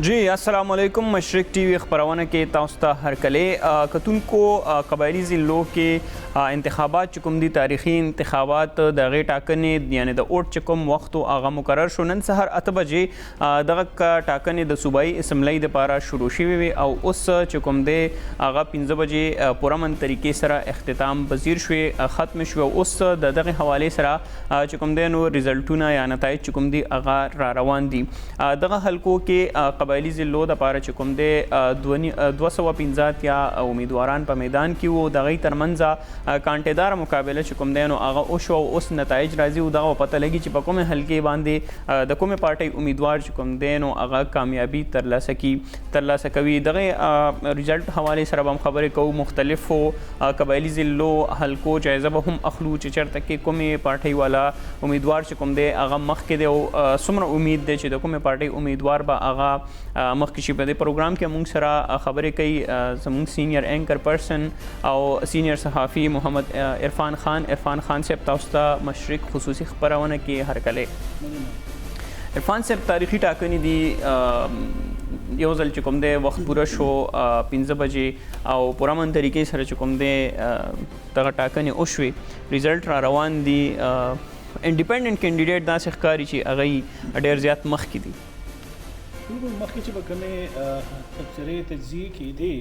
जी अस्सलाम वालेकुम। मशरक टीवी खबरونه کې تاسو ته هرکله کتونکو قبایلی ضلعو کې انتخابات چکم دي تاریخي انتخابات د غي ټاکنې یعنی د اوټ چکم وخت او هغه مقرر شو نن سحر 8 بجې دغه ټاکنې د صوبایي اسمبلی لپاره شروع شوې وي او اوس چکم دي هغه 15 بجې پرامن طریقې سره اختتام پذیر شوې ختم شو اوس دغه حواله سره چکم دي نو رزلټونه یا نتایج چکم دي هغه را روان دي دغه حلقو کې قبایلی ضلعو د پاره چې کوم دی 215 یا امیدواران په میدان کې وو د غي ترمنځ کانټیدار مقابله چې کوم دی نو هغه او شو اوس نتایج راځي او دغه پته لګي چې په کومه حلقې باندې د کومه پارټي امیدوار چې کوم دی نو هغه کامیابی ترلاسه کوي دغه رزلټ حواله سره هم خبرې کوو مختلفو قبایلی ضلعو حلقو جایزه به هم اخلو چې چرته کې کومه پارټي والا امیدوار چې کوم دی هغه مخ کې دی او سمره امید دی چې د کومه پارټي امیدوار به هغه مخکې شي په دې پروګرام کې موږ سره خبرې کوي زموږ سینیئر اینکر پرسن او سینیئر صحافي محمد عرفان خان صاحب تاسو ته مشرق خصوصي خبرونه کې هرکله عرفان صاحب تاریخي ټاکنې دي یو ځل چې کوم دی وخت پوره شو 15 بجې او پرامن طریقې سره چې کوم دی دغه ټاکنې وشوې رزلټ را روان دي انډیپندنٹ کینډیډیټ داسې ښکاري چې هغه ډېر زیات مخکې دي بالکل مخکې چې به کومې تبصرې تجزیې کېدې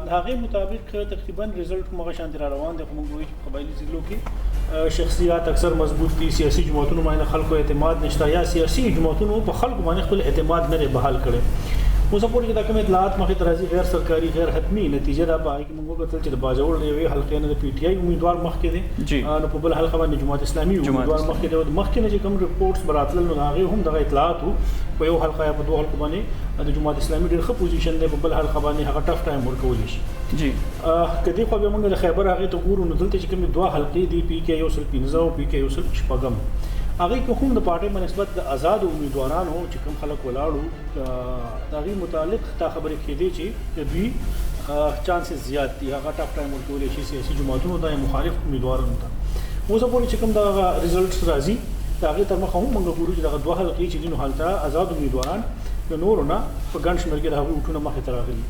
د هغې مطابق تقریبا رزلټ همغه شانتې را روان دی خو موږ وایو چې قبایلي ضلعو کې شخصیات اکثر مضبوط دي سیاسي جماعتونو باندې خلکو اعتماد نشته یا سیاسي جماعتونو په خلکو باندې خپل اعتماد نه دی بحال کړی اوس پورې چې دا کوم اطلاعات مخې ته راځي غیر سرکاري غیر حتمي نتیجه دا به هغې کې موږ وکتل چې د باجوړ د یوې حلقې نه د پی ټي آی امیدوار مخکې دی نو په بل حلقه باندې جماعت اسلامي امیدوار مخکې دی مخکې نه چې کوم رپورټس به راتلل نو د هغې هم دغه اطلاعات وو په یو حلقه یا په دوه حلقو باندې د جماعت اسلامي ډېر ښه پوزیشن دی په بل حلقه باندې هغه ټف ټایم ورکولی شي که دې خوا بیا موږ د خیبر هغې ته ګورو نو دلته چې کومې دوه حلقې دي پی کې 115 او پی کې 116 هغې کې هم د پارټۍ په نسبت د آزادو امیدوارانو چې کوم خلک ولاړو د هغې متعلق دا خبرې کېدې چې د دوی چانسز زیات دي هغه ټاپ ټایم ورکولی شي سیاسي جماعتونو ته یا مخالف امیدوارانو ته اوسه پورې چې کوم دغه رزلټس راځي د هغې تر مخه هم موږ ګورو چې دغه دوه حلقې چې دي نو هلته آزاد امیدواران د نورو نه په ګڼ شمېر کې د هغوی اوټونه مخې ته راغلي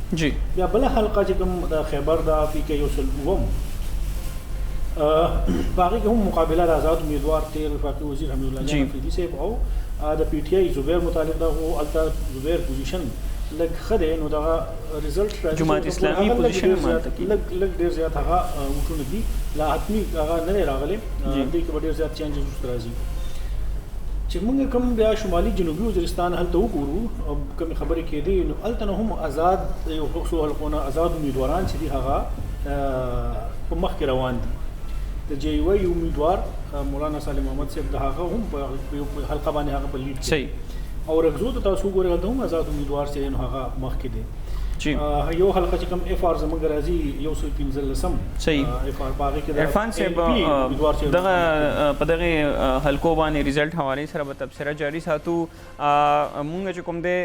بیا بله حلقه چې کوم د خیبر د پی کې 109 په هغې کې هم مقابله د آزاد امیدوار تیر وفاقي وزیر حمید الله جان افریدي صاحب او د پی ټي آی زبیر متعلق دا خو هلته زبیر پوزیشن لږ ښه دی نو دغه رزلټ راځي جماعت اسلامي پوزیشن لږ ډېر زیات هغه ووټونه دي لا حتمي هغه نه دی راغلی دې کې به ډېر زیات چینجز وروسته راځي چې موږ کوم بیا شمالي جنوبي وزیرستان هلته وګورو کومې خبرې کېدې نو هلته نه هم آزاد یو څو حلقو نه آزاد امیدواران چې دي هغه په مخکې روان دي د جی وی امیدوار مولانا صالح محمد صاحب د هغه هم په حلقه باندې هغه په لیډ صحیح او رغزو ته تاسو وګورئ هلته هم آزاد امیدوار چې نو هغه مخکې دی یو حلقه چې کوم اف آر زموږ راځي 115 صحیح اف آر باغې کې عرفان صاحب دغه په دغه حلقو باندې رزلټ حواله سره به تبصره جاری ساتو مونږ چې کوم دی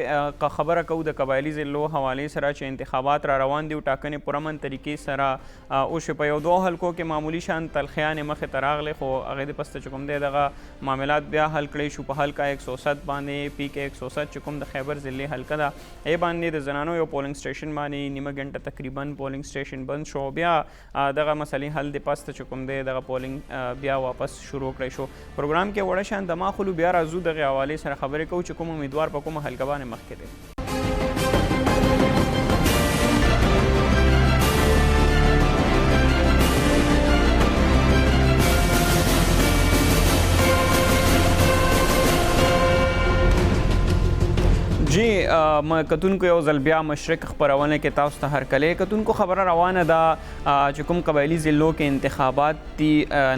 خبره کوو د قبایلی ضلعو حواله سره چې انتخابات را روان دي او ټاکنې پرامن طریقې سره او شو په یو دوه حلقو کې معمولی شان تلخیان مخې ته راغلی خو هغې د پسته چې کوم دی دغه معاملات بیا حل کړی شو په حلقه 107 باندې پی کې 107 چې کوم د خیبر ضلعې حلقه ده ای باندې د زنانو یو پولنګ سټیشن باندې نیمه ګنټه تقریبا پولنګ سټیشن بند شو بیا دغه مسلې حل د پاسته چې کوم دی دغه پولنګ بیا واپس شروع کړی شو پروګرام کې وړه شان د ماخلو بیا راځو دغه حواله سره خبرې کوو چې کوم امیدوار په کومه حلقه باندې مخکې دی جی کتونکو یو ځل بیا مشرق خبرونه کې تاسو ته هرکله کتونکو خبره روانه ده چې کوم قبایلی ضلعو کې انتخابات دي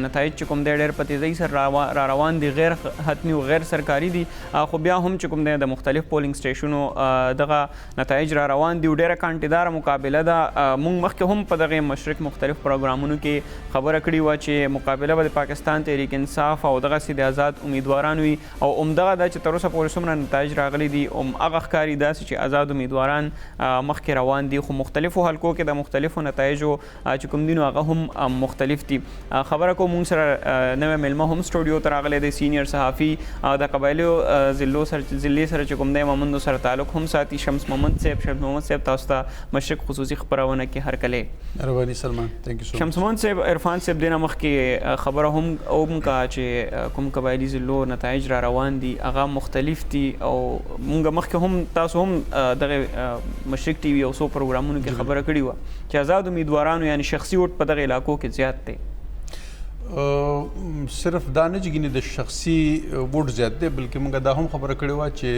نتایج چې کوم دی ډېر په تیزۍ سره را روان دي غیر حتمي او غیر سرکاري دي خو بیا هم چې کوم دی د مختلف پولنګ سټیشنو دغه نتایج را روان دي او ډېره کانټیداره مقابله ده موږ مخکې هم په دغه مشرق مختلف پروګرامونو کې خبره کړې وه چې مقابله به د پاکستان تحریک انصاف او دغسې د آزاد امیدواران وي او همدغه ده چې تر اوسه پورې څومره نتایج راغلي دي هغه ښکاري داسې چې آزاد امیدواران مخکې روان دي، خو مختلفو حلقو کې د مختلفو نتایجو چې کوم دي نو هغه هم مختلف دي. خبره کوم موږ سره نوی میلمه هم سټوډیو ته راغلی دی، سینیر صحافي د قبایلو ضلعو سره چې کوم دی مومندو سره تعلق هم ساتي، شمس محمد صاحب تاسو ته مشرق خصوصي خپرونه کې هرکلی. مهرباني سلمان، تhank you so much. شمس محمد صاحب، عرفان صاحب دینه مخکې خبره هم کا چې کوم قبایلي ضلعو نتایج را روان دي هغه مختلف دي، او موږ مخکې هم تاسو هم دغه مشرق ټي وي او څو پروګرامونو کې خبره کړې وه چې آزاد امیدوارانو یعنی شخصي ووټ په دغه علاقو کې زیات دی. صرف دا نه چې ګینې د شخصي ووټ زیات دی، بلکې موږ دا هم خبره کړې وه چې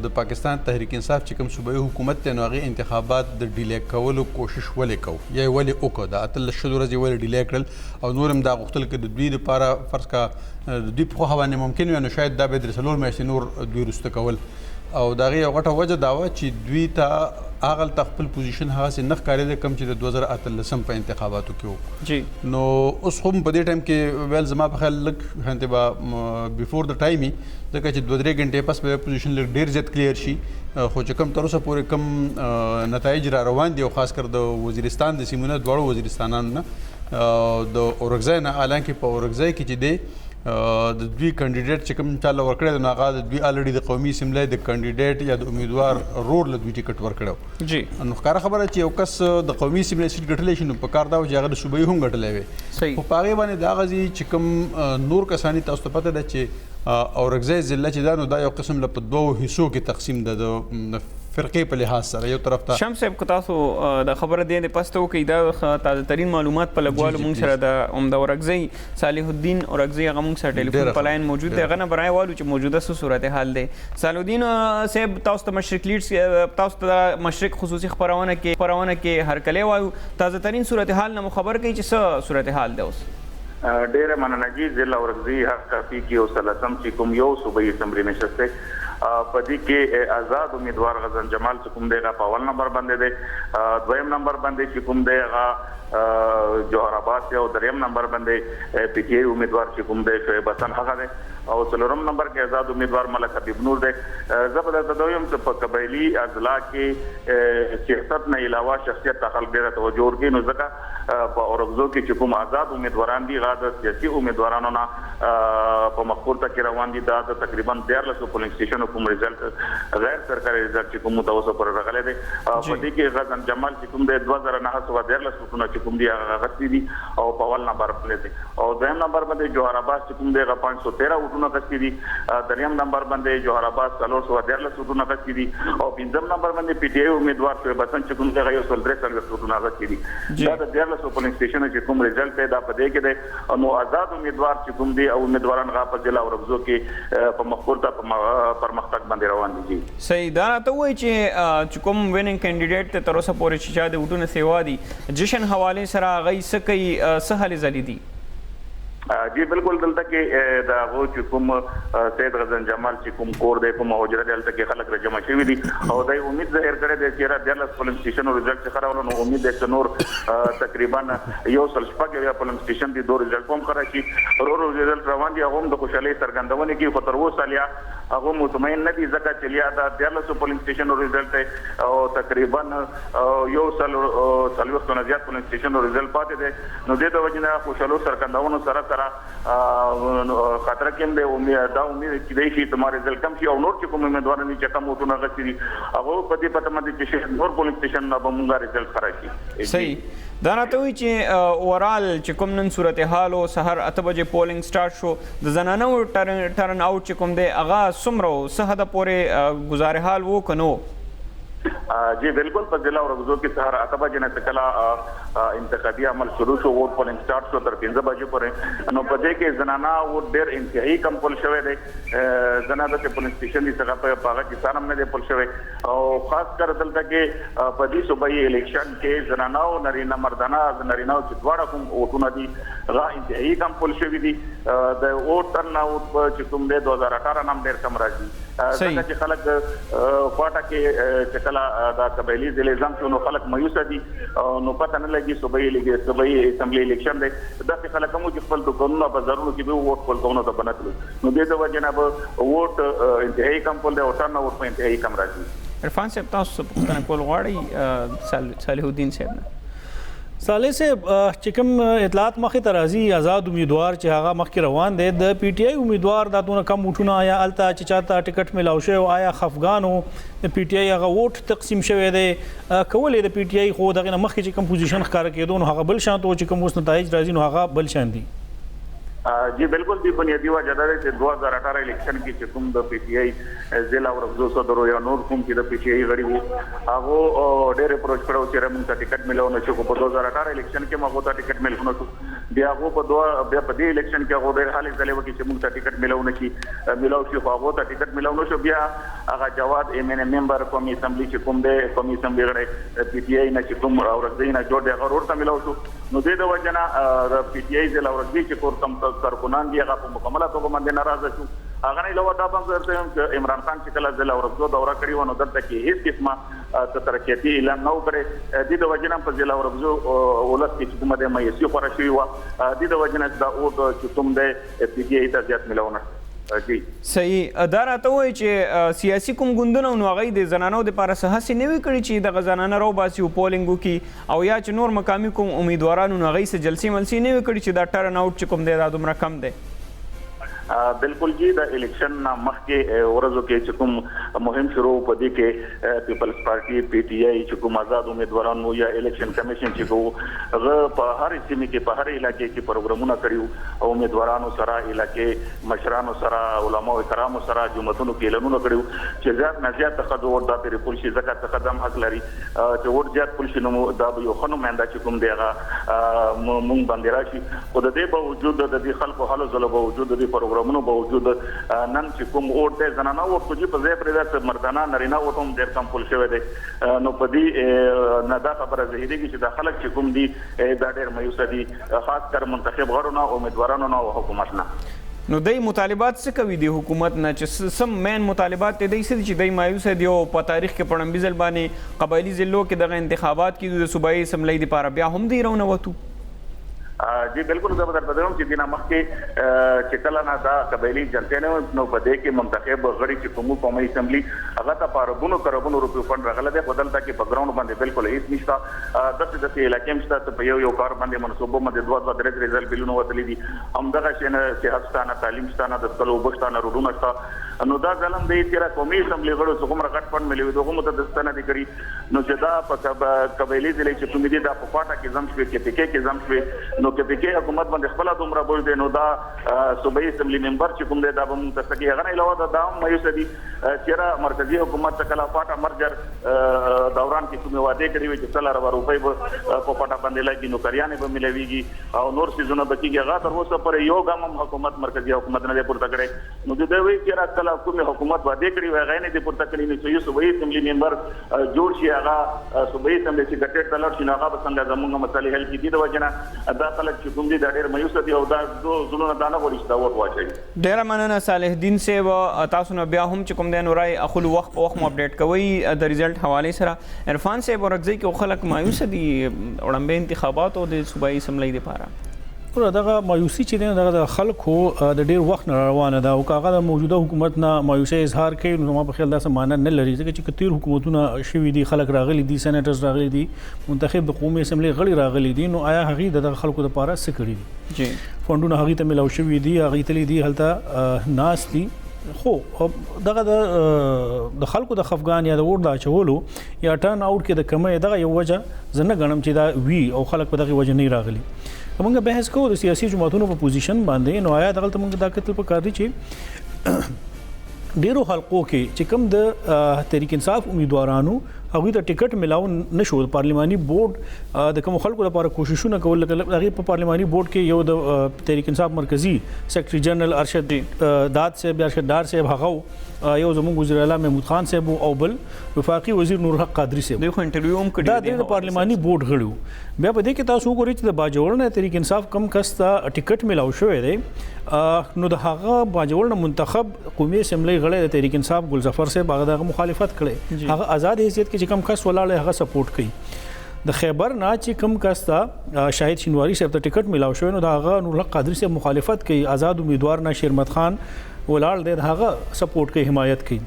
د پاکستان تحریک انصاف چې کوم صوبایي حکومت دی نو هغې انتخابات د ډیلی کولو کوشش ولې کوو یا یې ولې وکړو، د 18 ورځې ولې ډیلی کړل، او نور هم دا غوښتل که د دوی دپاره فرض کا د دوی په خوښه باندې ممکن وي نو شاید دا به 3 میاشتې نور دوی وروسته کول، او د هغې یو غټه وجه دا وه چې دوی ته هغلته خپل پوزیشن هغسې نه ښکارېده کوم چې د 2018 په انتخاباتو کې و. جی نو اوس هم په دې ټایم کې ویل زما په خیال لږ هنتې به بیفور د ټایم ځکه چې 2-3 غنټې پس به پوزیشن لږ ډېر زیات کلیر شي، خو چې کوم تر اوسه پورې کوم نتایج را روان دي او خاص کر د وزیرستان د سیمونه دواړو وزیرستانانو نه د اورګزای نه، حالانکې په اورګزای کې چې دی د دوی کاندیډیټ چې کوم چاله ورکړی دی نو هغه د دوی الریډي د قومي اسمبلی د کاندیډیټ یا د امیدوار رور له دوی ټکټ ورکړی. جی نو ښکاره خبره چې یو کس د قومي اسمبلی سیټ ګټلی شي نو په کار دا و چې هغه د صوبایي هم ګټلی وی، خو په هغې باندې دا غځي چې کوم نور کسانی تاسو ته پته ده چې اورګزای ضلع چې دا نو دا یو قسم له په 2 حصو کې تقسیم ده د فرقې په لحاظ سره. یو طرف ته شمس صاحب که تاسو د خبره دی د پسته وکړئ دا تازه ترین معلومات په لګوالو موږ سره د اورګزۍ صالح الدین اورګزۍ هغه موږ سره ټلیفون په لاین موجود دی، هغه نه برای والو چې موجوده څه صورتحال دی. صالح الدین صاحب تاسو ته مشرق لیډ تاسو ته مشرق خصوصي خپرونه کې هرکلی وایو، تازه ترین صورتحال نه مو خبر کوي چې څه صورتحال دی اوس؟ ډېره مننه جی. ضلع اورګزۍ حق کافي کې اوس لسم چې کوم یو صوبایي اسمبلي نشست دی په دې کې آزاد امیدوار غزن جمال چې کوم دی هغه په اول نمبر باندې دی، دویم نمبر باندې چې کوم دی هغه جوهر عباس او دریم نمبر باندې پی ټی آی امیدوار چې کوم دی شعیب حسن هغه دی، او څلورم نمبر کې آزاد امیدوار ملک حبیب نور دی. زه به درته وایم چې په قبایلي اضلاع کې سیاست نه علاوه شخصیت ته خلک ډېره توجه ورکوي، نو ځکه په اورګزو کې چې کوم آزاد امیدواران دي هغه د سیاسي امیدوارانو نه په مخپورته کې روان دي. دا د تقریبا 13 پولینګ سټیشنو کوم ریزلټ غیر سرکاري ریزلټ چې کوم متوسط پر راغلی دی، په دې کې غزن جمال چې کوم دی 2913 ووټونه چې کوم دي هغه غستی دي او په اول نمبر باندې دي، او دویم نمبر باندې جوهر عباس چې کوم دی هغه 513 ووټونه غستی دي، دریم نمبر باندې جوهر عباس 413 ووټونه غستی دي، او پنځم نمبر باندې پی ټی آی امیدوار شعیب حسن چې کوم دی هغه 143 ووټونه غستی دي. دا د 13 پولینګ سټیشن چې کوم ریزلټ دی دا په دې کې دی، نو آزاد امیدوار چې کوم دی او امیدواران هغه په ضلع اورګزو کې په مخپورته پرمختګ باندې روان دي. صحیح. دا راته وایي چې کوم ویننګ کینډیډیټ ته تر اوسه پورې چې چا د ووټونه سیوا دي جشن حوالې سره هغوی څه کوي، څه هلې ځلې دي؟ جی بالکل دلته کې د هغو چې کوم سید غزن جمال چې کوم کور دی کوم حجره دی هلته کې خلک راجمع شوي دي، او دی امید ظاهر کړی دی چې 13 پولینګ سټیشنو ریزلټ چې ښه راغلو نو امید دی چې نور تقریبا 106 پولینګ سټیشن دي 2 ریزلټ هم ښه راشي، ورو ریزلټ روان دي، هغه هم د خوشحالۍ څرګندونې کوي، خو تر اوسه لیا هغه مطمئن نه دي ځکه چې لیا دا 13 پولینګ سټیشنو ریزلټ دی او تقریبا 140 نه زیات پولینګ سټیشنو ریزلټ پاتې دی، نو دې د وجې نه خوشحالو څرګندونو سره خطر کې دی دا امید چې دی شي تمہارے ریزلټ کم شي، او نور چې کوم امیدواران چې کم ووټونه غوښتي دي هغه په دې پته باندې چې نور پولینګ سټیشن نه به موږ ریزلټ خراب شي. صحیح. دا راته وایي چې اوورال چې کوم نن صورتحال او سهار 8 بجې پولینګ سټارټ شو د زنانو ټرن آوټ چې کوم دی هغه څومره څه حده پورې ګزارحال و که نو؟ جی بالکل په ضلع اورګزو کې سهار 8 بجې نه کله انتخابي عمل شروع شو، ووټ پولینګ سټارټ شو تر 5 بجې پورې، نو په دې کې زنانه ووټ ډېر انتهایی کم پول شوی دی، زنانه د پولینګ سټیشن دي څنګه په هغه کې سارم نه دی پول شوی، او خاص کر دلته کې په دې صوبایي الیکشن کې زنانه او نارینه مردانه نارینه چې دواړه کوم ووټونه دي هغه انتهایی کم پول شوي دي، د ووټ ټرن آوټ چې کوم دی 2018 نام ډېر کم راځي، ځکه چې خلک کوټه کې چې کله دا قبایلي ضلع نظام شو نو خلک مایوسه دي نو پته نه لګي صوبایي اسمبلی الیکشن دی داسې خلک هم چې خپل دکانونه بازارونو کې به ووټ خپل کوونه ته بنتلو نو دې د وجه نه به ووټ انتهایی کم کول دی او ټرن اوټ په انتهایی کم راځي. عرفان صاحب تاسو پوښتنه کول غواړئ صالح الدین صاحب نه؟ صالح صاحب چې کوم اطلاعات مخې ته راځي آزاد امیدوار چې هغه مخکې روان دی د پی ټی آی امیدوار دا دونه کم ووټونه آیا هلته چې چاته ټکټ میلاو شوی آیا خفګانو د پی ټی آی هغه ووټ تقسیم شوی دی کولې د پی ټی آی خو دغه نه مخکې چې کوم پوزیشن ښکاره کېدو نو هغه بل شان ته چې کوم اوس نتایج راځي نو هغه بل شان دي؟ جی بالکل دی بنیادی وجہ دا چې 2018 الیکشن کې چې کوم د پی ټی آی ضلع ورغزو صدر یا نور کوم چې د پی ټی آی غړي وو هغه ډېر اپروچ کړو چې موږ ته ټیکټ ملو نه شو په 2018 الیکشن کې موږ ته ټیکټ ملو نه شو بیا هغه په دې الیکشن کې هغه ډېر حالې ځلې وکړي چې موږ ته ټیکټ ملو نه شي ملو شو هغه ته ټیکټ ملو نه شو بیا هغه جواد ایم ان ممبر قومي اسمبلی چې کوم دی قومي اسمبلی غړي پی ټی آی نه چې کوم ورغزي نه جوړ دی هغه ورته ملو شو نو دې د وجنه د پی ټی آی ضلع ورغزي چې کوم کارکونان دی په مکمله توګه باندې ناراضه شو هغه نه علاوه دا هم درته چې عمران خان چې کله ضلع ورغزو دوره کړې و نو دلته کې هیڅ قسمه ترقیاتي اعلان نه وکړي د دې وجنه په ضلع ورغزو ولس کې چې کومه د مېسي خورا شوی و د دې وجنه دا او چې کوم د پی ټی آی ته زیات ملونه صحیح دا راته وایي چې سیاسي کوم ګوندونه نو هغوی د زنانو دپاره څه هڅې نه وي کړي چې دغه زنانه راوباسي او پولینګ وکړي او یا چې نور مقامي کوم امیدوارانو نو هغوی څه جلسې ملسې نه وي کړي چې دا ټرن آوټ چې کوم دی دا دومره کم دی؟ بالکل جی د الیکشن مخکې ورځو کې چې کوم مهم شروع په دې کې پیپلز پارټي پی ټی آی چې کوم آزاد امیدوارانو یا الیکشن کمیشن چې کوو هغه په هر سیمه کې په هر علاقې کې پروګرامونه کړیو او امیدوارانو سره علاقې مشرانو سره علماء کرامو سره جمعتونو کې اعلانونه کړیو چې زیات نه زیات خدای ورته پرې پولیسي زکات قدم حق لري چې ور زیات پولیسي نو دا یو خنو منده چې کوم دی هغه مونږ باندې راشي او د دې باوجود د دې خلکو حالو زله باوجود د پروګرام منو باوجود نن چې کوم اوټ دی زنانه اوټ کو چې په ځای پرې د مردانه نارینه اوټ هم ډېر کم پول شوی دی نو په دې نه دا خبره ظاهرېږي چې د خلک چې کوم دي دا ډېر مایوسه دي خاص کر منتخب غړو نه امیدوارانو نه او حکومت نه. نو دی مطالبات څه کوي د حکومت نه چې سم مین مطالبات دی څه دي چې دی مایوسه دي او په تاریخ کې په ړنبي ځل باندې قبایلي ضلعو کې دغه انتخابات کېدو د صوبایي اسمبلۍ دپاره بیا هم دی راونوتو؟ جی بالکل زه به درته وایم چې دینه مخکې چې کله نه دا قبایلي جلسې نه نو په دې کې منتخب غړي چې کوم قومي اسمبلی هغه ته په اربونو روپیو فنډ راغلی دی خو دلته کې په ګراوند باندې بالکل هیڅ نشته داسې علاقې هم شته په یو کار باندې منصوبو باندې 2 رزل بلونه وتلي دي همدغه شی نه صحت شته نه تعلیم شته نه د څکلو اوبه شته نه روډونه شته نو دا ظلم دی چې قومي اسمبلی غړو څه کومره غټ فنډ ملوي دغه متدسته نه دي کړي نو چې دا په قبایلي ضلع چې کوم دي دا په کوټه کې زم شوي کې پکې کې زم شوي نو کې پکې حکومت باندې خپل دومره بوج دی نو دا صوبایي اسمبلی ممبر چې کوم دی دا به موږ ته سکي هغه نه علاوه دا هم مایوسه دي چې مرکزی حکومت څخه کله پاټه مرجر دوران کې کومه وعده کړې وي چې 100 روپۍ په پاټه باندې لګي نو کریانه به ملويږي او نور سيزونه بچيږي هغه تر اوسه پر یو ګام حکومت مرکزی حکومت نه پورته کړي نو د دوی چې کله کومه حکومت وعده کړې وي هغه نه دی پورته کړي نو یو صوبایي اسمبلی ممبر جوړ شي هغه صوبایي اسمبلی چې ګټه تلل شي هغه به څنګه زموږه مسالې حل کړي د وجنه دا خلک چې کوم دي دا ډېر مایوسه دي او دا زلونه دا نه غواړي چې دا ووټ واچوي. ډېره مننه صالح الدین صاحب تاسو نه بیا هم چې کوم دی نو رای اخلو وخت په وخت مو اپډیټ کوئ د ریزلټ حوالې سره. عرفان صاحب ورغزي کې خلک مایوسه دي وړاندې انتخاباتو د صوبایي اسمبلۍ دپاره دغه مایوسي چې دی دغه د خلکو د ډېر وخت نه روانه ده او که هغه د موجوده حکومت نه مایوسۍ اظهار کوي نو زما په خیال داسې معنا نه لري ځکه چې کتیر حکومتونه شوي دي خلک راغلي دي سینیټرز راغلي دي منتخب د قومي اسمبلۍ غړي راغلي دي نو آیا هغوی د دغه خلکو دپاره څه کړي دي؟ جی فنډونه هغوی ته میلاو شوي دي هغوی تللي دي هلته ناست دي خو دغه د خلکو د خفګان یا د ووټ د اچولو یا ټرن آوټ کې د کمۍ دغه یو وجه زه نه ګڼم چې دا وي او خلک په دغې وجه نه راغلي. موږ بحث کوو د سیاسي جماعتونو په پوزیشن باندې نو آیا دغلته موږ دا کتل پکار دي چې ډیرو حلقو کې چې کوم د تحریک انصاف امیدوارانو هغوی ته ټیکټ ملاو نشو. پارلیماني بورډ د کوم خلکو لپاره کوششونه کول، هغه په پارلیماني بورډ کې یو د تحریک انصاف مرکزی سیکرټری جنرال ارشد داد صاحب ارشد ډار صاحب هغه یو زموږ وزیر اعلی محمود خان صاحب او بل وفاقي وزیر نور حق قادری صاحب دوی خو انټرویو هم کړی دا د پارلیماني بورډ غړو. بیا په دې کې تاسو وګورئ چې د باجوړ نه تحریک انصاف کم کس ته ټیکټ ملاو شوی دی، نو د هغه باجوړ نه منتخب قومي اسمبلی غړی د تحریک انصاف ګلظفر صاحب هغه دغه مخالفت کړي، هغه آزاد حیثیت کې چې کم کس ولاړ هغه سپورټ کوي. د خیبر نه چې کم کس ته شاهد شینواری صاحب ته ټیکټ ملاو شوی، نو د هغه نور حق قادری صاحب مخالفت کوي، آزاد امیدوار نه شیرمت خان ولاړ دی هغه سپورټ کوي، حمایت کوي.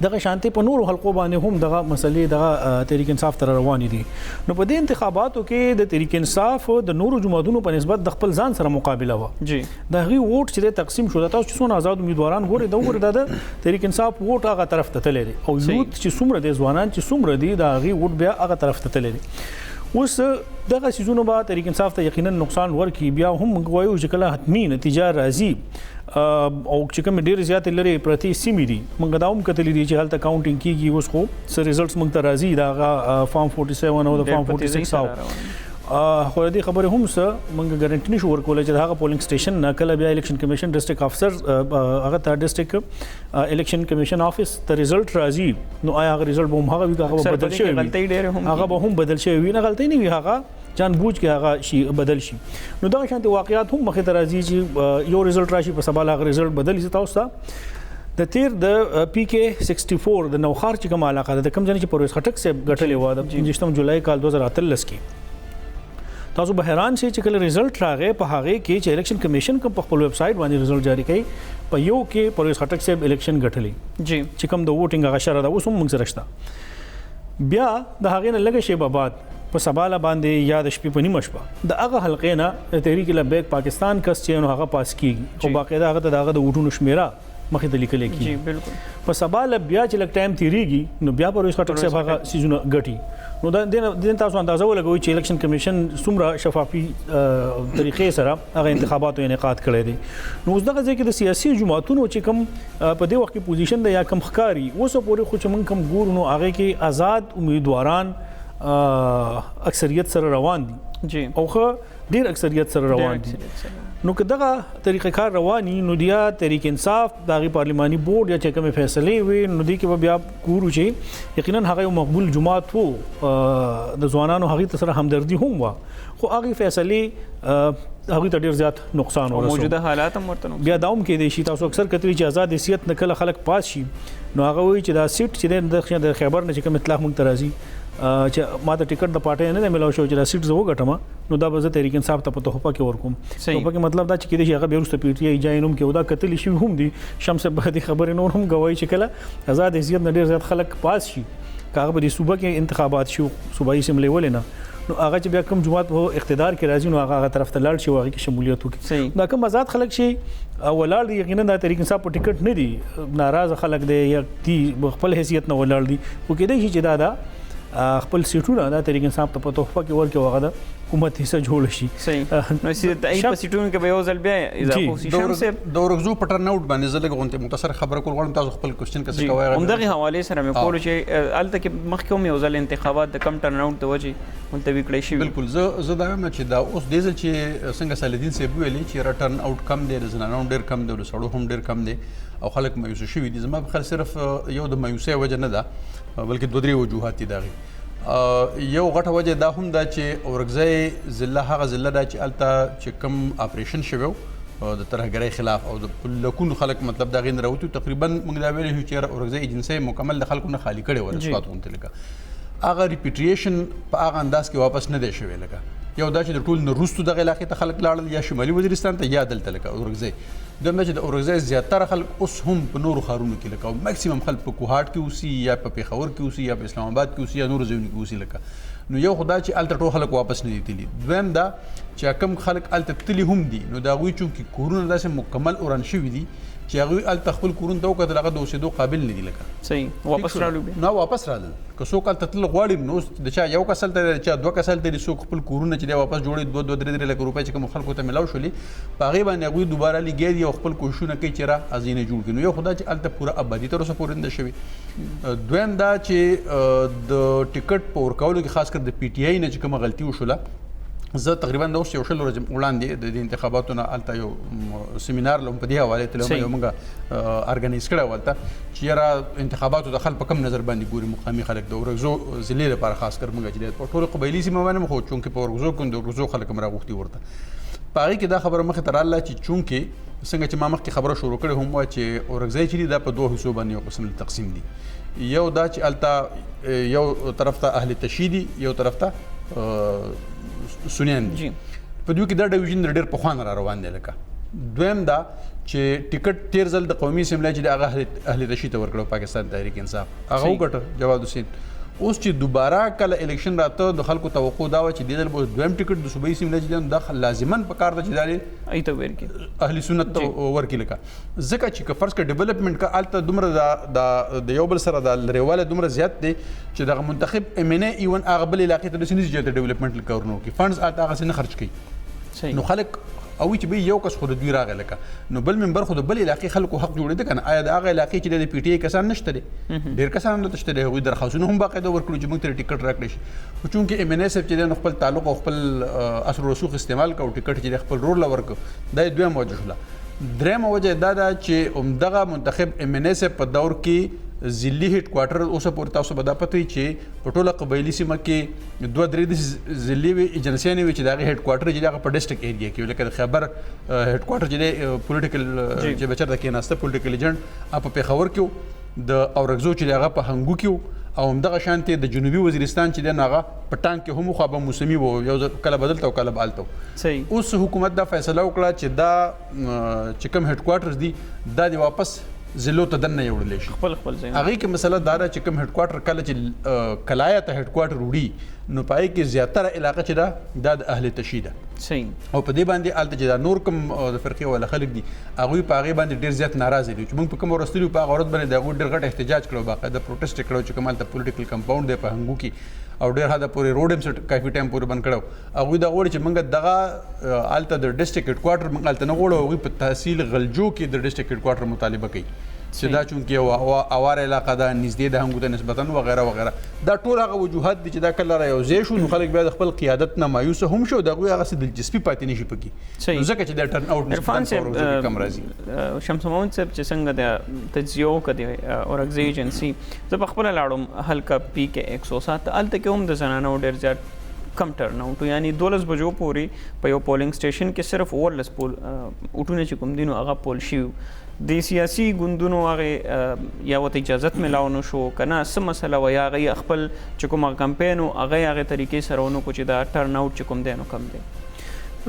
دغه شانتي په نورو حلقو باندې هم دغه مسلې دغه تحریک انصاف تر روانې دي. نو په دې انتخاباتو کې د تحریک انصاف د نورو جماعتونو په نسبت د خپل ځان سره مقابله و. د هغې ووټ چې تقسیم شو، تاسو چې څونه آزاد امیدواران ګورئ د تحریک انصاف ووټ هغه طرف ته تللی دی، او یوت چې څومره دی، ځوانان چې څومره دي، د هغې ووټ بیا هغه طرف ته تللی دی. اوس دغه څیزونو به تحریک انصاف ته یقینا نقصان ورکړي. بیا هم موږ وایو چې کله حتمي نتیجه راځي او چې کوم ډېر زیاتې لري پرتې سیمې دي، موږ دا هم کتلی دي چې هلته کاونټینګ کیږي. اوس خو څه ریزلټس موږ ته راځي د هغه فارم 47 او د فارم 46 او خو دې خبرې هم څه موږ ګارانټي نشو ورکولی چې هغه پولینګ سټیشن نه کله بیا الیکشن کمیشن ډسټرکټ افسر هغه ته ډسټرکټ الیکشن کمیشن آفیس ته ریزلټ راځي، نو آیا هغه ریزلټ به هم هغه وي، هغه بدل شوی وي، هغه به هم بدل شوی وي، نه غلطي نه وي، هغه جان بوج کې هغه شي بدل شي. نو دا شانتي واقعیات هم مخې ته راځي چې یو ریزلټ راشي په سبا هغه ریزلټ بدل شي. تاسو ته د تیر د پی کې 64 د نوخار چې کوم علاقه ده، د کوم ځای چې پرویز خټک صاحب ګټلې و د 15 جولای کال 2013 کې، تاسو به حیران شئ چې کله ریزلټ راغی په هغه کې چې الیکشن کمیشن کوم په خپل ویب سټ باندې ریزلټ جاری کړي، په یو کې پرویز خټک صاحب الیکشن ګټلې چې کوم د ووټینګ هغه شر ده، اوس هم موږ سره شته. بیا د هغې نه لږه شیبه بعد په سباله باندې یا د شپې په نیمه شپه د هغه حلقې نه تحریک لبیک پاکستان کس چې نو هغه پاس کیږي، او باقاعده هغه د ووټونو شمیره مخې ته لیکل کیږي. بالکل په سباله بیا چې لږ ټایم تیریږي، نو بیا پرویز خټک صاحب هغه سیزونه ګټي. نو د تاسو اندازه ولګوي چې الیکشن کمیشن څومره شفافي طریقې سره هغه انتخاباتو انعقاد کړی دي. نو اوس دغه ځای کې د سیاسي جماعتونو چې کوم په دې وخت کې پوزیشن دی یا کم ښکاري، اوس پورې خو چې موږ کوم ګورو نو هغه کې آزاد امیدواران اکثریت سره روان دي، او خو ډیر اکثریت سره روان دي. نو که دغه طریقې کار رواني، نو بیا تحریک انصاف دغه پارلیماني بورډ یا چې کومې فیصلې وي، نو دې کې بیا ګورو چې یقینا هغه یو مقبول جماعت وو، د ځوانانو هغې سره همدردي هم وه، خو هغې فیصلې هغوی ته ډېر زیات نقصان ورسو. موجوده حالات هم ورته بیا دا هم کېدای شي تاسو اکثر کتلی چې آزاد حیثیت نه کله خلک پاس شي، نو هغه وایي چې دا سیټ چې د خیبر نه چې کوم اطلاق موږ ته راځي چې ما ته ټیکټ د پارټۍ نه ملاو شو چې دا سیټ زه وګټم، نو دا به زه تحریک انصاف ته په تحفه کې ورکوم. تحفه کې مطلب دا چې کېدای شي هغه بیا وروسته پی ټي آی جاینوم کې دا کتلی شي هم دي. شمس به دې خبرې نور هم ګواهي چې کله آزاد حیثیت نه ډېر زیات خلک پاس شي، که هغه به د صوبه کې انتخابات شي، صوبایي اسمبلی ولې نه، نو هغه چې بیا کوم جماعت په اقتدار کې راځي، نو هغه طرف ته لاړ شي او هغه کې شمولیت وکړي. دا کوم آزاد خلک شي ولاړ دي، یقینا د تحریک انصاف په ټیکټ نه دي، ناراضه خلک دي یا دي خپل حیثیت نه ولاړ دي، خو کېدای شي چې دا خپل سیټونه د تحریک انصاف ته په تحفه کې ورکړي او هغه د حکومت حصہ جوړ شي. نو سید ای په سیټونو کې به یو ځل بیا اضافه شي. شمس د ورغزو پټر نوټ باندې زله غونته مختصر خبره کول غواړم، تاسو خپل کوېسچن کسه کوي. همدغه حواله سره مې کول چې الته کې مخکوم یو ځل انتخابات د کم ټرن اوټ د وجې ملتوي کړی شي. بالکل زه دا وایم چې دا اوس د ځل چې څنګه سالدین صاحب ویلي چې رټرن اوټ کم دی، د زنانو ډیر کم دی، د سړو هم ډیر کم دی، او خلک مایوس شوي دي. زما په خیال صرف یو د مایوسۍ وجه نه ده، بلکې دوه درې وجوهات دي دغه. یو غټه وجه دا هم ده چې اورګزی ضلع هغه ضلع ده چې هلته چې کوم اپریشن شوی د ترهګرۍ خلاف او د لکونو خلک مطلب د هغې نه راوتي، تقریبا موږ دا ویلی شو چې اورګزی ایجنسۍ مکمل د خلکو نه خالي کړې وه، رسوات غوندې لکه هغه ریپیټریشن په هغه انداز کې واپس نه دی شوی. لکه یو دا چې د ټول نه وروستو دغه علاقې ته خلک لاړل، یا شمالي وزیرستان ته یا دلته لکه اورګزی. دویم دا چې د اورګزی زیاتره خلک اوس هم په نورو ښارونو کې لکه میکسیمم خلک په کوهاټ کې اوسي، یا په پېښور کې اوسي، یا په اسلام آباد کې اوسي، یا نورو ځایونو کې اوسي. لکه نو یو خو دا چې هلته ټول خلک واپس نه دي تللي. دویم دا چې کوم خلک هلته تللي هم دي، نو د هغوی چونکې کورونه داسې مکمل وران شوي دي چې هغه ال تخپل کورون ته وکړه هغه د اوسېدو قابل نه دي لکه صحیح واپس رالو نه واپس رالل که څوک هلته تلل غواړي نو د چا یو کس هلته دی د چا دوه کس هلته دي څوک خپل کورونه چې دی واپس جوړوي 2-3 لک روپۍ چې کوم خلکو ته ملاو شولې په هغې باندې هغوی دوباره لګیا دي او خپل کوششونه کوي چې را ازینه جوړ کړي نو یو خو دا چې هلته پوره آبادي تر اوسه پورې نه شوې دویم دا چې د ټکټ په ورکولو کې خاص کر د پی ټي آی نه چې کومه غلطي وشوله زه تقریبا د اوس یو شل ورځې وړاندې د انتخاباتو نه هلته یو سیمینار له په دې حوالې ته یو موږ ارګنایز کړی و هلته چې یاره انتخاباتو د خلک په کم نظر باندې ګوري مقامي خلک د ورغزو ضلعې لپاره خاص کر موږ چې په ټولو قبایلي سیمه باندې خو چونکې په ورغزو کې د ورغزو خلک هم راغوښتي ورته په هغې کې دا خبره مخې ته راغله چې چونکې څنګه چې ما مخکې خبره شروع کړې هم وه چې اورکزی چې دي دا په 2 حصو باندې یو قسم تقسیم دي یو دا چې هلته یو طرف ته اهل تشیع دي یو طرف ته سنیان دي په دوی کې دا ډیویژن ډېر پخوانه را روان دی لکه دویم دا چې ټیکټ تیر ځل د قومي اسمبلی چې د هغه اهل تشیع ته ورکړو پاکستان تحریک انصاف هغه وګټه جواد حسین اوس چې دوباره کله الیکشن راته د خلکو توقع دا و چې دې ځل به دویم ټیکټ د صوبایي اسمبلی چې دا لازماً په کار ده چې دا ایته ورکړي اهل سنت ته ورکړي لکه ځکه چې که فرض کړه ډیولپمنټ کا الته دومره د یو بل سره د لريواله دومره زیات دی چې دغه منتخب ام ان ای ایون هغه بل علاقې ته د سنځ جوړ ډیولپمنټ کورنو کې فندز اته هغه نه خرج کړي نو خلک او چې به یو کس خو د دوی راغی لکه نو بل منبر خو د بل علاقې خلکو حق جوړېده که نه آیا د هغه علاقې چې د پی ټي آی کسان نشته دي ډېر کسان همدلته شته دي هغوی درخواستونه هم باقاعده ورکړو چې موږ ته ټیکټ راکړی شي خو چونکې ام ان ای صاحب چې دی نو خپل تعلق او خپل اثر و رسوخ استعمال کړو ټیکټ چې د خپل رول له ورکړو دا یې دویمه وجه شوله درېیمه وجه دا ده چې همدغه منتخب ام ان ای صاحب په دور کې ضلعي هیډ کوارټر اوسه پورې تاسو به دا پته وي چې په ټوله قبایلي سیمه کې 2-3 ضلعي ایجنسیانې وي چې د هغې هیډ کوارټر چې د هغه په ډسټرکټ ایریا کې وي لکه د خیبر هیډ کوارټر چې دی پولیټیکل چې به چېرته کېناسته پولیټیکل ایجنټ هغه په پېښور کې و د اورکزو چې دی هغه په هنګو کې و او همدغه شانتې د جنوبي وزیرستان چې دی نو هغه په ټانک کې هم خو به موسمي و یو کله بدلته او کله به هلته اوس حکومت دا فیصله وکړه چې دا چې کوم هیډ کوارټرز دي دا د واپس ضلعو ته دننه یوړلی شي خپل ځای هغې کې مسله دا ده چې کوم هیډ کوارټر کله چې کلایه ته هیډ کوارټر وړي نو په هغې کې زیاتره علاقه چې ده د اهل تشیع ده او په دې باندې هلته چې دا نور کوم د فرقې والا خلک دي هغوی په هغې باندې ډېر زیات ناراضه دي چې موږ په کوم ورستلي په هغه ورځ باندې د هغوی ډېر غټ احتجاج کړو باقاعده پروټیسټ یې کړو چې کوم هلته پولیټیکل کمپاونډ دی په هنګو کې او ډېر حده پورې روډ هم کافي ټایم پورې بند کړو هغوی دا غواړي چې موږ دغه هلته د ډسټرکټ هیډ کوارټر موږ هلته نه غواړو هغوی په تحصیل غلجو کې د ډسټرکټ هیډ کوارټر مطالبه کوي چې دا چونکې یو اواره علاقه ده نږدې د هنګو ته نسبتا وغیره وغیره دا ټول هغه وجوهات دي چې دا کله را یوځای شو نو خلک بیا د خپل قیادت نه مایوسه هم شو د هغوی هغسې دلچسپي پاتې نه شي پکې نو ځکه چې دا ټرن اوټ عرفان صاحب کم راځي شمس محمد صاحب چې څنګه د تجزیو کړې اورکزی ایجنسي زه په خپله لاړم هلکه پی کې 107 هلته کې هم د زنانو ډېر زیات کم ټرن اوټ یعنی 12 بجو پورې په یو پولینګ سټیشن کې صرف 14 پول اوټونه چې کوم دي نو هغه پول شوي د سیاسي ګوندونو هغې یا ورته اجازت میلاو نه شو که نه څه مسله وه یا هغې خپل چې کوم کمپین و هغه یې هغې طریقې سره ونه کړو چې دا ټرن اوټ چې کوم دی نو کم دی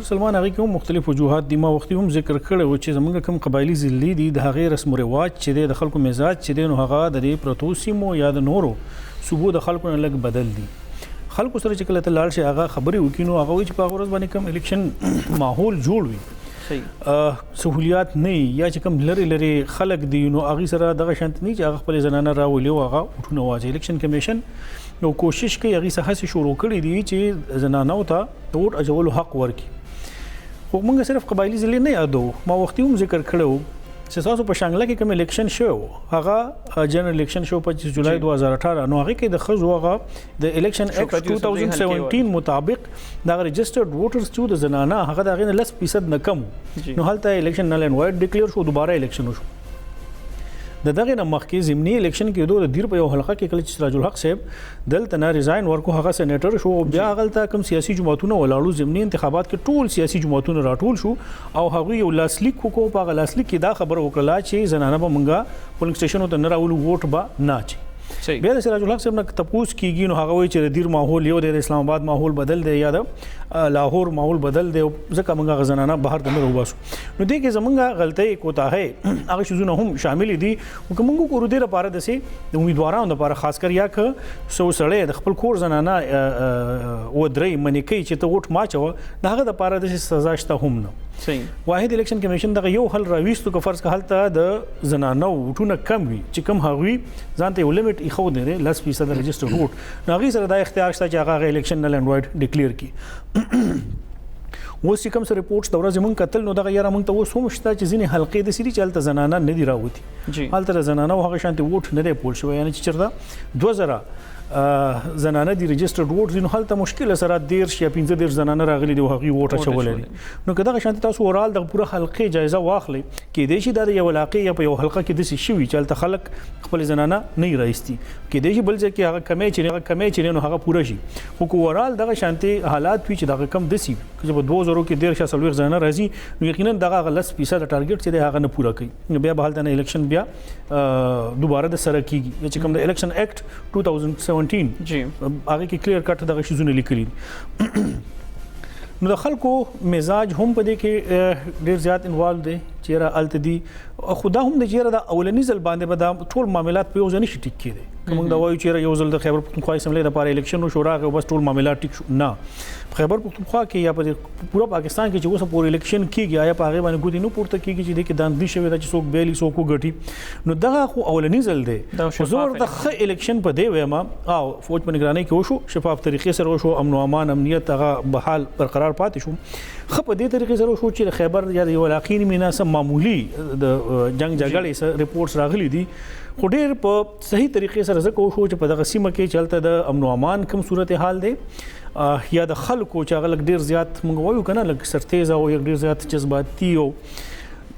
سلمان هغې کې هم مختلف وجوهات دي ما وختي هم ذکر کړی و چې زموږ کوم قبایلي ضلعې دي د هغې رسم و رواج چې دی د خلکو مزاج چې دی نو هغه د دې پرتو سیمو یا د نورو صوبو د خلکو نه لږ بدل دي خلکو سره چې کله ته لاړ شي هغه خبرې وکړي نو هغه وایي چې په هغه ورځ باندې کوم الیکشن ماحول جوړ وي سهولیات نه یا چې کوم لري خلک دي نو هغې سره دغه شانت نه چې هغه خپلې زنانه راولي او هغه اوټونه واچوي الیکشن کمیشن یو کوشش کوي هغې څه هسې شروع کړي دي چې زنانو ته د اوټ اچولو حق ورکړي خو موږ صرف قبایلي ضلعې نه یادو ما وختي هم ذکر کړی و چې تاسو په شانګله کې کوم الیکشن شوی و هغه جنرال الیکشن شو 25 جولای 2018 نو هغې کې د ښځو هغه د الیکشن ایکټ 2017 مطابق دغه رجسټرډ ووټرز چې د زنانه هغه د هغې نه 10% نه کم نو هلته الیکشن نل اینډ وایډ ډیکلیئر شو دوباره الیکشن وشو د دغه نه مخکې ضمني الیکشن کېدو د دیر په یو حلقه کې کله چې سراج الحق صاحب دلته نه ریزاین ورکو هغه سینیټر شو بیا هغلته کوم سیاسي جماعتونه ولاړو ضمني انتخابات کې ټول سیاسي جماعتونه راټول شو او هغوی یو لاسلیک وکړو په هغه لاسلیک کې دا خبره وکړله چې زنانه به مونږه پولینګ سټیشنو ته نه راولو ووټ به نه اچي بیا د سراج الحق صاحب نه تپوس کېږي نو هغه وایي چې د دیر ماحول یو دی د اسلام آباد ماحول بدل دی یا د لاهور ماحول بدل دی ځکه موږ هغه زنانه بهر ته نه راوباسو نو دې کې زموږ غلطۍ کوتاهۍ هغه شیزونه هم شامل دي خو که موږ وګورو دې لپاره داسې د امیدوارانو لپاره خاص کر یا که څو سړی د خپل کور زنانه ودرئ منې کوي چې ته ووټ ماچوه د هغه دپاره داسې سزا شته هم نه واحد الیکشن کمیشن دغه یو حل راويستو که فرض که هلته د زنانو وټونه کم وي چې کم هغوی ځان ته یو لیمټ ایښو دی 10% رجسټر ووټ نو هغوی سره دا اختیار شته چې هغه الیکشن نل اینډ وایډ ډیکلیئر کړي اوس چې کوم څه ریپورټس د ورځې مونږ کتل نو دغه یاره مونږ ته اوس هم شته چې ځینې حلقې د سری چې هلته زنانه نه دي راوتي هلته زنانه هغه شانتي ووټ نه دی پول شوی یعنې چې چېرته 2000 زنانه دي رجسټرډ ووټ نو هلته مشکل سره 10 یا 15 زنانه راغلي دي هغه ووټ اچولې دي نو که دغه شانتي تاسو اورال د پوره حلقې جایزه واخلي کې د شي د یو علاقې یا په یو حلقه کې د سی شوی چې هلته خلک خپل زنانه نه راځي کې د شي بل ځکه هغه کمې چې نو هغه پوره شي خو اورال دغه شانتي حالات وي چې دغه کم دسي چې په 2000 کې 10 زنانه راځي نو یقینا دغه 10% ټارګټ چې هغه نه پوره کوي نو بیا به هلته الیکشن بیا دوباره د سره کیږي چې کوم د الیکشن ایکټ 2017 جی هغه کې کلیر کټ دغه شیزونه لیکلي نو د خلکو مزاج هم په دې کې ډیر زیات انوالو دي چیرې التدي خدا هم د چیرې د اولنی ځل باندې به دا ټول معاملات په یو ځای نشي ټیک کېدي کوم دا وایي چیرې یو ځل د خیبر پختونخوا اسمبلی لپاره الیکشن شورا غو بس ټول معاملات ټیک شو نه خیبر پختونخوا کې یا په پورا پاکستان کې چې اوس پورې الیکشن کیږي آیا په هغه باندې ګوتی نو پورته کیږي چې د کې داندې شوی د څوک بیلی څوک وګټي نو دغه خو اولنی ځل دی زور د خ الیکشن په دی ویما او فوج په نگرانی کې وشو شفاف طریقې سره وشو امن او امان امنیت هغه بحال برقرار پاتې شو خ په دې طریقې سره وشو چې خیبر یا یو علاقې مینا سم معمولی د جنگ جګړې سره ریپورتس راغلي دي خو ډېر په صحیح طریقې سره زکه وشو چې په دغه سیمه کې چلته د امن او امان کوم صورتحال دی یا د خلکو چې هغه ډېر زیات موږ وایو کنه لکه سرتیز او ډېر زیات جذباتي او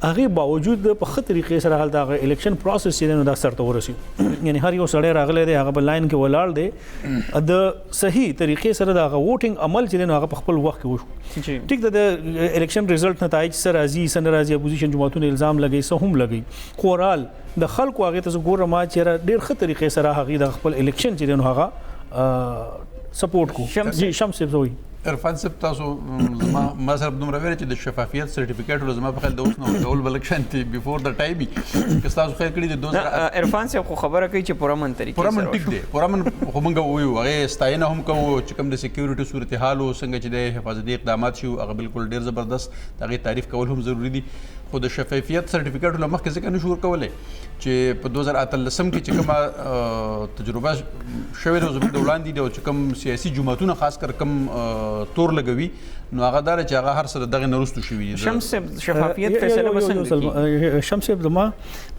هغه باوجود په خطر طریقې سره حالت هغه الیکشن پروسس چې نو دا سرته ورسي یعنی هر یو سړی راغلی دی هغه په لاین کې ولاړ دی د صحیح طریقې سره دا ووټینګ عمل چې نو هغه په خپل وخت کې وشو ټیک د الیکشن ریزلټ نتایج سره راځي سن راځي اپوزیشن جماعتونو الزام لګي سه هم لګي خورال د خلکو هغه ته ګوره ما چې ډیر ښه طریقې سره هغه د خپل الیکشن چې نو هغه سپورټ کو جی شمس زوی عرفان صاحب تاسو ما سره دومره ویل چې د شفافیت سرټیفیکیټ ولزما په خل د اوس نو ډول بلکشن تی بیفور د ټایمي که تاسو خیر کړی د 2000 عرفان صاحب خو خبره کوي چې پرامن طریقې پرامن ټیک دی پرامن خو مونږ وایو هغه ستاینه هم کوو چې کوم د سکیورټي صورتحال او څنګه چې د حفاظتي اقدامات شو هغه بالکل ډیر زبردست هغه تعریف کول هم ضروری دي خو د شفافیت سرټیفیکیټ له مخکې ځکه نشور کولای چې په 2013 کې چې کومه تجربه شوې ده زموږ د وړاندې د چې کوم سیاسي جماعتونه خاص کر کوم تور لګوي نو هغه دار چې هغه هر څه دغه نرستو شوی دي شمس شفافیت فیصله وسنګ شمس زما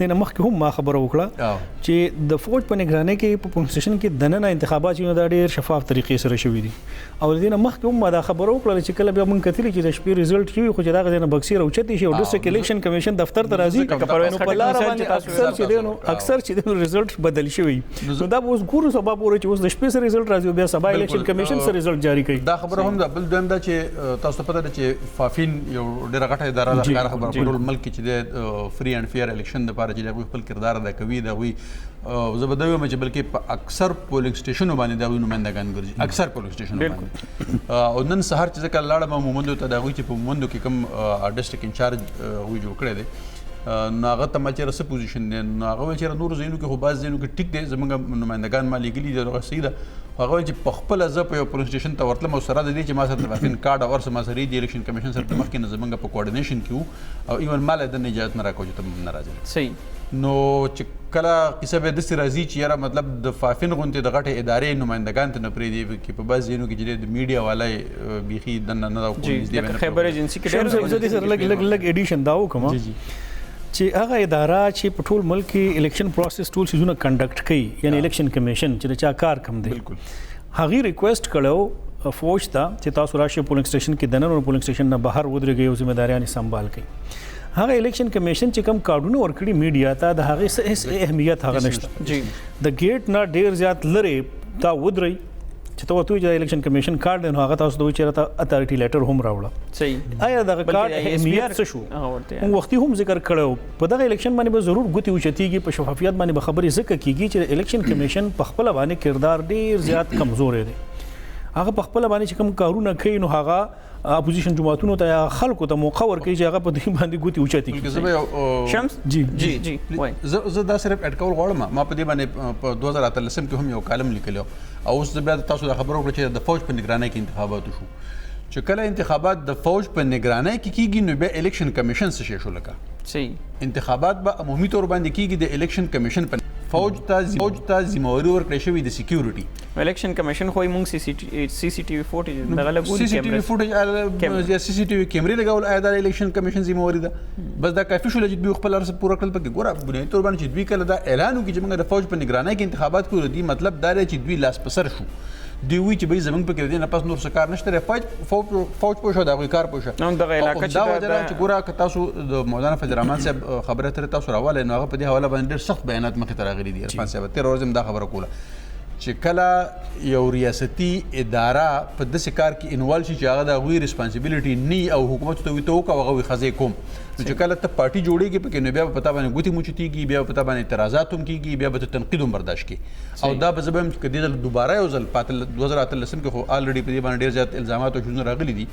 د مخکې هم ما خبره وکړه چې د فوج په نگرانی کې په پولیس سټیشن کې دننه انتخابات چې د ډېر شفاف طریقې سره شوی دي او د دې مخکې هم ما دا خبره وکړه چې کله بیا مونږ کتلی چې د شپې ریزلټ شوی خو چې دا غزنه بکسي راوچتي شي او د الیکشن کمیشن دفتر ته راځي نو په لار باندې اکثر چې د ریزلټ بدل شوی نو دا اوس ګورو سبب ورته چې اوس د شپې سره ریزلټ راځي بیا سبا الیکشن کمیشن سره ریزلټ جاری کوي دا خبره هم بل دویم دا چې تاسو ته پته ده چې فافین یو ډېره غټه اداره ده ښکاره خبره په ټول ملک کې چې د فری اینډ فیر الیکشن لپاره چې هغوی خپل کردار ادا کوي د هغوی زه به دا وایم چې بلکې په اکثر پولینګ سټیشنو باندې د هغوی نمایندګان ګرځي اکثر پولینګ سټیشنو باندې او نن سهار چې ځکه لاړم مومندو ته د هغوی چې په مومندو کې کوم ډسټرکټ انچارج هغوی جوړ کړی دی نو هغه ته ما چېرې څه پوزیشن دی نو هغه وایي چېرې نورو ځایونو کې خو بعض ځایونو کې ټیک دی زموږ نمایندګان ما لیږلي دي هغه صحیح ده هغه وایي چې په خپله زه په یو پولینګ سټیشن ته ورتلم او سره د دې چې ما سره د وافین کارډ او څه ما سره د الیکشن کمیشن سره مخکې نه زموږ په کوارډینیشن کې وو او ایون ما له دننه اجازت نه راکوه چې ته نه راځې صحیح نو چې کله قصه به داسې راځي چې یاره مطلب د فافین غوندې د غټې ادارې نمایندګان ته نه پرېږدي کې په بعض ځایونو کې چې د میډیا والا بیخي دننه نه د خیبر ایجنسي کې ډېر لږ ایډیشن دا وکم چې هغه اداره چې په ټول ملک کې الیکشن پروسس ټول شیزونه کنډکټ کوي یعنی الیکشن کمیشن چې چا کار کم دی بالکل هغه ریکویسټ کړو فوج ته چې تاسو راشي پولینګ سټیشن کې دننه پولینګ سټیشن نه بهر ودرېږئ او ځمېداریان سنبال کړئ هغه الیکشن کمیشن چې کوم کارډونه ورکړي میډیا ته د هغه څه اهمیت هغه نشته جی د گیټ نه ډیر زیات لري تا ودرې چې ته وته چې الیکشن کمیشن کارډ نو هغه تاسو دوی چیرته اتھارټي لیټر هم راوړه صحیح آیا دا کارډ اهمیت څه شو هم وختي هم ذکر کړو په دغه الیکشن باندې به ضرور ګوتی وچتيږي په شفافیت باندې به خبرې زکه کیږي چې الیکشن کمیشن په خپل باندې کردار ډیر زیات کمزور دی هغه په خپل باندې چې کوم کارونه کوي نو هغه اپوزیشن جماعتونو ته خلکو ته موقع ورکړي چې هغه په دې باندې ګوتی اوچتي شمس جی وای زه دا صرف اډ کول غواړم ما په دې باندې په 2013 کې هم یو کالم لیکلو او اوس بیا تاسو دا خبرو کړی چې د فوج په نگرانی کې انتخابات شو چې کله انتخابات د فوج په نگرانۍ کې کیږي نو بیا الیکشن کمیشن څه شي شو لکه صحیح انتخابات به عمومي تور باندې کیږي د الیکشن کمیشن په فوج ته ذمہواری ورکړې شوې د سکیورټي الیکشن کمیشن خو موږ سی سی ټي وي فوټیج دغه لګولي سی سی ټي وي فوټیج یا سی سی ټي وي کیمرې لګول آیا د الیکشن کمیشن ذمہواری ده بس دا کافي شو چې دوی خپل ارس پوره کړل پکې ګوره بنیادي تور باندې چې دوی کله دا اعلان وکړي چې موږ د فوج په نگرانۍ کې انتخابات کوو دی مطلب دا دی چې دوی لاس پسر شو دوی وی چې به زمونږ پکې نه پس نور څه کار نشته فوج پوښو دا کار پوښه نو دغه علاقه چې ګوره که تاسو د مولانا فضل الرحمن صاحب خبره تر تاسو راواله نو هغه په دې حواله باندې ډېر سخت بیانات مخې ته راغلي دي عرفان صاحب تیر ورځ دا خبره کوله چې کله یو ریاستي اداره په داسې کار کې انوالو شي چې هغه د هغوی ریسپانسیبلیټي نی او حکومت ته وي ته وکړه هغه وي ښځې کوم نو چې کله ته پارټي جوړېږي پکې نو بیا به په تا باندې ګوتې موچتېږي بیا به په تا باندې اعتراضات هم کېږي بیا به ته تنقید هم برداشت کړي او دا به زه به هم که دې ځل دوباره یو ځل په 2018 کې خو آلریډي په دې باندې ډېر زیات الزامات او شنونه راغلي دي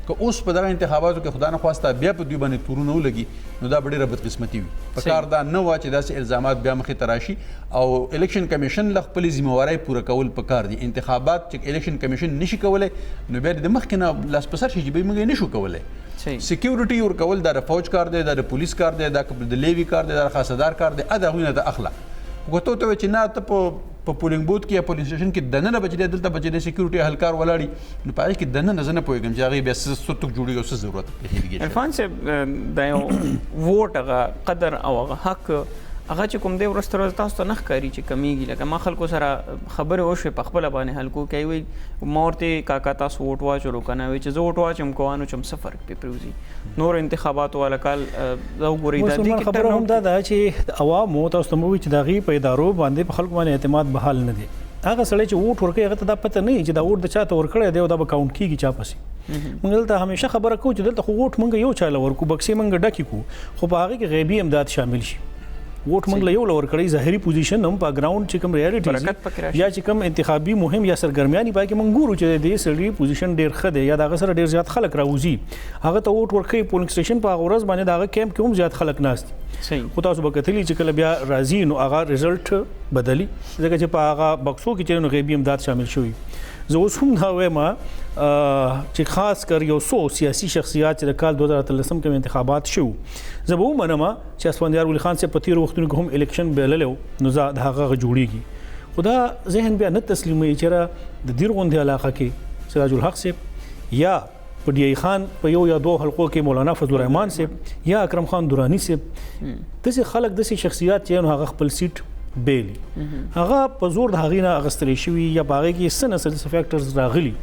که اوس په دغه انتخاباتو کې خدا نه خواسته بیا په دوی باندې تورونه ولګي نو دا به ډېره بدقسمتي وي په کار دا نه وه چې داسې الزامات بیا مخې ته راشي او الیکشن کمیشن له خپلې ذمهوارۍ پوره کول پکار دي انتخابات چې الیکشن کمیشن نشي کولی نو بیا د مخکې نه لاس په سر شي چې به موږ یې نشو کولی سکیورټي ورکول دا د فوج کار دی دا د پولیس کار دی دا د لیوي کار دی دا د خاصدار کار دی د هغوی نه د اخله خو ته ورته وایې چې نه ته په پولینګ بوت کې یا پولینګ سټیشن کې دننه به چې دی دلته به چې دی سکیورټي اهلکار ولاړي نو په هغې کې دننه زه نه پوهېږم چې هغې بیا څه توک جوړېږي او څه ضرورت پېښېږي عرفان صاحب د یو ووټ هغه قدر او هغه حق هغه چې کوم دی ورسته ورځ تاسو ته نه ښکاري چې کمیږي لکه ما خلکو سره خبرې وشوې په خپله باندې هلکو کوي وایي ما ورته کاکا تاسو ووټ واچولو که نه وایي چې زه ووټ واچوم کوه نو چې څه فرق پرې پرېوځي نور انتخاباتو والا کال دا وګورئ خبره هم دا ده چې عوامو تاسو ته مو وایي چې د هغې په ادارو باندې په خلکو باندې اعتماد بحال نه دی هغه سړی چې ووټ ورکوي هغه ته دا پته نه وي چې دا ووټ د چا ته ورکړی دی او دا به کاونټ کېږي چا پسې موږ دلته همیشه خبره کوو چې دلته خو ووټ موږ یو چا له ورکو بکسې موږ ډکې کړو خو په هغې کې غیبي امداد شامل شي ووټ موږ له یو له ورکړی ظاهري پوزیشن هم په ګراوند چې کوم ریالټي یا چې کوم انتخابي مهم یا سرګرمیانې پای کې موږ ګورو چې د سړي پوزیشن ډېر ښه دی یا د هغه سره ډېر زیات خلک راوځي هغه ته ووټ ورکوي پولینګ سټیشن په هغه ورځ باندې د هغه کیمپ کې هم زیات خلک ناست دي خو تاسو به کتلي چې کله بیا راځي نو هغه رزلټ بدلي ځکه چې په هغه بکسو کې چې نو غیبي امداد شامل شوي زه اوس هم دا وایم چې خاص کر یو څو سیاسي شخصیات چې د کال 2013 کې انتخابات شو زه به ومنم چې اسفندیار ولی خان صاحب په تېرو وختونو کې هم الیکشن بللی و نو د هغه جوړېږي خو دا ذهن بیا نه تسلیموي چې د دیر غوندې علاقه کې سراج الحق صاحب یا په ډی ای خان په یو یا دوه حلقو کې مولانا فضل الرحمن صاحب یا اکرم خان درانی صاحب داسې خلک داسې شخصیات چې هغه خپل سیټ بیلی هغه په زور د هغې نه اخیستلی شوي یا په هغې کې څه نسل فیکټرز راغلي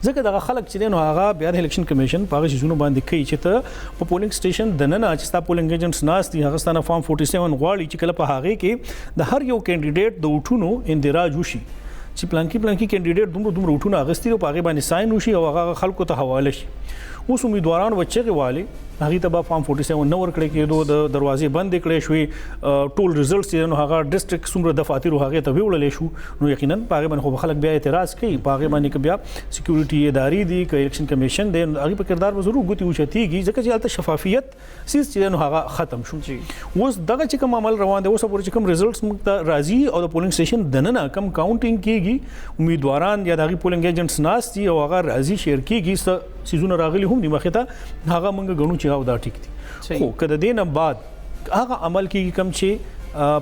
ځکه دغه خلک چې دی نو هغه بیا د الیکشن کمیشن په هغه شیزونو باندې کوي چې ته په پولینګ سټیشن دننه چې ستا پولینګ ایجنټس ناست دي هغه ستا نه فارم 47 غواړي چې کله په هغې کې د هر یو کینډیډیټ د ووټونو اندراج وشي چې پلانکي کینډیډیټ دومره ووټونه اخیستي او په هغې باندې ساین وشي او هغه خلکو ته حواله شي اوس امیدواران و چغې والې هغې ته به فارم 47 نه ورکړی کېدو د دروازې بندې کړی شوې ټول ریزلټس چې نو هغه ډسټرکټ څومره دفاتر و هغې ته ویوړلی شو نو یقینا په هغې باندې خو به خلک بیا اعتراض کوي په هغې باندې که بیا سکیورټي ادارې دي که الیکشن کمیشن دی هغې په کردار به ضرور ګوتې اوچتېږي ځکه چې هلته شفافیت سیز چې دی نو هغه ختم شو اوس دغه چې کوم عمل روان دی اوسه پورې چې کوم ریزلټس موږ ته راځي او د پولینګ سټیشن دننه کم کاونټینګ کېږي امیدواران یا د هغې پولینګ ایجنټس ناست دي او هغه راځي شیر کېږي څه څیزونه راغلي هم دي مخې ته هغه موږ ګڼو چې دا ټیک دي خو که د دې نه بعد هغه عمل کېږي کوم چې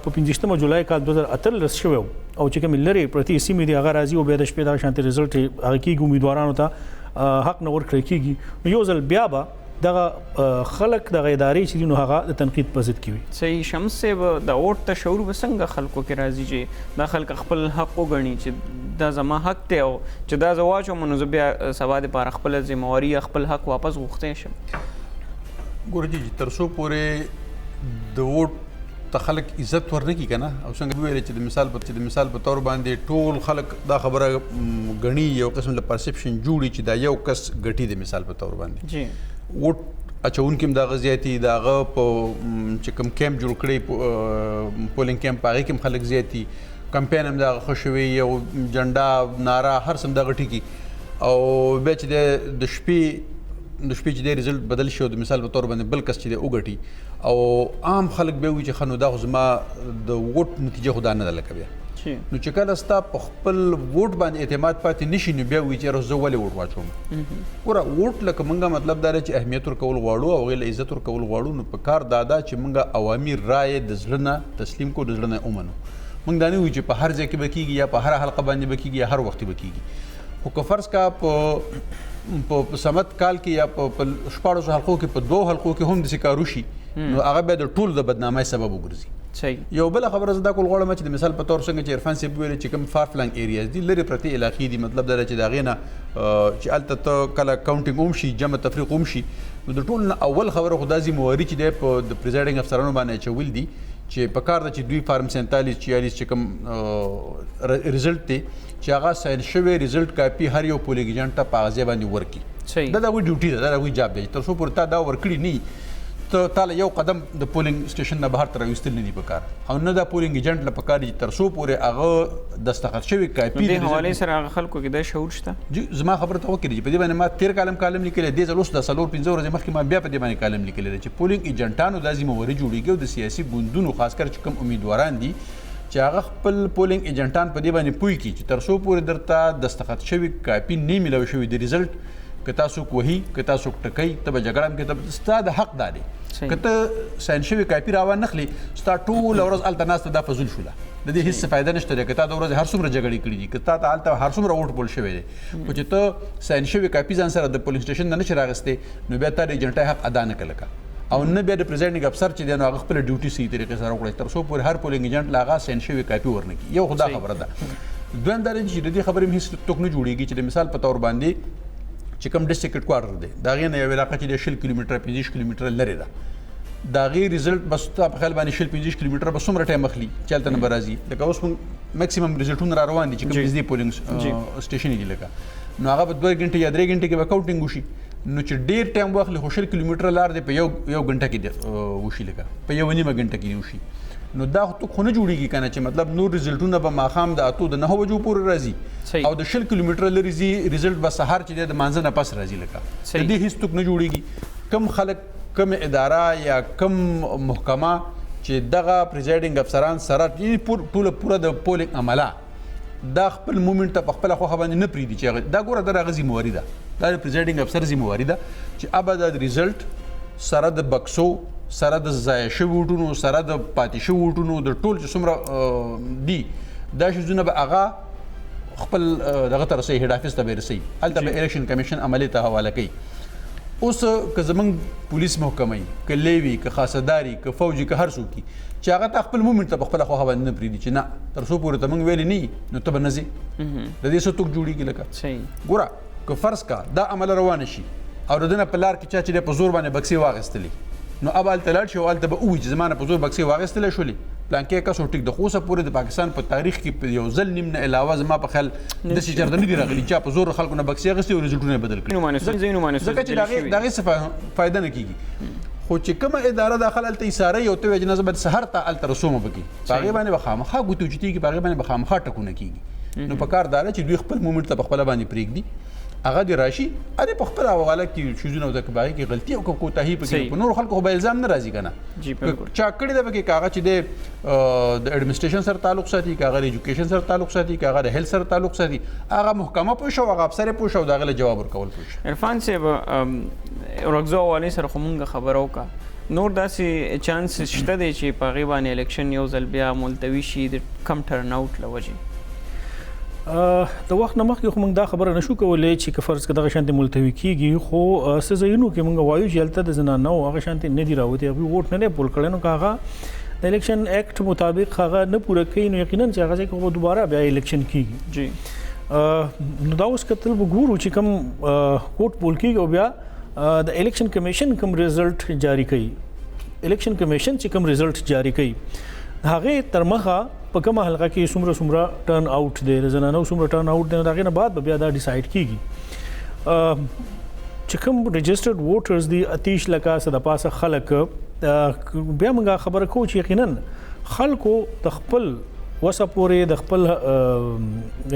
په 15 جولای کال 2018 شوی او چې کومې لرې پرتې سیمې دي هغه راځي او بیا د شپې دغه شانتې رزلټ هغه کېږي امیدوارانو ته حق نه ورکړی کېږي نو یو ځل بیا به دغه خلک دغه ادارې چې دي نو هغه د تنقید په ضد کې وي صحیح شمس صاحب د ووټ تشعور به څنګه خلکو کې راځي چې دا خلک خپل حق وګڼي چې دا زما حق دی او چې دا زه واچوم نو زه بیا سبا دپاره خپله ذمهواري یا خپل حق واپس غوښتی شم ګوره جي تر څو پورې د ووټ ته خلک عزت ورنکړي که نه او څنګه وویلې چې د مثال په طور باندې ټول خلک دا خبره ګڼي یو قسم له پرسپشن جوړي چې دا یو کس ګټي د مثال په طور باندې ووټ اچونکي هم د هغه زیاتي د هغه په چې کوم کیمپ جوړ کړی پولینګ کیمپ په هغې کې هم خلک زیاتي کمپین هم د هغه ښه شوي یو جنډا ناره هر څه هم دغه ټکي او بیا چې د شپې چې دی رزلټ بدل شي او د مثال په طور باندې بل کس چې دی وګټي او عام خلک بیا وایي چې ښه نو دا خو زما د ووټ نتیجه خو دا نه ده لکه بیا نو چې کله ستا په خپل ووټ باندې اعتماد پاتې نشي نو بیا وایي چې زه ولې ووټ واچوم ګوره ووټ لکه موږ مطلب دا دی چې اهمیت ورکول غواړو او هغې له عزت ورکول غواړو نو په کار دا ده چې موږ عوامي رایې د زړه نه تسلیم کړو د زړه نه ومنو موږ دا نه وایو چې په هر ځای کې به کېږي یا په هره حلقه باندې به کېږي یا هر وخت به کېږي خو که فرض کا په سمت کال کې یا په 14 حلقو کې په 2 حلقو کې هم داسې کار وشي نو هغه بیا د ټولو د بدنامۍ سبب وګرځي یو بله خبره زه دا کول غواړم چې د مثال په طور څنګه چې عرفان صاحب ویل چې کوم فار فلنګ ایریاز دي لرې پرتې علاقې دي مطلب دا چې د هغې نه چې هلته ته کله کاونټینګ هم شي جمع تفریق هم شي نو د ټولو نه اول خبره خو دا ذمهواري چې دی په د پریزایډینګ افسرانو باندې اچول دي چې په کار ده چې دوی فارم 47 46 چې کوم رزلټ دی چې هغه ساین شوی رزلټ کاپي هر یو پولینګ ایجنټ ته په هغه باندې ورکړي دا د هغوی ډیوټي ده دا د هغوی جاب دی تر څو پورې تا دا ورکړي نه ته تاله یو قدم د پولینګ سټیشن نه بهر ته راویستل نه دي پکار او نه دا پولینګ ایجنټ له پکار دي تر څو پورې هغه دستخط شوی کاپي د حوالې سره هغه خلکو کې د شعور شته جی زما خبره ته وکړي په دې باندې ما 13 کالم لیکلی دی ځل اوس د 4-5 ورځې مخکې ما بیا په دې باندې کالم لیکلی دی چې پولینګ ایجنټانو دا ذمهواري جوړیږي او د سیاسي ګوندونو خاص کر چې کوم امیدواران دي چې هغه خپل پولینګ ایجنټان په دې باندې پوي کړي چې تر څو پورې درته دستخط شوی کاپي نه میلاوي شوی د رزلټ که تاسو وهي که تاسو ټکئ ته به جګړه هم کې ته ستا د حق دا دی که ته ساین شوي کاپي راوان نخلي ستا ټوله ورځ هلته ناسته دا فضول شوله د دې هېڅ فایده نشته دی که تا د ورځې هر څومره جګړې کړي دي که تا ته هلته هر څومره ووټ بول شوی دی خو چې ته ساین شوي کاپي ځان سره د پولینګ سټیشن نه نشي راغستی نو بیا تا د ایجنټۍ حق ادا نه کړه او نه بیا د پریزایډینګ افسر چې دی نو هغه خپله ډیوټي صحیح طریقې سره وکړي تر څو پورې هر پولینګ ایجنټ له هغه ساین شوي کاپي ورنه کړي یو خو دا خبره ده دویم دا دی چې د دې خبرې هم هېڅ توک نه جوړېږي چې د مثال په طور باندې چې کوم ډسټرکټ هډکوارټر دی د هغې نه یو علاقه چې د 20 کیلومتره 25 کیلومتره لرې ده د هغې رزلټ بس ستا په خیال باندې 20-25 کیلومتره به څومره ټایم اخلي چې هلته نه به راځي لکه اوس موږ میکسیمم رزلټونه را روان دي چې کوم نږدې پولینګ سټیشن دي لکه نو هغه به 2 غنټې یا 3 غنټې کې به کاونټینګ وشي نو چې ډېر ټایم واخلي خو 20 کیلومتره لار دی په یو غنټه کې وشي لکه په 1.5 غنټه کې وشي نو دا خو نه جوړیږي کنه چې مطلب نور رزلټونه به ماښام د 8-9 بجو پورې راځي او د 20 کیلومتره لري زی رزلټ به سهار چې د مانځه نه پس راځي لکه د دې هیڅ توک نه جوړیږي کم خلک کم اداره یا کم محکمه چې دغه پریزایډینګ افسران سره ټوله د پولینګ عمله دا خپل مومنټ ته په خپله خوښه باندې نه پرېږدي چې دا ګوره د هغه ذمهواري ده دا د پریزایډینګ افسر ذمهواري ده چې ابه د رزلټ سره د بکسو سره د ضایع شوي ووټونو سره د پاتې شوي ووټونو د ټول چې څومره دي دا شیزونه به هغه خپل دغه ته رسوي هیډ افیس ته به رسوي هلته به الیکشن کمیشن عملې ته حواله کوي اوس که زمونږ پولیس محکمه وي که لیوي که خاصداري که فوجي که هر څوک چې هغه ته خپل مومنټ ته په خپله خوښه باندې نه پرېږدي چې نه تر څو پورې ته موږ ویلې نه نو ته به نه ځې د دې څه توک جوړېږي لکه ګوره که فرض کا دا عمل روانه شي او د ده نه په لار کې چا چې دی په زور باندې بکسې واخیستلې نو اب هلته لاړ شي او هلته به ووایي چې زما نه په زور بکسې واخیستلی شولې پلانکې کس ټیک د خو اوسه پورې د پاکستان په تاریخ کې یو ځل نیم نه علاوه زما په خیال داسې چېرته نه دي راغلي چا په زور خلکو نه بکسې اخیستې او رزلټونه یې بدل کړي ځکه چې د هغې څه فایده نه کېږي خو چې کومه اداره داخل هلته ایساروي او ته وایې چې نه زه باید سهار ته هلته رسومه پکې په هغې باندې به خامخا ګوتې اوچتېږي په هغې باندې به خامخا ټکونه کېږي نو په کار دا ده چې دوی خپل مومنټ ته په خپله باندې پرېږدي هغه دې راشي ا دې په خپله حواله کې شیزونه د باغې کې غلطي او کوتاهي پکې په نورو خلکو خو به الزام نه راځي که نه چا کړې ده پکې که هغه چې د اډمنسټریشن سره تعلق ساتي که هغه د ایجوکیشن سره تعلق ساتي که هغه د هیلث سره تعلق ساتي هغه محکمه پوه شو هغه افسر یې پوه شو د هغې له جواب ورکول پوه شو عرفان صاحب ورکزو حوالې سره خو مونږ خبره وکړه نور داسې چانس شته دی چې په هغې باندې الیکشن یو ځل بیا ملتوي شي د کم ټرن آوټ له وجې د وخت نه مخکې خو موږ دا خبره نشو کولی چې که فرض که دغه شانتې ملتوي کېږي خو څه ځایونو کې موږ وایو چې هلته د زنانو هغه شانتې نه دي راوتي هغوی ووټ نه دی پول کړی نو که هغه د الیکشن ایکټ مطابق هغه نه پوره کوي نو یقینا چې هغه ځای کې به دوباره بیا الیکشن کېږي جی نو دا اوس کتل به ګورو چې کوم ووټ پول کېږي او بیا د الیکشن کمیشن کوم رزلټ جاری کوي الیکشن کمیشن چې کوم رزلټ جاری کوي هغې تر مخه په کومه حلقه کې څومره ټرن آوټ دی د زنانو څومره ټرن آوټ دی نو د هغې نه بعد به بیا دا ډیسایډ کېږي چې کوم رجسټرډ ووټرز دي 30 لکه څه د پاسه خلک بیا موږ خبره کوو چې یقینا خلکو د خپل وسه پورې د خپل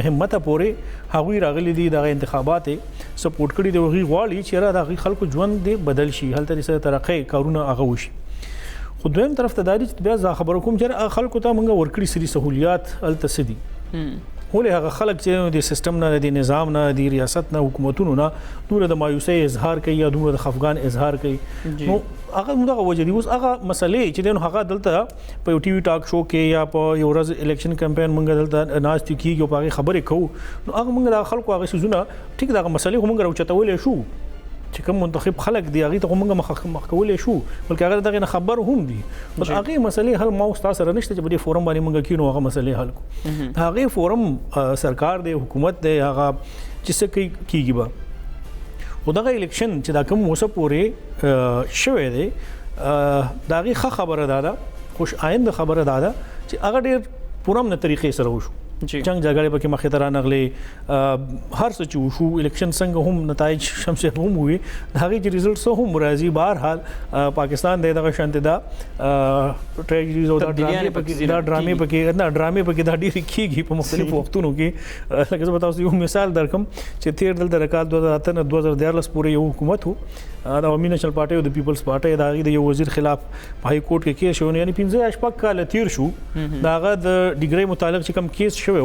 همته پورې هغوی راغلي دي دغه انتخابات یې سپورټ کړي دي هغوی غواړي چې یاره د هغوی خلکو ژوند دې بدل شي هلته دې څه ترقۍ کارونه هغه وشي خو دویم طرف ته دا دي چې بیا زه خبره کوم چې خلکو ته موږ ورکړي سری سہولیات هلته څه دي ولې هغه خلک چې د سیستم نه د نظام نه د ریاست نه حکومتونو نه دومره د مایوسۍ اظهار کوي یا دومره د خفګان اظهار کوي نو هغه موږ وجه دي اوس هغه مسلې چې نو هغه دلته په یو ټي وي ټاک شو کې یا په یو ورځ الیکشن کمپاین موږ دلته ناست کیږو په هغه خبرې کوو نو هغه موږ د خلکو هغه سيزونه ټیک دغه مسلې موږ راوچتولې شو چې کوم منتخب خلک دی هغه ته موږ مخ کولې شو بلکې هغه دغه خبر هم دي بس هغه مسلې حل ما استاد سره نشته چې په دې فورم باندې موږ کینو هغه مسلې حل کو هغه فورم سرکار دی حکومت دی هغه چې څه کیږي به ودغه الیکشن چې دا کوم وسه پورې شوه دی داغه خبره ده خوش آینده خبره ده چې هغه ډیر پورم نه طریقې سره وشو جنگ جګړه پکې مخې ته رانغلې هر څه چې وشو الیکشن څنګه هم نتایج شمسه هم وي هغه چې ریزلټس هم راځي بهر حال پاکستان دغه شانت دا ټریجریز او دا ډرامې پکې دا ډېر کیږي په مختلفو وختونو کې لکه زه تاسو یو مثال درکم چې تیر دلته رکال 2013 2014 پورې یو حکومت وو دا نېشنل پارټي او د پیپلز پارټي دا د یو وزیر خلاف هاي کورټ کې کیس شو یعنی 15 شپږ کال تیر شو داغه د ډیګری متعلق چې کوم کیس شو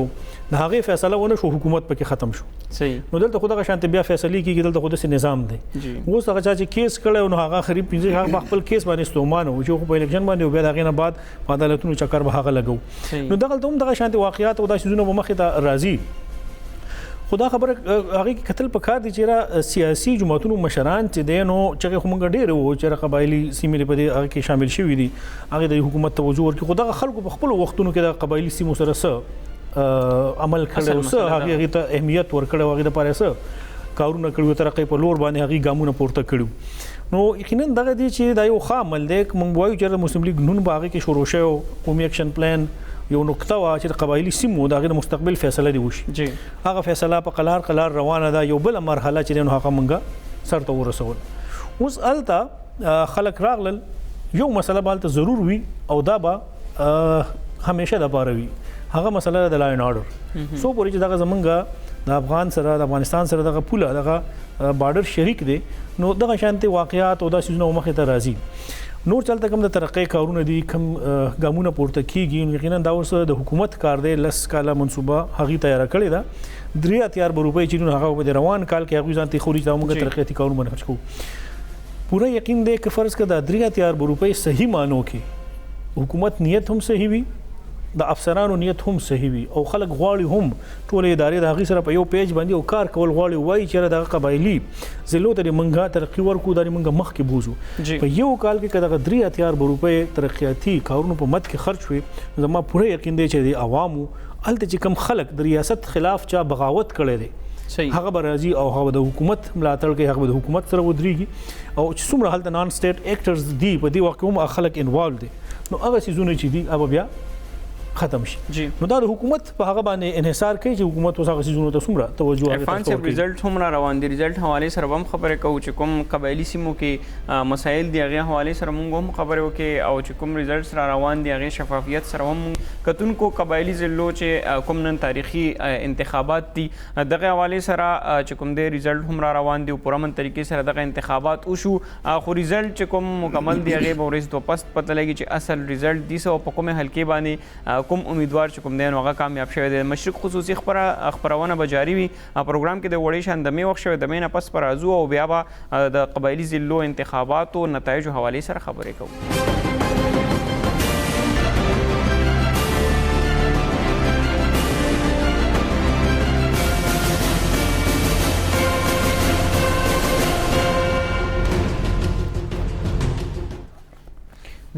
د هغه فیصله ونه شو حکومت پکې ختم شو صحیح نو دلته خدای شانت بیا فیصله کیږي دلته خود سي نظام دی اوس هغه چې کیس کړي نو هغه خري 15 هغه خپل کیس باندې استومانه او چې په الیکشن باندې بیا دغه نه بعد په عدالتونو چکر به هغه لګو نو دغه هم دغه شانت واقعیات او د شذونه مخه ته راځي خدا خبره هغه قتل په کار دي چې سیاسي جماعتونو مشران چې دینو چې کومګ ډېر وو چې قبایلی سیمې په دې هغه کې شامل شوي دي هغه د حکومت توجه ورکړي خدا خلکو په خپل وختونو کې د قبایلی سیمو سره عمل کړو سره هغه ته اهمیت ورکړو هغه د پاره سره کارونه کړو ترقې په لور باندې هغه ګامونه پورته کړو نو یقینا دغه دي چې دا یو خامل دی مونږ وایو چې مسلم لیگ نون باغ کې شروع شو قومي اکشن پلان یو نقطه وا چې قبایلی سیمو دغه مستقبل فیصله دی وشي جی هغه فیصله په قلار روانه ده یو بل مرحله چې نو هغه مونږه سرته ورسول اوس الته خلک راغلل یو مسله بالته ضرور وي او دا به همیشه د پاره وي هغه مسله د لاین آرډر سو پورې چې دغه زمونږه د افغان سره د افغانستان سره دغه پوله دغه بارډر شریک دی نو دغه شانتي واقعیات او د سيزونو مخه ته راځي نور چلته کوم د ترقې کارونه دي کوم ګامونه پورته کیږي یقینا دا ورسره د حکومت کار دی لس کاله منصوبه هغه تیار کړی دا 3 روپۍ چې هغه په روان کال کې هغه ځانته خوري دا موږ ترقېتي کارونه باندې خرج کوو پورا یقین دی چې فرض کړه 3 روپۍ صحیح مانو کې حکومت نیت هم صحیح وي د افسرانو نیت هم صحیح وي او خلک غواړي هم ټول ادارې د هغه سره په یو پیج باندې او کار کول غواړي وای چې د قبایلی زلو ته منګه ترقی ورکو د منګه مخ کې بوزو په یو کال کې کده 3 روپۍ ترقیاتی کارونو په مد کې خرج شوي زما پوره یقین دی چې د عوامو الته چې کم خلک د ریاست خلاف چا بغاوت کړي دي هغه برازي او هغه د حکومت ملاتړ کوي هغه د حکومت سره ودرېږي او چې څومره حالت نان سټیټ اکټرز دي په دې وخت هم خلک انوالو دي نو هغه سيزونه چې دي او بیا ختم شي نو دا د حکومت په هغه باندې انحصار کوي چې حکومت اوسه غسیزونو ته څومره توجه ورکړي افغان صاحب ریزلټ هم را روان دي ریزلټ حواله سره هم خبره کوو چې کوم قبایلی سیمو کې مسایل دی هغه حواله سره موږ هم خبره وکړو او چې کوم ریزلټس را روان دي هغه شفافیت سره هم کتونکو قبایلی ضلعو چې کوم نن تاریخي انتخابات دي دغه حواله سره چې کوم دی ریزلټ هم را روان دي او پرمن طریقې سره دغه انتخابات وشو خو ریزلټ چې کوم مکمل دی هغه به ورځ تو پس پته لګي چې اصل ریزلټ دي سو په کومه حلقې باندې کوم امیدوار چې کوم دی هغه کامیاب شوی دی مشرق خصوصي خبرونه به جاری وي پروګرام کې د وړې شان د می وخت شوی د مینه پس پر ازو او بیا به د قبایلی ضلعو انتخاباتو نتایج حواله سره خبرې کوو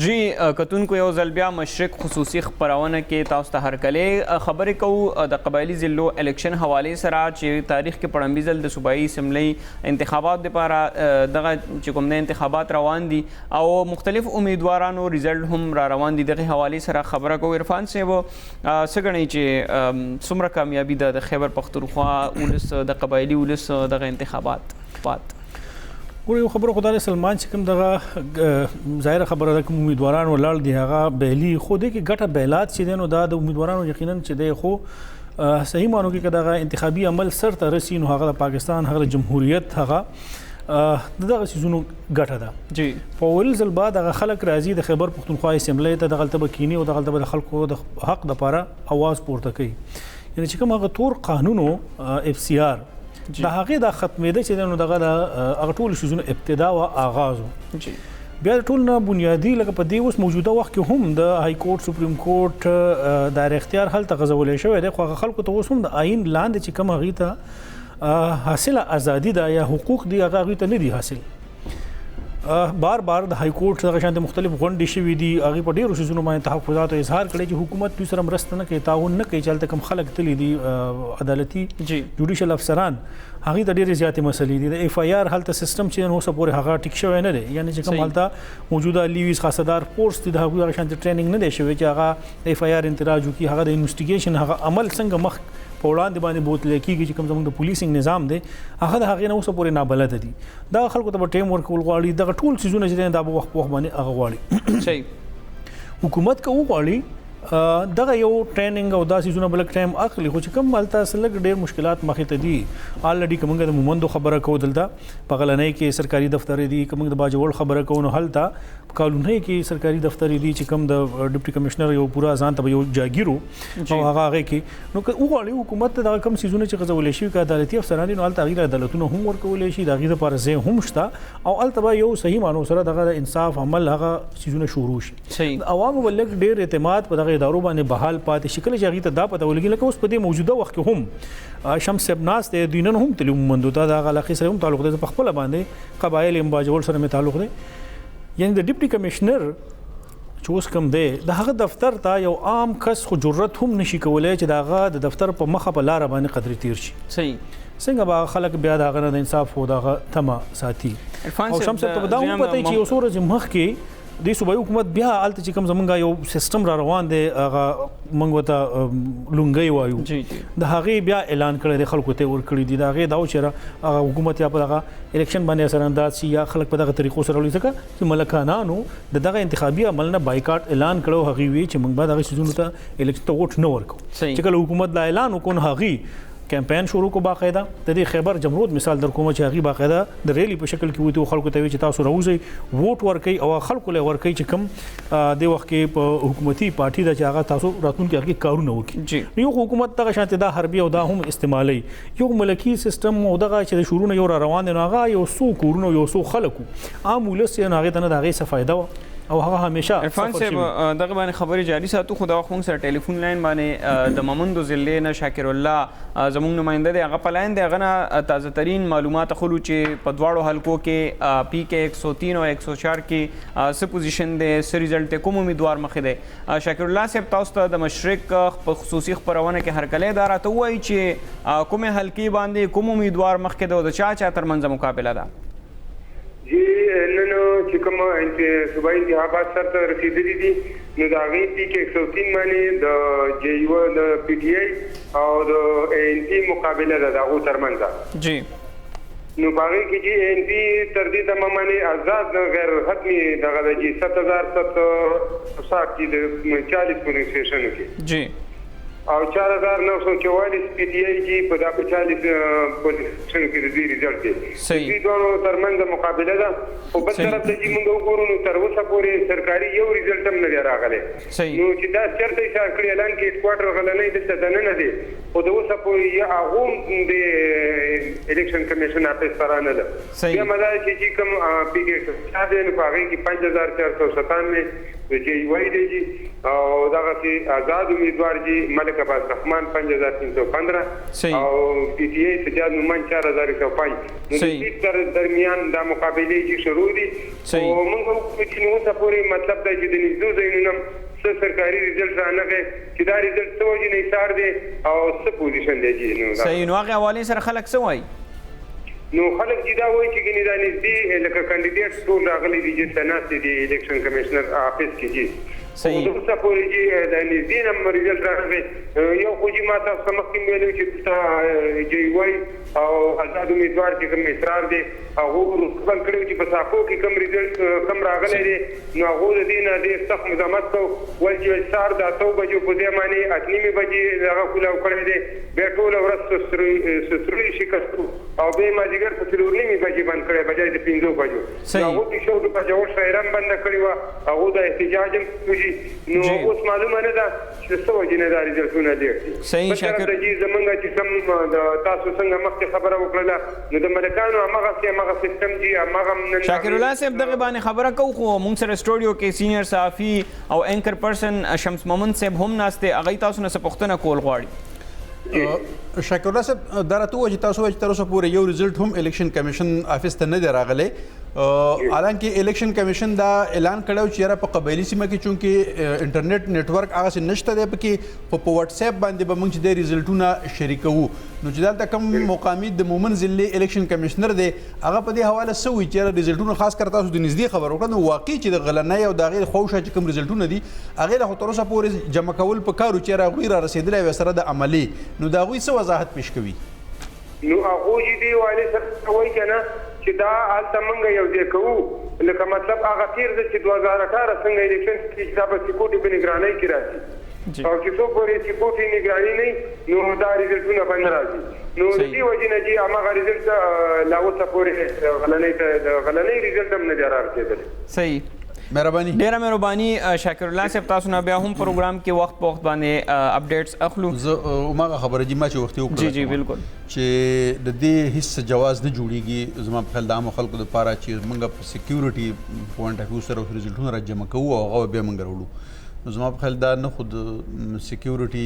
جی کتونکو یو ځل بیا مشرق خصوصي خبرونه کې تاسو ته هرکله خبرې کوو د قبایلی ضلعو الیکشن حواله سره چې تاریخ کې پړمبیزل د صوبایي اسمبلی انتخابات لپاره دغه چې کوم نه انتخابات روان دي او مختلف امیدوارانو ریزلټ هم را روان دي دغه حواله سره خبره کوو عرفان صاحب څنګه چې څومره کامیابی د خیبر پختونخوا ولس د قبایلی ولس دغه انتخابات ګورې خبره خدای سلمان چې کوم دغه ظاهر خبره ده کوم امیدواران ولاړ دي هغه بهلی خو دې کې ګټه بیلات چې دینو دا د امیدوارانو یقینا چې دی خو صحیح مانو کې دغه انتخابي عمل سر ته رسي نو هغه د پاکستان هغه جمهوریت هغه دغه سيزونو ګټه ده جی په اول ځل بعد هغه خلک راځي د خیبر پښتونخوا اسمبلی ته د غلطه بکینی او د غلطه د خلکو د حق د لپاره आवाज پورته کوي یعنی چې کوم هغه تور قانونو اف سی آر د هغه د ختمېده چې نو دغه هغه ټول سيزونو ابتدا او آغاز جی بیا ټول نه بنیادی لکه په دې اوس موجوده وخت کې هم د های کورټ سپریم کورټ دایر اختیار حل ته غځولې شوی دی خو خلکو ته اوس هم د آئین لاندې چې کوم هغه ته حاصله ازادي ده یا حقوق دي هغه ته نه دي حاصل بار بار د های کورټ څنګه شانته مختلف غونډې شوې دي هغه په ډیرو شیزونو باندې تحفظات او اظهار کړي چې حکومت دوی سره مرسته نه کوي تعاون نه کوي چلته کم خلک تللی دي عدالتي جوډیشل افسران هغه د ډیره زیاتې مسلې دي د اف آی آر هلته سیستم چې نو سپور هغه ټیک شوی نه دی یعنی چې کوم هلته موجوده لیویز خاصدار فورس دي د هغه شانته ټریننګ نه دی شوی چې هغه اف آی آر انتراج وکي هغه د انویسټیګیشن هغه عمل څنګه مخ په وړاندې باندې بوتل کېږي چې کوم زموږ د پولیسینګ نظام دی هغه د هغې نه اوسه پورې نابلده دي دا خلکو ته به ټایم ورکول غواړي دغه ټول څیزونه چې دی دا به وخت په وخت باندې هغه غواړي صحیح حکومت که وغواړي دغه یو ټریننګ او دا سيزونه بلک ټایم اخلي خو چې کوم مالته سلګ ډېر مشکلات مخې ته دي الریډي کومګه د مومندو خبره کو دلته په غلنۍ کې سرکاري دفتر دي کومګ د باجوړ خبره کو نو هلته کالونۍ کې سرکاري دفتر دي چې کوم د ډیپټي کمشنر یو پورا ځان ته یو جاګیرو او هغه کې نو وغواړي حکومت دغه کوم سيزونه چې غزولې شي که عدالتي افسران نو الته غیر عدالتونه هم ورکولې شي دغه لپاره زه هم شته او الته یو صحیح مانو سره دغه انصاف عمل هغه سيزونه شروع شي صحیح عوام ولک ډېر اعتماد په دغه ادارو باندې بحال پاتې شکل چې هغه ته دا پته ولګي لکه اوس په دې موجوده وخت کې هم شمس ابناس ته دینن هم تلو مندو ته د علاقې سره هم تعلق دی په خپل باندې قبایل امباجول سره مې تعلق دی یعنی د ډیپټي کمشنر چې اوس کوم دی د هغه دفتر ته یو عام کس خو جرأت هم نشي کولای چې دغه د دفتر په مخه په لار باندې قدرې تیر شي صحیح څنګه به خلک بیا دغه د انصاف او دغه تمه ساتي او شمس ته دا هم پته چې اوس ورځ مخ کې د صوبایي حکومت بیا الته چې کوم زمونږ یو سیستم را روان دی هغه موږ ته لونګي وایو د هغه بیا اعلان کړی دی خلکو ته ور کړی دی دا هغه دا چې حکومت یا په دغه الیکشن باندې اثر انداز شي یا خلک په دغه طریقو سره ولې ځکه چې ملکانانو دغه انتخابي عمل نه بایکاټ اعلان کړو هغه وی چې موږ به دغه سيزونو ته الیکشن ته ووټ نه ورکو چې کله حکومت دا اعلان وکړ هغه کمپاین شروع کو باقاعده د دې خیبر جمرود مثال در کوم چې هغه باقاعده د ریلی په شکل کې وته خلکو ته چې تاسو راوځي ووټ ورکړي او خلکو له ورکړي چې کم د وخت کې په حکومتي پارټي د چې هغه تاسو راتلونکي هغه کارونه وکړي یو حکومت دغه شانته دا حربي او دا هم استعمالي یو ملکی سیستم او دغه چې شروع یو روان دی هغه یو سو کورونه یو سو خلکو عام ولس یې هغه ته نه دغه څه فائدہ او هغه همیشه عرفان صاحب دغه باندې خبرې جاری ساتو خو دا خو سره ټلیفون لاین باندې د مومندو ضلع نه شاکر الله زموږ نماینده دی هغه په لاین دی هغه نه تازه ترین معلومات خلو چې په دواړو حلقو کې پی کې 103 او 104 کې څه پوزیشن دی څه ریزلټ کوم امیدوار مخې دی شاکر الله صاحب تاسو ته د مشرق په خصوصي خبرونه کې هرکلی دا راته وایي چې کومه حلقې باندې کوم امیدوار مخکې دی او د چا ترمنځ مقابله ده جی نن چې کوم صوبایي انتخابات سره رسیدلي دي نو د هغې پی کې 103 باندې د جے یو د پی ټي آی او د اے ان پي مقابله ده د هغو ترمنځ جی نو په هغې کې چې اے ان پي تر دې دمه باندې آزاد غیر حتمي دغه ده چې 7760 کې د 40 پولینګ سټیشنو کې جی او 4944 پی ټي آی کې په دا 40 پولینګ سټیشنو کې د دې ریزلټ دی دې دوه ترمنځ مقابله ده او په طرف ته چې موږ وګورو نو تر اوسه پورې سرکاري یو ریزلټ هم نه دی راغلی نو چې دا چېرته اشاره کړي اعلان کې هیډکواټر غلنۍ دلته دننه دی خو د اوسه پورې یا هغه د الیکشن کمیشن اپیس پرانه ده بیا مدا چې کوم پی کې شاده نه پاږي کې 5497 د جے وای دی او دغه چې آزاد امیدوار دي ملک عباس رحمان 5315 او پی ټی آی سجاد نومان 4105 نو د درمیان د مقابله چې شروع دي او موږ چې نو څه پورې مطلب دا چې د نږدې ځایونو سرکاري ریزلټ رانغه چې دا ریزلټ څه وجه نه ایثار دي او څه پوزیشن دی نو صحیح نو هغه حواله سره خلک څه وایي نو خلک چې دا وایي چې ګنې دا نږدې لکه کاندیدیټ ټول راغلي دي چې سناست دي الیکشن کمیشنر آفیس کې دي صحیح نو څه پورې چې د نږدې نمبر ریزلټ راغی یو خو چې ما تاسو مخکې ویلو چې جے وای او آزاد امیدوار چې کوم اصرار دي هغه خپل کړو چې په صافو کې کوم ریزلټ کم راغلی دي نو هغه د دې نه ډېر سخت مزاحمت کو ول چې سار د 8 بجو په ځای باندې اتنیمه بجې هغه کولاو کړی دي بیا ټول ورځ سستري شکست او به ما مازدیګر په 4:30 بجې بند کړی بجای د 5 بجو هغه د شو د بجو شایران بند کړی و هغه د احتجاج کوي نو اوس معلومه نه ده چې څه وجنه داري ځونه دي صحیح شاکر د جی زمونږ چې سم د تاسو څنګه مخکې خبره وکړه نو د ملکانو هغه سیستم جی هغه شاکر الله صاحب دغه باندې خبره کوو خو مونږ سره سټوډیو کې سینیئر صحافي او اینکر پرسن شمس مومن صاحب هم ناشته هغه تاسو نه پوښتنه کول غواړي شاکر الله صاحب دا راته وایي تاسو چې تر اوسه پورې یو ریزلټ هم الیکشن کمیشن افیس ته نه دی راغلی حالانکه الیکشن کمیشن دا اعلان کړو چې یاره په قبایلی سیمه کې چونکې انټرنیټ نیټورک هغه څه نشته دی پکې په واتس اپ باندې به موږ چې د ریزلټونه شریکوو نو چې دلته کوم مقامي د مومن ضلع الیکشن کمیشنر دی هغه په دې حواله څه وایي چې ریزلټونه خاص کر تاسو د نږدې خبر وکړه نو واقعي چې د غلنۍ او د غیر خوښه چې کوم ریزلټونه دي هغه له تر اوسه پورې جمع کول په کارو چې راغوي را رسیدلی و سره د عملی نو دا غوي څه وضاحت پیش کوي نو هغه دی والي سره وایي کنه چې دا حالت منګه یو ځای کوو لکه مطلب هغه تیر د 2018 څنګه الیکشن کې چې دا په سکوټي په نگرانۍ کې راځي او چې څو پورې سکوټي نگرانۍ نه نو دا ریزلټونه باندې راځي نو دې وجه نه چې هغه ریزلټ لا اوسه پورې غلنۍ ریزلټ هم نه دی راځي صحیح مهرباني ډیره مهرباني شاکر الله صاحب تاسو نه بیا هم پروګرام کې وخت په وخت باندې اپډیټس اخلو زه ماغه خبره جی ما چې وخت وکړه جی بالکل چې د دې هیڅ جواز نه جوړیږي زما په خیال د عام خلکو لپاره چې موږ په سکیورټي پوینټ اف ویو سره ریزلټونه راجمع کوو او هغه بیا موږ راوړو نو زما په خیال دا نه خود سکیورټي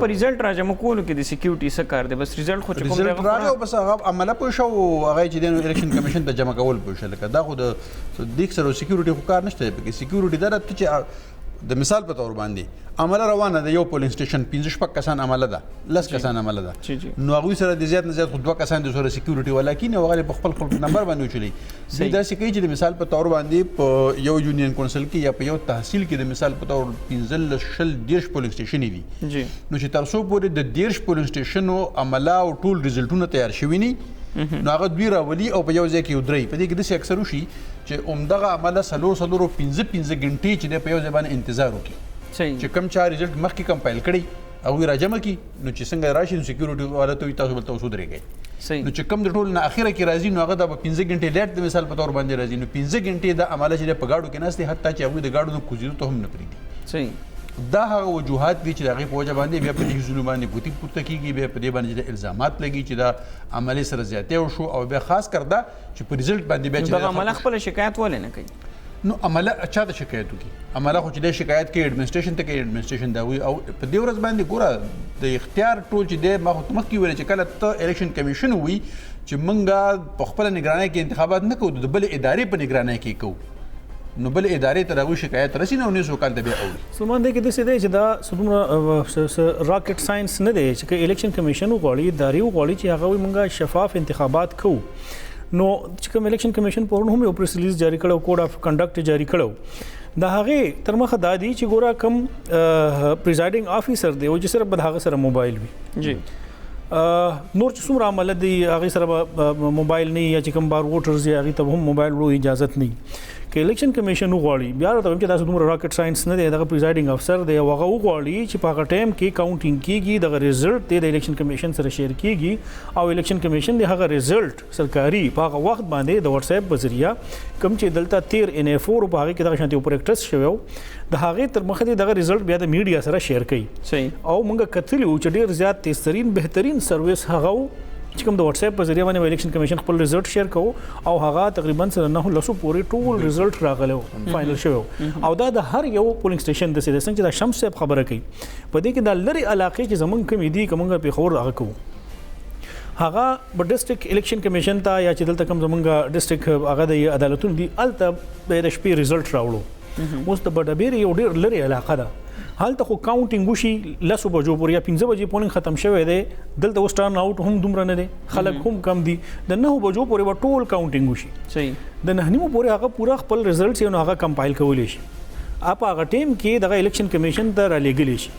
په ریزلټ راجمع کولو کې د سکیورټي څه کار دی بس ریزلټ خو چې کوم ریزلټ راغی بس هغه عمله پوه شو هغه چې د الیکشن کمیشن ته جمع کول پوه شو لکه دا خو د دیک سره سکیورټي خو کار نشته پکې سکیورټي دا چې د مثال په تور باندې عمله روانه ده یو پولینګ سټیشن 15 کسان عمله ده 10 کسان عمله ده نو هغه سره د زیات نه زیات خو 2 کسان د سره سکیورټي ولیکن هغه په خپل نمبر باندې وچلی دا څه کوي چې د مثال په تور باندې په یو یونین کونسل کې یا په یو تحصیل کې د مثال په تور 15 پولینګ سټیشن دي نو چې تر څو پورې د 10 پولینګ سټیشنو عمله او ټول ریزلټونه تیار شوي ني نو هغه دوی راولي او په یو ځای کې ودرې په دې کې د څه اکثر وشي چې عمدغه عمله سلو 15 غنټې چې په یو ځای باندې انتظار وکړي چې کم چا ریزلټ مخکې کمپایل کړي او راجمع کی نو چې څنګه راشي سکیورټي والا ته تاسو بل تاسو درېږي نو چې کم د ټول نه اخیره کې راځي نو هغه د 15 غنټې لیټ د مثال په تور باندې راځي نو 15 غنټې د عمله چې په گاډو کې نهسته حتی چې هغه د گاډو نه کوزیدو ته هم نه پریږي صحیح دا هغه وجوهات دي چې هغه په وجه باندې بیا په دې ظلم باندې ګوتی پورته کیږي بیا په دې باندې الزامات لګي چې دا عملی سره زیاتې وشو او بیا خاص کر دا چې په ریزلټ باندې بیا چې دا عمل خپل شکایت ولې نه کوي نو عمله اچھا ته شکایت وکي عمله خو چې د شکایت کې ایڈمنسټریشن ته کې ایڈمنسټریشن دا وي او په دې ورځ باندې ګوره د اختیار ټول چې د مخ کې ویل چې کله ته الیکشن کمیشن وي چې منګه په خپل نگرانۍ کې انتخابات نه کوو د بل ادارې په نگرانۍ کې کوو نو بل ادارې ته راغوي شکایت رسینه او 19 کال ته بیا اوري سلمان دې کې د څه دی چې دا سمره راکټ ساينس نه دی چې الیکشن کمیشن وغواړي ادارې وغواړي چې هغه موږ شفاف انتخابات کوو نو چې کوم الیکشن کمیشن پرون هم یو پریس ریلیز جاری کړو کوډ اف کنډکټ جاری کړو دا هغه تر مخه دادی چې ګورا کم پریزایډینګ افیسر دی او چې سره بد هغه سره موبایل وي جی نور چې څومره عمل دی هغه سره موبایل نه یا چې کوم بار ووټرز یا هغه ته هم موبایل ورو اجازه نه کې الیکشن کمیشن وغواړي بیا راته چې تاسو دومره راکټ ساينس نه دی دا پریزایډینګ افسر دی هغه وغواړي چې په هغه ټایم کې کاونټینګ کیږي د ریزلټ د الیکشن کمیشن سره شیر کیږي او الیکشن کمیشن د هغه ریزلټ سرکاري په هغه وخت باندې د واتس اپ په ذریعہ کوم چې دلته 13 ان 4 په هغه کې د شانتي پروجیکټس شوو د هغه تر مخه دغه ریزلټ بیا د میډیا سره شیر کړي صحیح او موږ کتلی چې ډیر زیات تیزترین بهترین سرویس هغه چې کوم د واتس اپ په ذریعہ باندې الیکشن کمیشن خپل ریزلټ شیر کوو او هغه تقریبا سره 9 پورې ټول ریزلټ راغلو فائنل شوو او دا د هر یو پولینګ سټیشن د څنګه چې د شمس صاحب خبره کوي په دې کې د لری علاقې چې زمونږ کمی دي کومه په خور هغه کوو هغه په ډیسټریکټ الیکشن کمیشن ته یا چې دلته کوم زمونږ ډیسټریکټ هغه د عدالتونو دی الته به د شپې ریزلټ راوړو اوس د بډبیر یو ډیر لری علاقه ده حالته خو کاونټینګ وشي لسو بجو پورې یا 15 بجې پولینګ ختم شوی دی دلته اوس ټرن آوټ هم دومره نه دی خلک هم کم دي د 9 بجو پورې ټول کاونټینګ وشي صحیح د 9 نیمو پورې هغه پورا خپل ریزلټس یې هغه کمپایل کولی شي اپ هغه ټیم کې دغه الیکشن کمیشن ته را لېږلی شي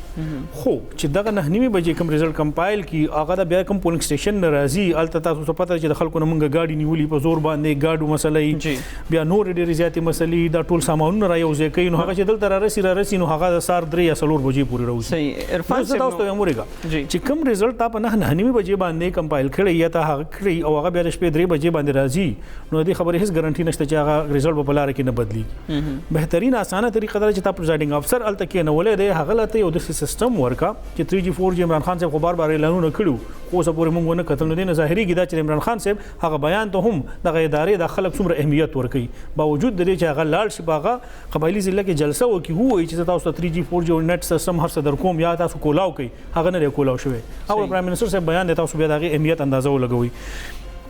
خو چې دغه 9:30 بجې کوم ریزلټ کمپایل کی هغه د بیا کوم پولینګ سټیشن نه راځي الته تاسو ته پته چې د خلکو نه مونږ گاډي نیولې په زور باندې گاډو مسلې بیا نور ډېرې زیاتې مسلې دا ټول سامانونه را یوځای کوي نو هغه چې دلته را رسي نو هغه د سار 3 یا 4 بجې پورې راوځي. صحیح عرفان صاحب تاسو ته امورګه چې کوم ریزلټ تاسو 9:30 بجې باندې کمپایل کړی یا ته هغه کړی او هغه بیا د شپې 3 بجې باندې راځي نو د خبرې هیڅ ګارانټي نشته چې هغه ریزلټ په لار کې نه بدلی. بهترین اسانه طریقه دا چې تاسو پریزایډینګ افسر الته کې نه ولې دی هغه لته یو د سیستم ورکا چې 3G 4G عمران خان صاحب خبر بار اعلانونه کړو خو اوس پورې مونږ نه کتل نو دي نه ظاهري کیدا چې عمران خان صاحب هغه بیان ته هم دغه ادارې د خلک څومره اهمیت ورکړي باوجود د دې چې هغه لاړ شي باغه قبایلی ضلع کې جلسه وکي هو چې تاسو 3G 4G او نت سیستم هر څه در کوم یا تاسو کولاو کوي هغه نه کولاو شوی او پرایم منسٹر صاحب بیان دی تاسو بیا دغه اهمیت اندازه ولګوي.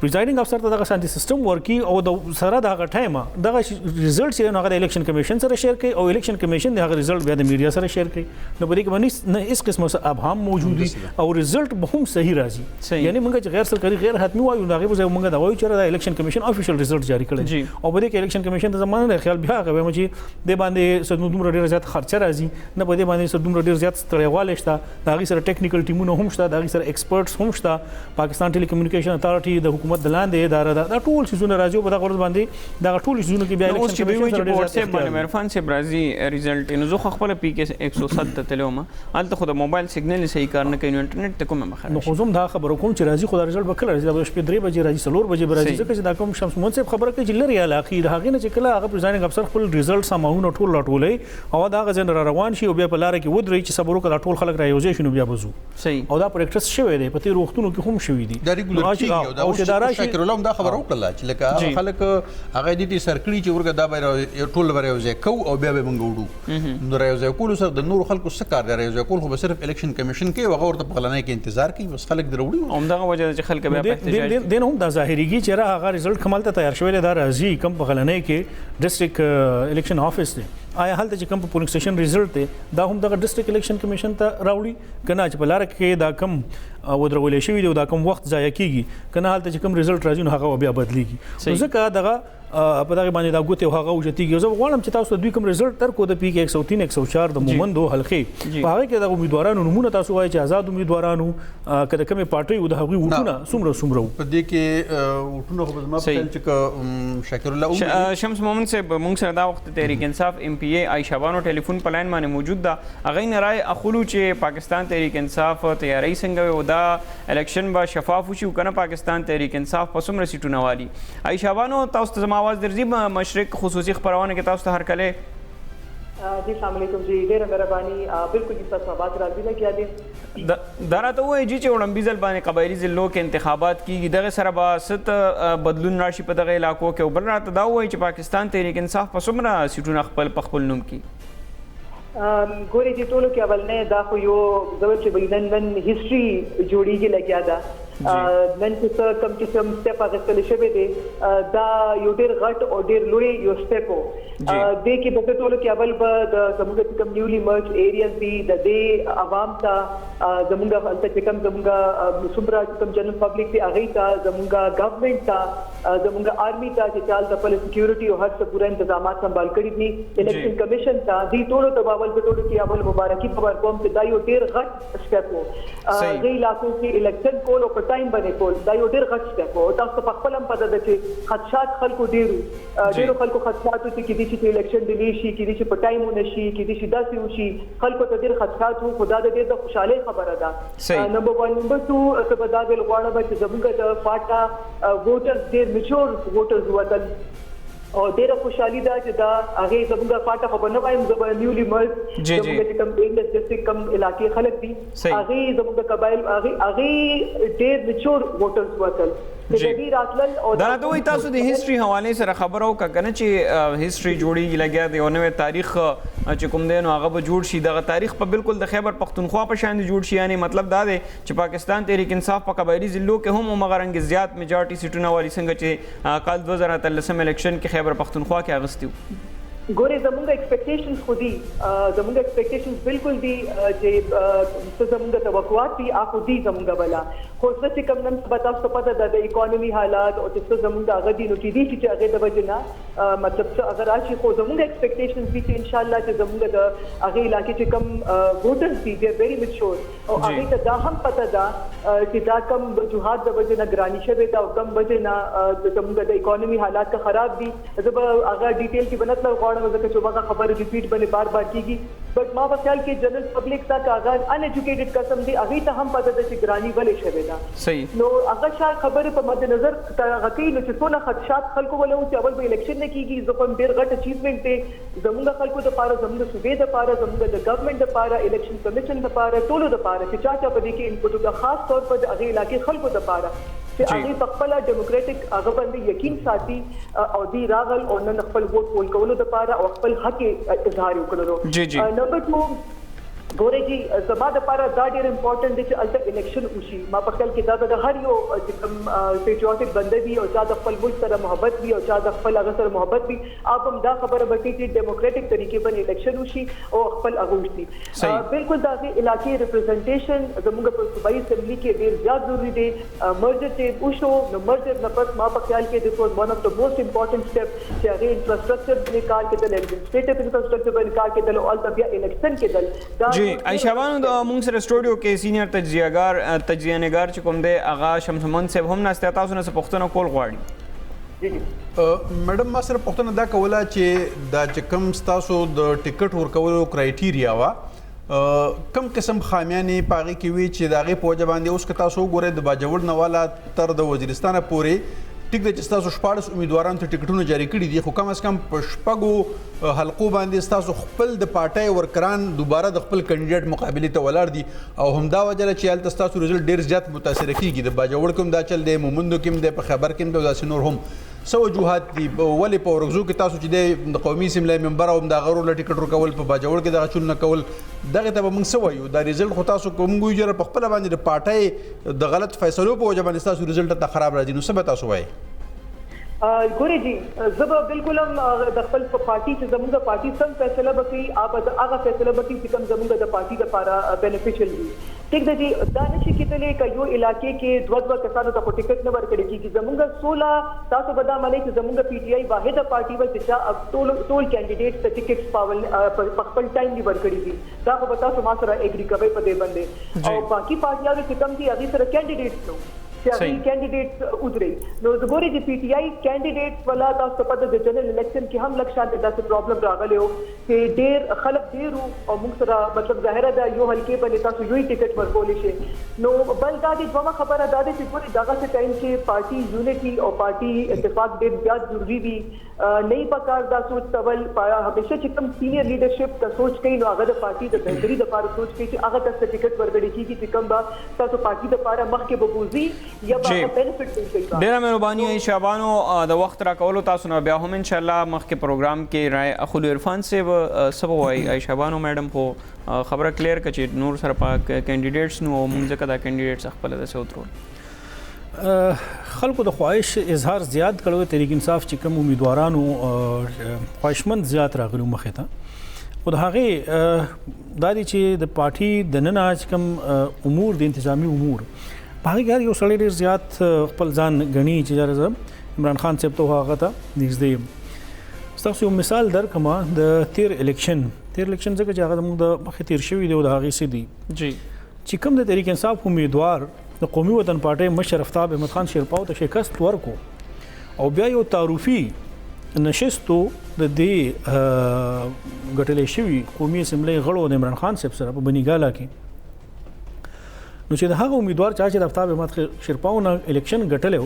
پریزایډینګ افسر ته دغه شانتي سیستم ورکی او د سره دغه ټایم دغه ریزلټ چې هغه د الیکشن کمیشن سره شیر کوي او الیکشن کمیشن دغه ریزلټ بیا د میډیا سره شیر کوي نو په دې کې باندې نه هیڅ قسمه ابهام موجود دي او ریزلټ به هم صحیح راځي یعنی موږ چې غیر سرکاري غیر حتمی وایو دغه به موږ دا وایو چې د الیکشن کمیشن افیشل ریزلټ جاری کړي او په دې کې الیکشن کمیشن د زمانه د خیال بیا کوي چې د باندې سدومره ډیر زیات خرچه راځي نه په دې باندې سدومره ډیر زیات ستړیواله شته دغه سره ټیکنیکل ټیمونه هم شته دغه سره ایکسپرټس هم شته پاکستان ټیلی کمیونیکیشن اتارټي د حکومت د لاندې دا ټول شیزونه راځي په دغه ورځ باندې دا ټول شیزونه کې بیا الیکشن کمیشن سره ډیر ځای باندې عرفان صاحب راځي ریزلټ نو زه خپل پی کې 107 ته تلوم الته خو د موبایل سیګنل صحیح کار نه کوي انټرنیټ ته کومه مخه نو خو زم دا خبرو کوم چې راځي خو دا ریزلټ وکړه راځي د شپې 3 بجې راځي 4 بجې راځي ځکه چې دا کوم شمس محمد صاحب خبره کوي چې لري علاقه د هغه نه چې کله هغه پریزایډینګ افسر خپل ریزلټ سماونه ټول راټولې او دا غزن را روان شي او بیا په لار کې ودرې چې صبر وکړه ټول خلک را یوځای شنو بیا بزو صحیح او دا پریکټس شوی دی په تیر وختونو کې هم شوی دی دا ریګولر او دا شکر الله دا خبر وکړه چې لکه خلک هغه دي سرکړي چې ورګه دا به ټول به یوځای کو او بیا به مونږ وړو نو یوځای کول سره د نور خلکو څه کار دی یوځای کول خو صرف الیکشن کمیشن کې وغه ورته په غلنۍ کې انتظار کوي بس خلک دروړي همدغه وجه چې خلک بیا په احتجاج دین هم دا ظاهريږي چې هغه ریزلټ کمال ته تیار شوی دی دا راځي کم په غلنۍ کې ډیسټریکټ الیکشن افیس دی آیا حالت چې کوم پولینګ سټیشن ریزلټ دی دا هم د ډیسټریکټ الیکشن کمیشن ته راوړي کنه چې په لار کې دا کم ودرولې شوی دی دا کم وخت ضایع کیږي کنه حالت چې کوم ریزلټ راځي نو هغه بیا بدلیږي ځکه دغه په دغه باندې دا ګوته هغه وجتیږي زه غواړم چې تاسو دوی کوم ریزلټ تر کو د پی کې 103 104 د مومندو حلقې په هغه کې د امیدوارانو نمونه تاسو وایي چې آزاد امیدوارانو کله کومه پارټي او د هغوی وټونه سمره په دې کې وټونه خو زما په خیال چې شاکر الله شمس محمد صاحب موږ سره دا وخت تحریک انصاف ایم پی ای عائشہ بانو ټلیفون په لاین باندې موجود ده هغه نه راي اخلو چې پاکستان تحریک انصاف تیاری څنګه و دا الیکشن با شفاف وشي کنه پاکستان تحریک انصاف په سمره سیټونه والی عائشہ بانو تاسو ته आवाज درځي مشرق خصوصي خبرونه کې تاسو ته هر کله جی السلام علیکم جی ډیره مهرباني بالکل جی تاسو आवाज راځي نه کیا دي دراته وای جی چې وړاندې ځل باندې قبایلی ضلعو کې انتخابات کیږي دغه سره به ست بدلون راشي په دغه علاقو کې او بل راته دا وای چې پاکستان تحریک انصاف په څومره سیټونه خپل نوم کی ګوري چې ټولو کې اول نه دا خو یو ځل چې نن هیستوري جوړیږي لګیا ده نن چې کوم قسم سټپ اخیستل شوی دی دا یو ډېر غټ او ډېر لوی یو سټپ و د کې په ټولو کې اول به د زموږ کوم نیولی مرج ایریاز دي د دې عوام ته زموږ هلته چې کوم زموږ صوبرا کوم جنرال پبلک دی هغه ته زموږ ګورنمنت ته زموږ آرمي ته چې چال د پولیس سکیورټي او هر څه پوره تنظیمات سمبال کړی دي الیکشن کمیشن ته دې ټولو ته اول په ټولو کې اول مبارکي خبر کوم چې دا یو ډېر غټ سټپ و غي علاقو کې الیکشن کول او ټایم باندې کول دا یو ډېر غټ سټپ و تاسو په خپل هم پته ده چې خدشات خلکو ډېرو خلکو خدشات چې کېدي چې الیکشن ډیلی شي کېدي چې په ټایم ونه شي کېدي چې داسې وشي خلکو ته ډېر خدشات وو خدا د ډېر د خوشاله خبره ده نمبر 1 نمبر 2 څه به دا ویل غواړم چې زموږ د پاټا ووټرز ډېر میچور ووټرز وتل او ډېر خوشحالي ده چې دا هغه زموږ پاټا په نه وایم زموږ نیولی مرز زموږ چې کوم ایندس ډسټریکټ کوم علاقې خلک دي هغه زموږ قبایل هغه ډېر میچور ووټرز وتل دا دوی تاسو د هیستوري حواله سره خبرو کنه چې هیستوري جوړیږي لګیا دی او نوې تاریخ چې کوم دی نو هغه به جوړ شي دغه تاریخ په بالکل د خیبر پختونخوا په شان جوړ شي یعنی مطلب دا دی چې پاکستان تحریک انصاف په قبایلی ضلعو کې هم مغرنګ زیات میجارټي سیټونه والی څنګه چې کال 2013 الیکشن کې خیبر پختونخوا کې اغستیو ګوره زموږ ایکسپیکټیشنز خو دي زموږ ایکسپیکټیشنز بالکل دي چې زموږ توقعات دي اخو دي زموږ بلا خو څه کوم نن په تاسو پته ده د اکانومي حالات او چې زموږ هغه دي نو چې هغه د وجنه مطلب څه اگر راشي خو زموږ ایکسپیکټیشنز دي چې ان شاء الله چې زموږ د هغه علاقې چې کم ووټرز دي دي very mature او هغه ته دا هم پته ده چې دا کم وجوهات د وجنه ګرانی شوی دا کم وجنه زموږ د اکانومي حالات خراب دي زه به هغه ډیټیل کې بنتل غواړم ځکه چې هغه خبره ریپیټ باندې بار بار کیږي بٹ ما په خیال کې جنرال پبلک تا کاغذ ان ایجوکیټډ قسم دی هغه ته هم پته ده چې ګرانی ولې شوی دا صحیح نو هغه شای خبره په مد نظر غکی نو چې څونه خدشات خلکو ولو چې اول به الیکشن نه کیږي زه په ډیر غټ اچیومنت دی زموږ خلکو د پاره زموږ صوبې د پاره زموږ د ګورنمنت د پاره الیکشن کمیشن د پاره ټولو د پاره چې چا په دې کې انپوټ د خاص طور پر د هغه علاقې خلکو د پاره چې هغه په خپل ډیموکراټک هغه باندې یقین ساتي او دی راغل او نن خپل ووټ ول کولو د پاره او خپل حق اظهار وکړو نمبر 2 ګوره جی زما د پاره دا ډیر امپورټنٹ دی چې الته الیکشن وشي ما په خیال کې دا د هر یو چې کوم پیټریوټک بنده وي او چا د خپل ملک سره محبت وي او چا د خپل هغه سره محبت وي اپ هم دا خبره بټی چې ډیموکراټک طریقې باندې الیکشن وشي او خپل اغوشتي بالکل دا علاقې ریپرزنټیشن زموږ په صوبایي اسمبلی کې ډیر زیات ضروری دی مرجر چې وشو نو مرجر نه پس ما په خیال کې دس واز ون اف د موست امپورټنٹ سټیپ چې هغه انفراستراکچر باندې کار کېدل ایڈمنسټریټیو انفراستراکچر باندې کار کېدل او البته بیا الیکشن کېدل جی عائشہ بانو د مونږ سره سټوډیو کې سینیئر تجزیه‌نګار چې کوم دی هغه شمس محمد صاحب هم ناسته تاسو نه پوښتنه کول غواړي میډم ما سره پوښتنه دا کوله چې دا چې کوم تاسو د ټیکټ ورکولو کرایټیریا وا کم قسم خامیانې پاغي کې وی چې دا غي په باندې اوس که تاسو ګوره د باجوړ نواله تر د وزیرستان پورې ټیک د چې تاسو شپاړس امیدواران ته ټیکټونه جاری کړي دي خو کم از کم په شپږو حلقو باندې تاسو خپل د پارټای ورکران دوباره د خپل کینډیډیټ مقابله ته ولاړ دي او همدا وجه چې هلته تاسو رزلټ ډیر زیات متاثر کیږي د باجوړ کوم دا چل دی مومندو کوم دی په خبر کوم دی داسې نور هم سو وجوهات دي ولې په ورغزو کې تاسو چې د قومي اسمبلی ممبر او د غرو ل ټیکټ ورکول په باجوړ کې دا چون نه کول دغه ته موږ سو یو دا رزلټ خو تاسو کوم ګوجره په خپل باندې د پارټای د غلط فیصلو په وجه باندې تاسو رزلټ ته خراب راځي نو څه به تاسو وایي ګوري جی زه بالکل هم د خپل پارټي چې زموږ د پارټي سم فیصله وکړي اپ هغه فیصله وکړي چې کوم زموږ د پارټي لپاره بینیفیشل وي ټیک دی دا نشي کېدلی چې یو علاقې کې دوه کسانو ته ټیکټ نه ورکړي کیږي زموږ 16 تاسو به دا معنی چې زموږ پی ټی آی واحده پارټي و چې ټول کینډیډیټس ته ټیکټس پاول په خپل ټایم دی ورکړي دي دا به تاسو ما سره اګری کوي په دې باندې او باقي پارټیانو چې کوم دي هغه سره کینډیډیټس نو چې کینډیډیټس ودري نو زګوري چې پی ټی آی کینډیډیټس ولا تاسو په د جنرال الیکشن کې هم لکشان د تاسو پرابلم راغلی او چې ډیر خلک ډیر او موږ سره مطلب ظاهره ده یو حلقې باندې تاسو یو ټیکټ ورکول شي نو بل دا د دوه خبره ده چې ګوري دغه څه ټایم کې پارټي یونټي او پارټي اتفاق ډیر زیات ضروری دي نه پکار دا سوچ تول همیشه چې کوم سینیئر لیډرشپ ته سوچ کوي نو هغه د پارټي د بهتري لپاره سوچ کوي چې هغه تاسو ټیکټ ورکړي کیږي چې کوم با تاسو پارټي لپاره مخکې بوزي ډیره مهرباني عائشہ بانو د وخت راکولو تاسو نه بیا هم ان شاء الله مخکې پروګرام کې رائے اخلو عرفان صاحب سبا وای عائشہ بانو میډم خو خبره کلیر کړي چې نور سره پاک کینډیډیټس نو موږ ځکه دا کینډیډیټس خپل د سوترو خلکو د خواهش اظهار زیات کړو تحریک انصاف چې کوم امیدوارانو خواهشمند زیات راغلو مخې ته او د هغه د دې چې د پارټي د نن اج کوم امور د انتظامی امور باغی ګر یو سړی ډیر زیات خپل ځان غنی چې جره عمران خان صاحب ته هغه ته نږدې تاسو یو مثال درکما د تیر الیکشن څخه چې هغه موږ د مخې تیر شوی دی او د هغه سي دي جی چې کوم د تحریک انصاف امیدوار د قومي وطن پارټي مشر افتاب احمد خان شیرپاو ته شکست ورکو او بیا یو تعارفي نشستو د دې غټلې شوی قومي اسمبلی غړو د عمران خان صاحب سره په بنیګالا کې نو چې د هغه امیدوار چې د افتاب احمد شیرپاو نه الیکشن غټلو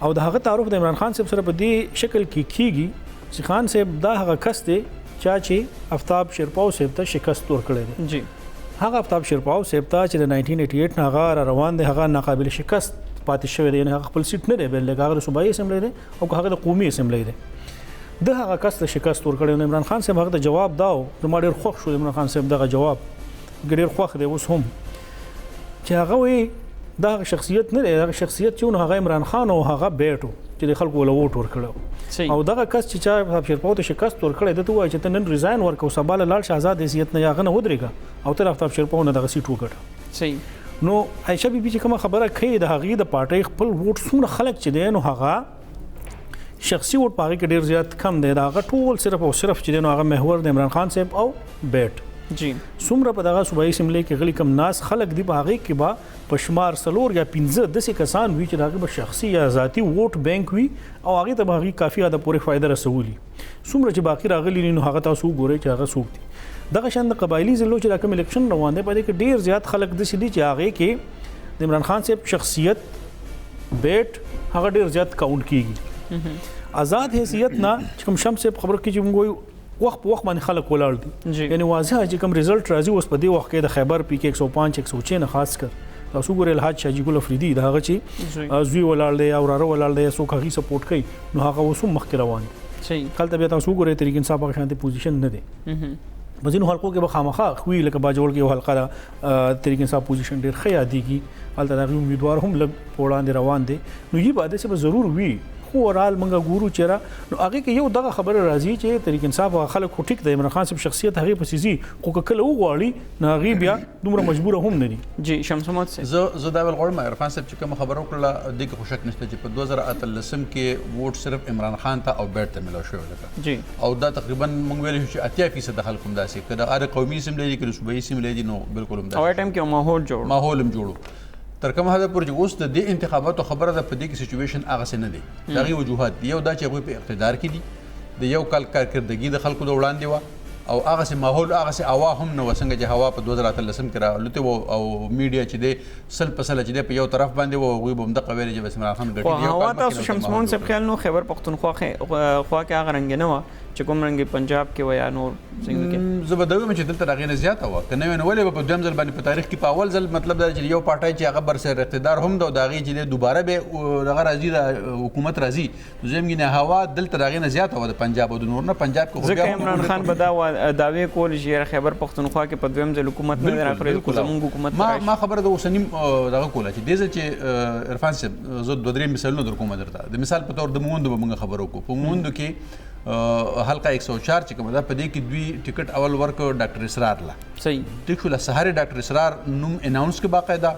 او د هغه تعارف د عمران خان صاحب سره په دې شکل کې کیږي چې خان صاحب دا هغه کس دی چې افتاب شیرپاو صاحب ته شکست ورکړی دی جی هغه افتاب شیرپاو صاحب ته چې د 1988 نه هغه روان دی هغه ناقابل شکست پاتې شوی دی هغه خپل سیټ نه دی بل هغه صوبایي اسمبلی دی او هغه د قومي اسمبلی دی د هغه کس ته شکست ورکړی عمران خان صاحب هغه جواب داو د ما ډیر خوښ شو عمران خان صاحب دغه جواب ډیر خوښ دی اوس هم چې هغه وی دا شخصیت نه دی، دا شخصیت چې هغه عمران خان او هغه بیټو چې د خلکو له ووټ ورکړو او دغه کس چې چا شیرپاو ته شکست ورکړی د ته وایي چې ته نن ریزاین ورکو سبا له لاړ شهزاد حیثیت نه یاغه نه ودرېږه او تر افتاب شیرپاو نه دغه سیټ وګټه. صحیح. نو عایشه بیبي چې کومه خبره کوي د هغې د پارټۍ خپل ووټ څومره خلک چې دی نو هغه شخصي ووټ په هغې کې ډېر زیات کم دی، د هغه ټول صرف او صرف چې دی نو هغه محور د عمران خان صاحب او بیټ. جی څومره په دغه صوبایي اسمبلی کې غلي کم ناس خلک دی په هغې کې به په شمار 4 یا 15 داسې کسان وي چې د هغې به شخصي یا ذاتي ووټ بینک وي او هغې ته به هغې کافي حده پورې فایده رسولي. څومره چې باقي راغلي نو هغه تاسو وګورئ چې هغه څوک دي. دغه شان د قبایلي ضلعو چې دا کوم الیکشن روان دی په دې کې ډېر زیات خلک داسې دي چې هغې کې د عمران خان صاحب شخصیت بیټ هغه ډېر زیات کاونټ کېږي. آزاد حیثیت نه چې کوم شمس صاحب خبره کوي چې موږ وایو وخت په وخت باندې خلک ولاړ دي، یعنی واضح چې کوم رزلټ راځي اوس په دې وخت کې د خیبر پی کې 105 106 نه خاص کر تاسو ګورئ الحاج شاجي ګل افریدي دا هغه چې زوی ولاړ دی او راره ولاړ دی څوک هغه سپورټ کوي نو هغه اوس مخکې روان دي. صحیح. کله بیا تاسو ګورئ طریق انصاف هغه شانتي پوزیشن نه دی، بځینو حلقو کې به خامخا خوي لکه باجوړ کې یو حلقه طریق انصاف پوزیشن ډېر ښه یادېږي، هلته د هغې امیدوار هم لږ په وړاندې روان دی. نو یی به داسې به ضرور وي اورال منګه ګورو چیرې نو هغه کې یو دغه خبره راځي چې طریق انصاف خلک خو ټیک د عمران خان صاحب شخصیت هغه په سيزي خو کله وغواړي نو هغه بیا دومره مجبور هم نه دي. جی شمس محمد صاحب زه دا ول غواړم عرفان صاحب چې کوم خبره وکړه د کې خوشک نشته چې په 2013 کې ووټ صرف عمران خان ته او بیٹ ته ملو شو لکه جی او دا تقریبا موږ ویل چې 80% د خلکو داسې کړه اره قومي سیملې کې صوبایي سیملې نو بالکل هم دا او ټایم کې ماحول جوړو تر کومه حد پورې اوس د دې انتخاباتو خبره ده په دې کې سچويشن هغه څه نه دی. دغه وجوهات دی یو دا چې هغوی په اقتدار کې دي د یو کال کارکردګي د خلکو د وړاندې وه او هغه څه ماحول هغه څه هوا هم نه وه څنګه چې هوا په 2013 کې راغلې وه او میډیا چې دی سل په سله چې دی په یو طرف باندې وه هغوی به همدغه ویلې چې بس عمران خان ګټي هوا تاسو شمس محمد صاحب خیال نو خیبر پښتونخوا کې هغه رنګ نه وه چې کوم رنګ پنجاب کې و یا نور څنګه کې زه به دا وایم چې دلته د هغې نه زیاته وه که نه وي نو ولې به په دویم ځل باندې په تاریخ کې په اول ځل مطلب دا چې یو پارټۍ چې هغه برسر اقتدار هم ده او د هغې چې دی دوباره به دغه راځي د حکومت راځي نو زه یم ګینې هوا دلته د هغې نه زیاته وه د پنجاب او د نور نه پنجاب کې ځکه عمران خان به دا دعوې کول چې خیبر پښتونخوا کې په دویم ځل حکومت نه دی راغلی خو زموږ حکومت ما خبره د اوسني دغه کوله چې دې ځل چې عرفان صاحب زه دوه درې مثالونه در کومه درته د مثال په طور د موندو به موږ خبرې وکړو په موندو کې حلقه 104 چې کومه ده په دې کې دوی ټیکټ اول ورکړ ډاکټر اسرار له صحیح ټیک شو له سهار ډاکټر اسرار نوم اناونس کې باقاعده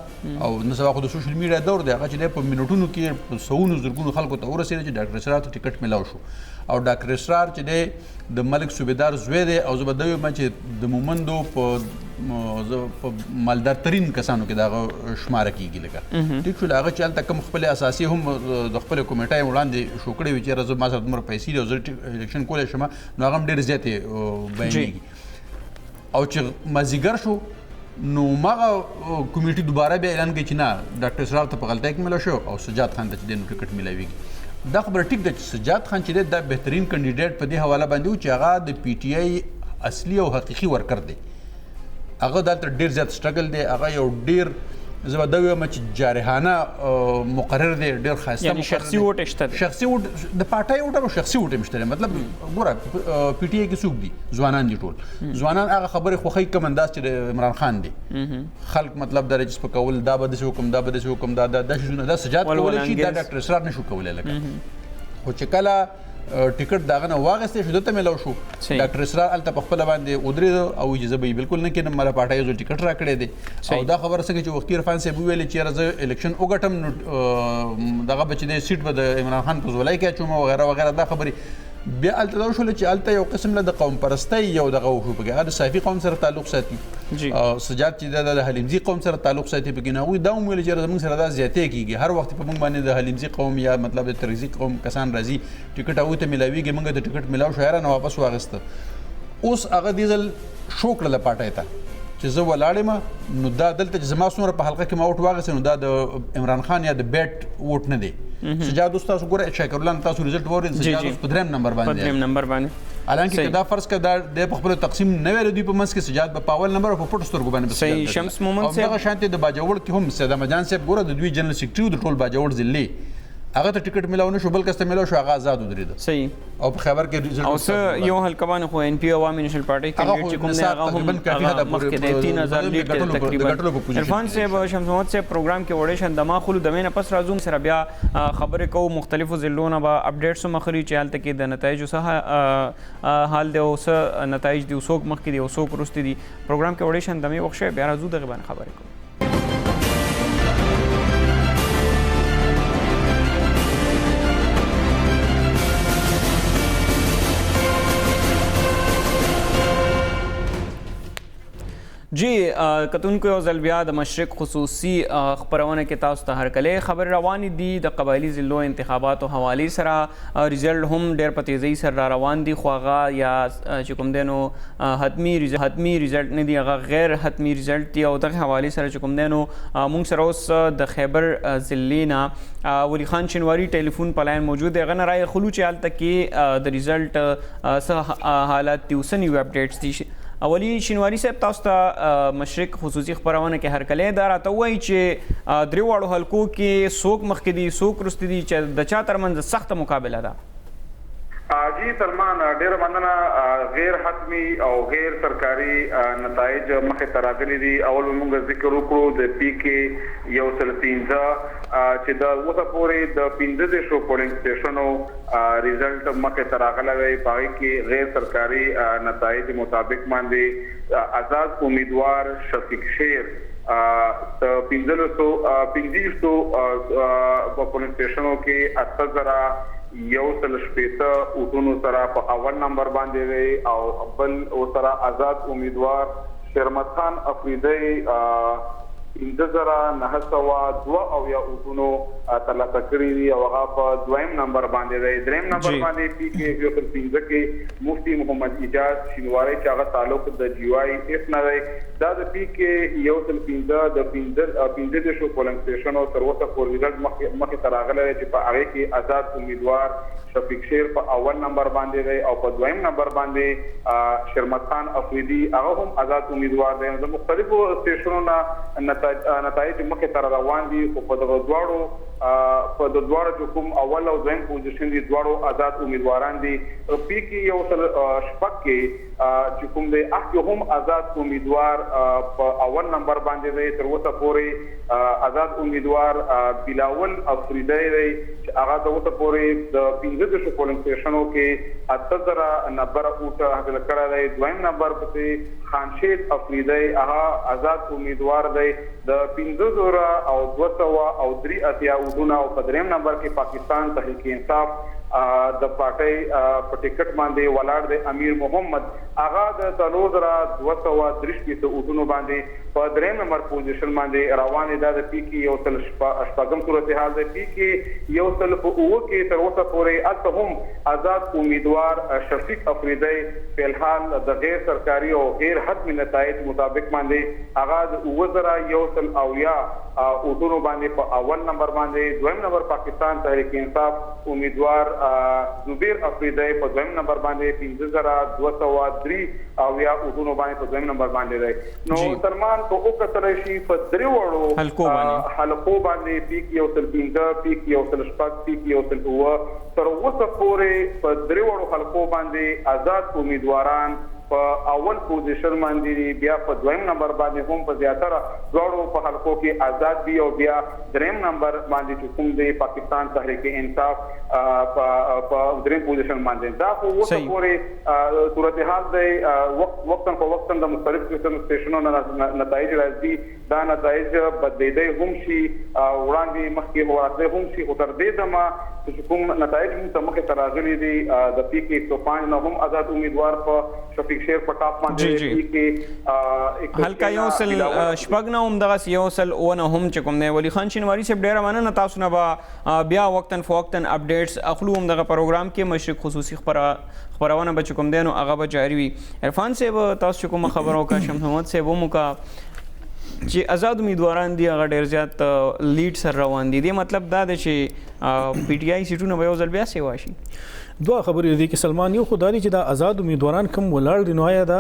او نو سبا خو د سوشل میډیا دور دی هغه چې په منټونو کې په سوونو زرګونو خلکو ته ورسېده چې ډاکټر اسرار ته ټیکټ ملاو شو او ډاکټر اسرار چې دی د ملک صوبیدار زوی دی او زه به دا وایم چې د مومندو په مالدار ترین کسانو کې دغه شماره کیږي لکه ټیک شو هغه چې هلته کوم خپل اساسي هم د خپل کمیټه وړاندې شو کړی وي چې زه ما سره دومره پیسې دي او زه الیکشن کولی شم نو هغه هم ډېر زیاتې بیانېږي او چې مازدیګر شو نو مغه کمیټې دوباره بیا اعلان کوي چې نه ډاکټر اسرار ته په غلطۍ کې ملا شو او سجاد خان ته چې دی نو ټکټ میلاویږي دا خبره ټیک ده چې سجاد خان چې دی دا بهترین کینډیډیټ په دې حواله باندې و چې هغه د پی ټی آی اصلي او حقیقي ورکر دی هغه دلته ډېر زیات سټرګل دی هغه یو ډېر زه به دا وایم چې جارحانه مقرر دی ډېر ښایسته یعنی شخصي ووټ شته دی شخصي ووټ د پارټۍ ووټ او شخصي ووټ هم شته دی مطلب ګوره پی ټی آی کې څوک دي ځوانان دي ټول ځوانان هغه خبرې خوښوي کوم انداز چې د عمران خان دی خلک مطلب دا چې سپکول دا به داسې حکم دا به داسې حکم دا شیزونه دا سجاد کولی شي دا ډاکټر اسرار نه شو کولی لکه خو چې کله ټیکټ داغه نه واغستی شو دته میلاو شو ډاکټر اسرار هلته په خپله باندې ودرېده او وایي زه به یې بالکل نه کېنم مله پارټۍ زه ټیکټ راکړی دی او دا خبره څنګه چې وختي عرفان صاحب وویلې چې یاره زه الیکشن وګټم نو دغه به چې دی سیټ به د عمران خان په ځولۍ کې اچوم وغیره وغیره دا خبرې بیا هلته دا وشوله چې هلته یو قسم له د قوم پرستۍ یو دغه وشو پکې هغه د صافي قوم سره تعلق ساتي سجاد چې دا د حلیمزي قوم سره تعلق ساتي پکې نو هغوی دا هم ویل چې زموږ سره دا زیاتې کېږي هر وخت په موږ باندې د حلیمزي قوم یا مطلب د ترکزي قوم کسان راځي ټیکټ هغوی ته میلاویږي موږ ته ټیکټ میلاو شو یاره نه واپس واخیسته اوس هغه دې ځل شو کړله پارټۍ ته چې زه ولاړ یم نو دا دلته چې زما څومره په حلقه کې ما ووټ واخیستی نو دا د عمران خان یا د بیټ ووټ نه دی سجاد اوس تاسو ګوره شاکرالله تاسو رزلټ واورېد سجاد اوس په دریم نمبر باندې حالانکه که دا فرض که دا د په خپلو تقسیم نه وی دوی په منځ کې سجاد به په اول نمبر او په پټو سترګو باندې صحیح شمس محمد صاحب همدغه شانتې د باجوړ کې هم سید احمد جان صاحب ګوره د دوی جنرال سیکرټري د ټول باجوړ ضلعې هغه ته ټیکټ ملاو نه شو بل کس ته ملاو شو هغه آزاد ودرېده صحیح او په خیبر کې ریزلټ او څه یو حلقه باندې خو ان پی عوامي نیشنل پارټي کینډیډیټ چې کوم دی هغه هم مخکې د 3000 لیډ تقریبا عرفان صاحب شمس محمد صاحب پروګرام کې وړې شند ما خلو د مینه پس راځوم سره بیا خبرې کوو مختلفو ضلعونو به اپډیټس مخري چې حالت کې د نتایجو څخه حال دی او څه نتایج دی وسوک مخکې دی وسوک وروسته دی پروګرام کې وړې شند مې وخت بیا راځو دغه باندې خبرې کوو جی کتونکو یو ځل بیا د مشرق خصوصي خبرونه کې تاسو ته هرکله خبر روانې دي د قبایلی ضلعو انتخاباتو حوالې سره ریزلټ هم ډېر په تیزۍ سره روان دي خو هغه یا چې کوم دی نو حتمي ریزلټ نه دی هغه غیر حتمي ریزلټ دی او دغه حوالې سره چې کوم دی نو موږ سره اوس د خیبر ضلع نه ولی خان شینواری ټلیفون په لاین موجود دی هغه نه رایې خلو چې هلته کې د ریزلټ څه حالات دي اوس نیو اپډیټس دي اولی شینواری صاحب تاسو ته مشرق خصوصي خبرونه کې هرکله دا راته وایي چې درې واړو حلقو کې څوک مخکې دي څوک وروسته دي چې د چا ترمنځ سخته مقابله ده جی سلمان ډېره مننه غیر حتمی او غیر سرکاري نتایج مخې ته راغلي دي اول موږ ذکر وکړو د پی کې 115 چې دا اوسه پورې د 15 پولینګ سټیشنو ریزلټ مخې ته راغلی دی په هغې کې غیر سرکاري نتایج مطابق باندې آزاد امیدوار شفیق شیر د 1500 پولینګ سټیشنو کې 80,000 یو سل شپېته اوټونو سره په اول نمبر باندې دی او بل سره آزاد امیدوار شرمت خان افریدی 15,902 اوټونو ترلاسه کړي دي او هغه په دویم نمبر باندې دی دریم نمبر باندې پی کې 15 کې مفتی محمد اجاز شینواری چې هغه تعلق د جی واي اف نه دی دا د پی کې 115 د 15 پولینګ سټیشنو تر اوسه پورې ریزلټ مخې ته راغلی چې په هغې کې آزاد امیدوار شفیق شیر په اول نمبر باندې دی او په دویم نمبر باندې شرمت خان افریدی هغه هم آزاد امیدوار دی د مختلفو سټیشنو نه نتایج مخې ته روان دي خو په دغه دواړو چې کوم اول او دویم پوزیشن دي دواړو آزاد امیدواران دي پی کې یو شپږ کې چې کوم دی اخ هم آزاد امیدوار په اول نمبر باندې دی تر اوسه پورې آزاد امیدوار بلاول افریدی دی چې هغه د اوسه پورې د 15 پولینګ سټیشنو کې 80,000 اوټه حاصل کړی دی دویم نمبر پسې خانشید افریدی هغه آزاد امیدوار دی د 15,283 اوټونه او په دریم نمبر کې پاکستان تحریک انصاف د پارټۍ په ټیکټ باندې ولاړ دی امیر محمد هغه د 3,233 اوټونو باندې په دریم نمبر پوزیشن باندې روان دی د پی کې یو تل شپږم صورتحال دی پی کې یو تل په اوه کې تر اوسه پورې اته هم آزاد امیدوار شفیق افریدی په الحال د غیر سرکاري او غیر حتمي نتایج مطابق باندې هغه د 2,000 اوټونو باندې په اول نمبر باندې دویم نمبر پاکستان تحریک انصاف امیدوار زبیر افریدی په دویم نمبر باندې 15,203 اوټونو باندې په دویم نمبر باندې دی نو سلمان په وکړه شي په درې وړو حلقو باندې پی کې یو تل 15 پی کې یو تل شپږ پی کې یو تل 2 تر اوسه پورې په درې وړو حلقو باندې آزاد امیدواران په اول پوزیشن باندې بیا په دویم نمبر باندې هم په زیاتره دواړو په حلقو کې آزاد دي او بیا دریم نمبر باندې چې کوم دی پاکستان تحریک انصاف په دریم پوزیشن باندې دا خو اوسه پورې صورتحال دی وقتاً په وقتاً د مختلف سټیشنونو نتایج راځي دا نتایج بدلیدای هم شي وړاندې مخکې وراتلی هم شي خو تر دې دمه چې کوم نتایج موږ ته مخې ته راغلي دي د پی کې 105 نه هم آزاد امیدوار په شفیق شیر په ټاپ باندې پی کې هلکه یو سل شپږ نه هم دغسې یو سل اوه نه هم چې کوم دی ولی خان شینواري صاحب ډېره مننه تاسو نه به بیا وقتاً فوقتاً اپډیټس اخلو هم دغه پروګرام کې مشرق خصوصي خبرونه به چې کوم دی نو هغه به جاري وي عرفان صاحب تاسو چې کومه خبره وکړه شمس محمد صاحب هم وکړه چې آزاد امیدواران دي هغه ډېر زیات لیډ سره روان دي مطلب دا دی چې پی ټی آی سیټونه به یو ځل بیا سیوا شي دوه خبرې دي کې سلمان یو خدای چې دا آزاد امیدواران کم ولاړ دي نو آیا دا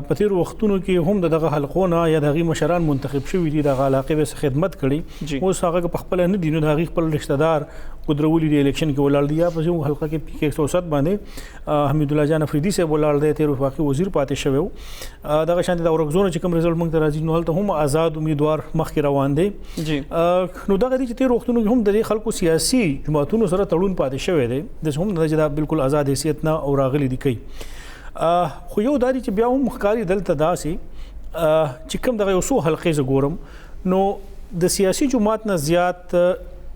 په تیر وختونو کې هم دغه حلقونه یا دغه مشران منتخب شوي دي د علاقې به خدمت کړي اوس هغه په خپل نه دي نو د خپل رشتہ دار ودرولي دی الیکشن کې ولاړ دی یا په حلقه کې پی کې 107 باندې حمید الله جان افریدي صاحب ولاړ دی تیر وفاقي وزیر پاتې شوی و دغه شان د اورګزون چې کوم رزلټ موږ ته راځي نو هلته هم آزاد امیدوار مخکې روان دی جی نو دغه دي چې تیر وختونو کې هم د خلکو سیاسي جماعتونو سره تړون پاتې شوی دی د هم د دا بالکل آزاد حیثیت نه او راغلي دي کوي خو یو داري چې بیا هم مخکاري دلته داسې چې کوم دغه یو څو حلقې زه ګورم نو د سیاسي جماعت نه زیات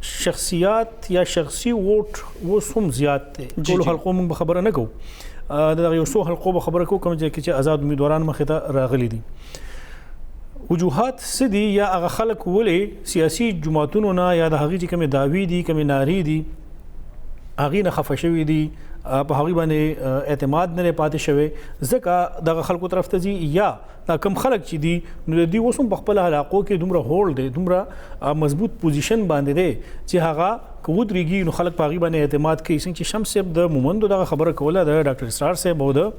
شخصیات یا شخصي ووټ اوس هم زیات دی ټولو حلقو موږ به خبره نه کوو دغه یو څو حلقو به خبره کوو کوم ځای کې چې آزاد امیدواران مخې ته راغلي دي وجوهات څه دي یا هغه خلک ولې سیاسي جماعتونو نه یا د هغې چې کومې دعوې دي کومې نارې دي هغې نه خفه شوي دي په هغې باندې اعتماد نه پاتې شوی ځکه دغه خلکو طرف ته ځي یا دا کم خلک چې دي نو د دوی اوس هم په خپلو علاقو کې دومره هولډ دی دومره مضبوط پوزیشن باندې دی چې هغه که ودرېږي نو خلک په هغې باندې اعتماد کوي څنګه چې شمس صاحب د مومندو دغه خبره کوله د ډاکټر اسرار صاحب او د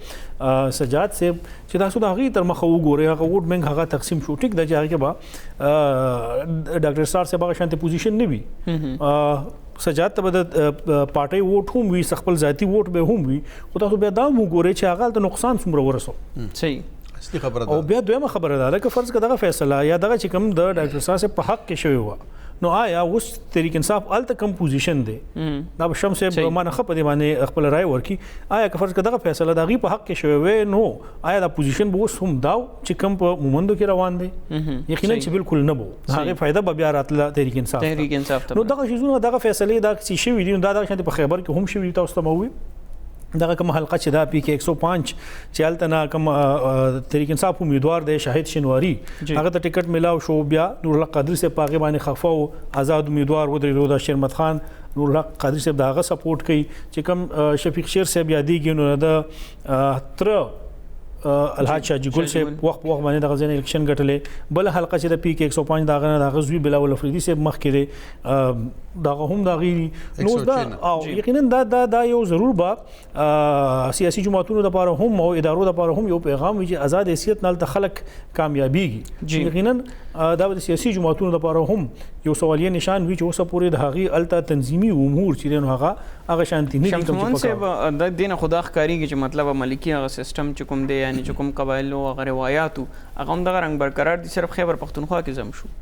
سجاد صاحب چې تاسو د هغې تر مخه وګورئ هغه ووټ بینک هغه تقسیم شو ټیک ده چې هغې کې به ډاکټر اسرار صاحب هغه شانتې پوزیشن نه وي سجاد ته به د پارټۍ ووټ هم وي خپل ذاتي ووټ به هم وي خو تاسو بیا دا هم وګورئ چې هغه هلته نقصان څومره ورسو صحیح او بیا دویمه خبره ده که فرض که دغه فیصله یا دغه چې کوم د ډاکټر صاحب په حق کې شوی وه نو آیا اوس تحریک انصاف هلته کم پوزیشن دی دا به شمس صاحب ما نه ښه په دې باندې خپل رایه ورکړي آیا که فرض که دغه فیصله د هغې په حق کې شوی وی نو آیا دا پوزیشن به اوس هم دا چې کوم په مومندو کې روان دی یقینا چې بالکل نه به هغې فایده به بیا راتله تحریک انصاف نو دغه شیزونه دغه فیصلې دا چې شوي دي نو دا دغه شانتې په خیبر کې هم شوي دي تاسو ته به ووایي دغه کوم حلقه چې دا پی کې 105 چې هلته نه کوم تحریک انصاف امیدوار دی شاهد شنواري هغه ته ټکټ میلاو شو بیا نور الله قادري صاحب په هغې باندې خفه و آزاد امیدوار ودرېدو د شرمت خان نور الله قادري صاحب د هغه سپورټ کوي چې کوم شفیق شیر صاحب یادېږي نو د تره الحاج شاجي ګل صاحب وخت باندې دغه ځین الیکشن ګټلې بل حلقه چې د پی کې 105 دغه نه دغه زوی بلاول افریدي صاحب مخکې دی دغه هم دغه نو دا او یقینا دا یو ضرور به سیاسي جماعتونو لپاره هم او ادارو لپاره هم یو پیغام وي چې آزاد حیثیت نال ته خلک کامیابیږي یقینا دا د سیاسي جماعتونو لپاره هم یو سوالیه نشان وي چې اوسه پورې د هغې الته تنظیمي امور چې نو هغه شانتي نه دي کوم څه د دینه خدا ښکاریږي چې مطلب ملکی هغه سیستم چې کوم دی یعنی چې کوم قبایل او هغه روایتو هغه هم دغه رنګ برقرار دي صرف خیبر پختونخوا کې زم شو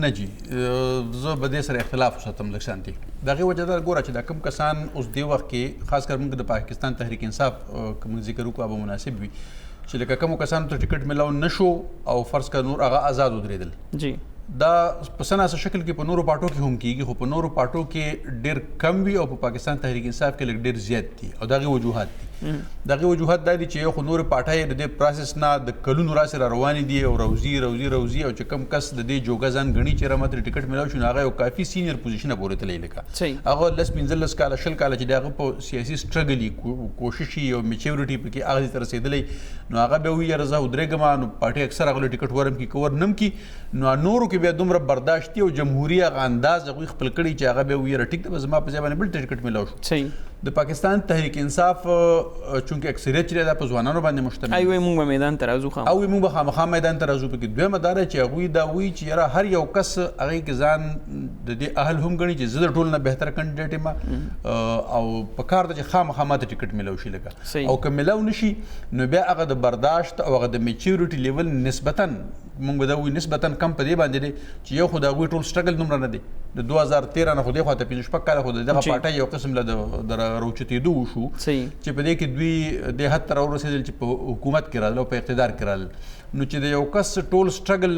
نه جی زه به دې سره اختلاف وساتم لږ شانتي دغه وجه دا ګوره چې دا کوم کسان اوس دی وخت کې خاص کر موږ د پاکستان تحریک انصاف کوم ذکر وکړو به مناسب وي چې لکه کوم کسان ته ټیکټ ملاو نشو او فرض کړه نور هغه آزاد ودرېدل جی دا په سناسه شکل کې په نورو پارټو کې هم کیږي خو په نورو پارټو کې ډېر کم وي او په پاکستان تحریک انصاف کې لږ ډېر زیات دي او دغه وجوهات دي دغه وجوهات دا دي چې یو خو نور پارټۍ د دې پروسس نه د کلونو راسره روانې دي او روزي او چې کم کس د دې جوګه ځان غني چې رامت ټیکټ ملاو شو هغه یو کافي سینیئر پوزیشن پورې تللی لکه هغه لس 15 کاله شل کاله چې دغه په سیاسي سټرګل کوشش او میچورټي پکې هغه تر رسیدلې نو هغه به وي رضا ودرېګما نو پارټي اکثر هغه ټیکټ ورم کې کور نم کې نو نورو کې بیا دومره برداشت او جمهوریت هغه انداز هغه خپل کړي چې هغه به وي ټیک د زما په ځای باندې بل ټیکټ ملاو شو صحیح د پاکستان تحریک انصاف چونکه اکثریت چې د ځوانانو باندې مشتمل ایوه موږ به میدان ته راځو او موږ به خامخا میدان ته راځو پکې دویمه دا ده چې هغوی دا وایي چې یاره هر یو کس هغې کې ځان د دې اهل هم ګڼي چې زه د ټولو نه بهتر کینډیډیټ یم او په کار ده چې خامخا ماته ټیکټ میلاو شي لکه او که میلاو نه شي نو بیا هغه د برداشت او هغه د میچورټي لیول نسبتا موږ به دا وایو نسبتا کم په دې باندې دی چې یو خو د هغوی ټول سټرګل دومره نه دی د 2013 نه خو دې خواته 5 کاله خو دغه پارټۍ یو قسم له د راوچتېدو وشو چې په دې کې دوی د حد ته راورسېدل چې په حکومت کې راغلل او په اقتدار کې راغلل نو چې د یو کس ټول سټرګل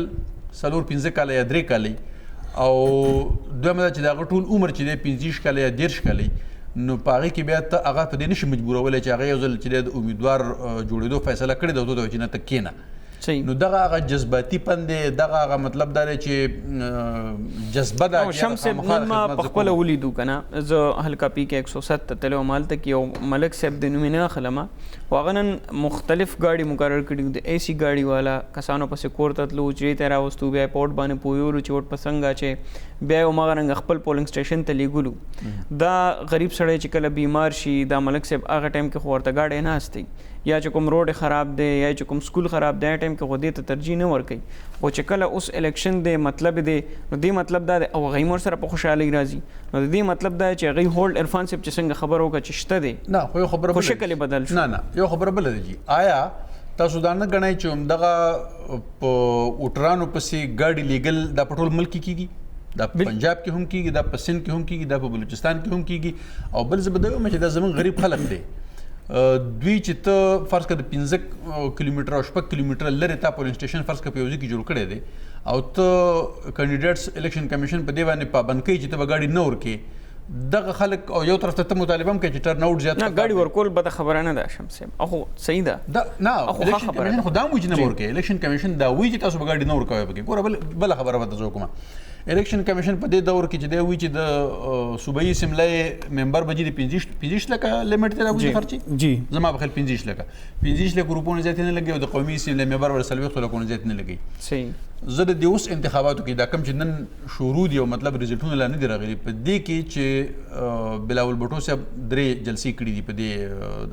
4-5 کاله یا 3 کاله او دویمه دا چې د هغه ټول عمر چې دی 15 کاله یا 13 کاله نو په هغې کې بیا ته هغه په دې نشي مجبورولی چې هغه یو ځل چې د امیدوار جوړېدو فیصله کړې ده ته چې نه ته کښېنه نو دغه هغه جذباتي پند دی دغه هغه مطلب دا دی چې جذبه ده شمس نن ما په خپله ولیدو که نه زه هلکه پی کې 107 ته تللی وم هلته کې یو ملک صاحب د نومې نه اخلم خو هغه نن مختلف ګاډي مقرر کړي د اے سی ګاډي والا کسانو پسې کور ته تلو چې ته راوستو بیا په ووټ باندې پوهېولو چې ووټ په څنګه اچې بیا یې هماغه رنګه خپل پولینګ سټیشن ته لیږلو. دا غریب سړی چې کله بیمار شي دا ملک صاحب هغه ټایم کې خو ورته ګاډی ناست دی یا چې کوم روډ خراب دی یا چې کوم سکول خراب دی ټایم کې خو دې ته ترجیح نه ورکوي. خو چې کله اوس الیکشن دی مطلب دی نو دې مطلب دا دی او هغوی مور سره په خوشحالۍ راځي نو د دې مطلب دا چې هغوی هولډ عرفان صاحب چې څنګه خبره وکړه چې شته دی نه خو یو خبره خو شکل یې بدل شو. نه یو خبره بله ده جي آیا تاسو دا نه ګڼئ چې همدغه په ووټرانو پسې ګاډي لیږل دا په ټول ملک کې کېږي؟ دا په پنجاب کې هم کېږي، دا په سند کې هم کېږي، دا په بلوچستان کې هم کېږي. او بل زه به دا وایم چې دا زموږ غریب خلک دی دوی چې ته فرض کړه د 15 کیلومتره او 6 کیلومتره لرې تا پولینګ سټیشن فرض کړه په یو ځای کې جوړ کړی دی او ته کینډیډیټس الیکشن کمیشن په دې باندې پابند کوي چې ته به ګاډي نه ورکې دغه خلک او یو طرف ته مطالبه هم کوي چې ټرن اوټ زیات نه ګاډي ورکول بده خبره نه ده شمس صاحب. اخو صحیح ده نه الیکشن کمیشن خو دا موجود نه ورکوي. الیکشن کمیشن دا وایي چې تاسو به ګاډي نه ورکوئ. پکې ګوره بله خبره به درته وکړم. الیکشن کمیشن په دې دور کې چې دی وایي چې د صوبایي اسمبلۍ ممبر به چې د 15 لکه لیمټ دی راوځي خرچې جی زما په خیال 15 لکه ګروپونه زیات نه لګي او د قومي اسمبلۍ ممبر ور 40 لکونه زیات نه لګي. صحیح. زه د دې اوس انتخاباتو کې دا کم چې نن شروع دي او مطلب ریزلټونه لا نه دي راغلي په دې کې چې بلاول بټو صاحب 3 جلسې کړي دي په دې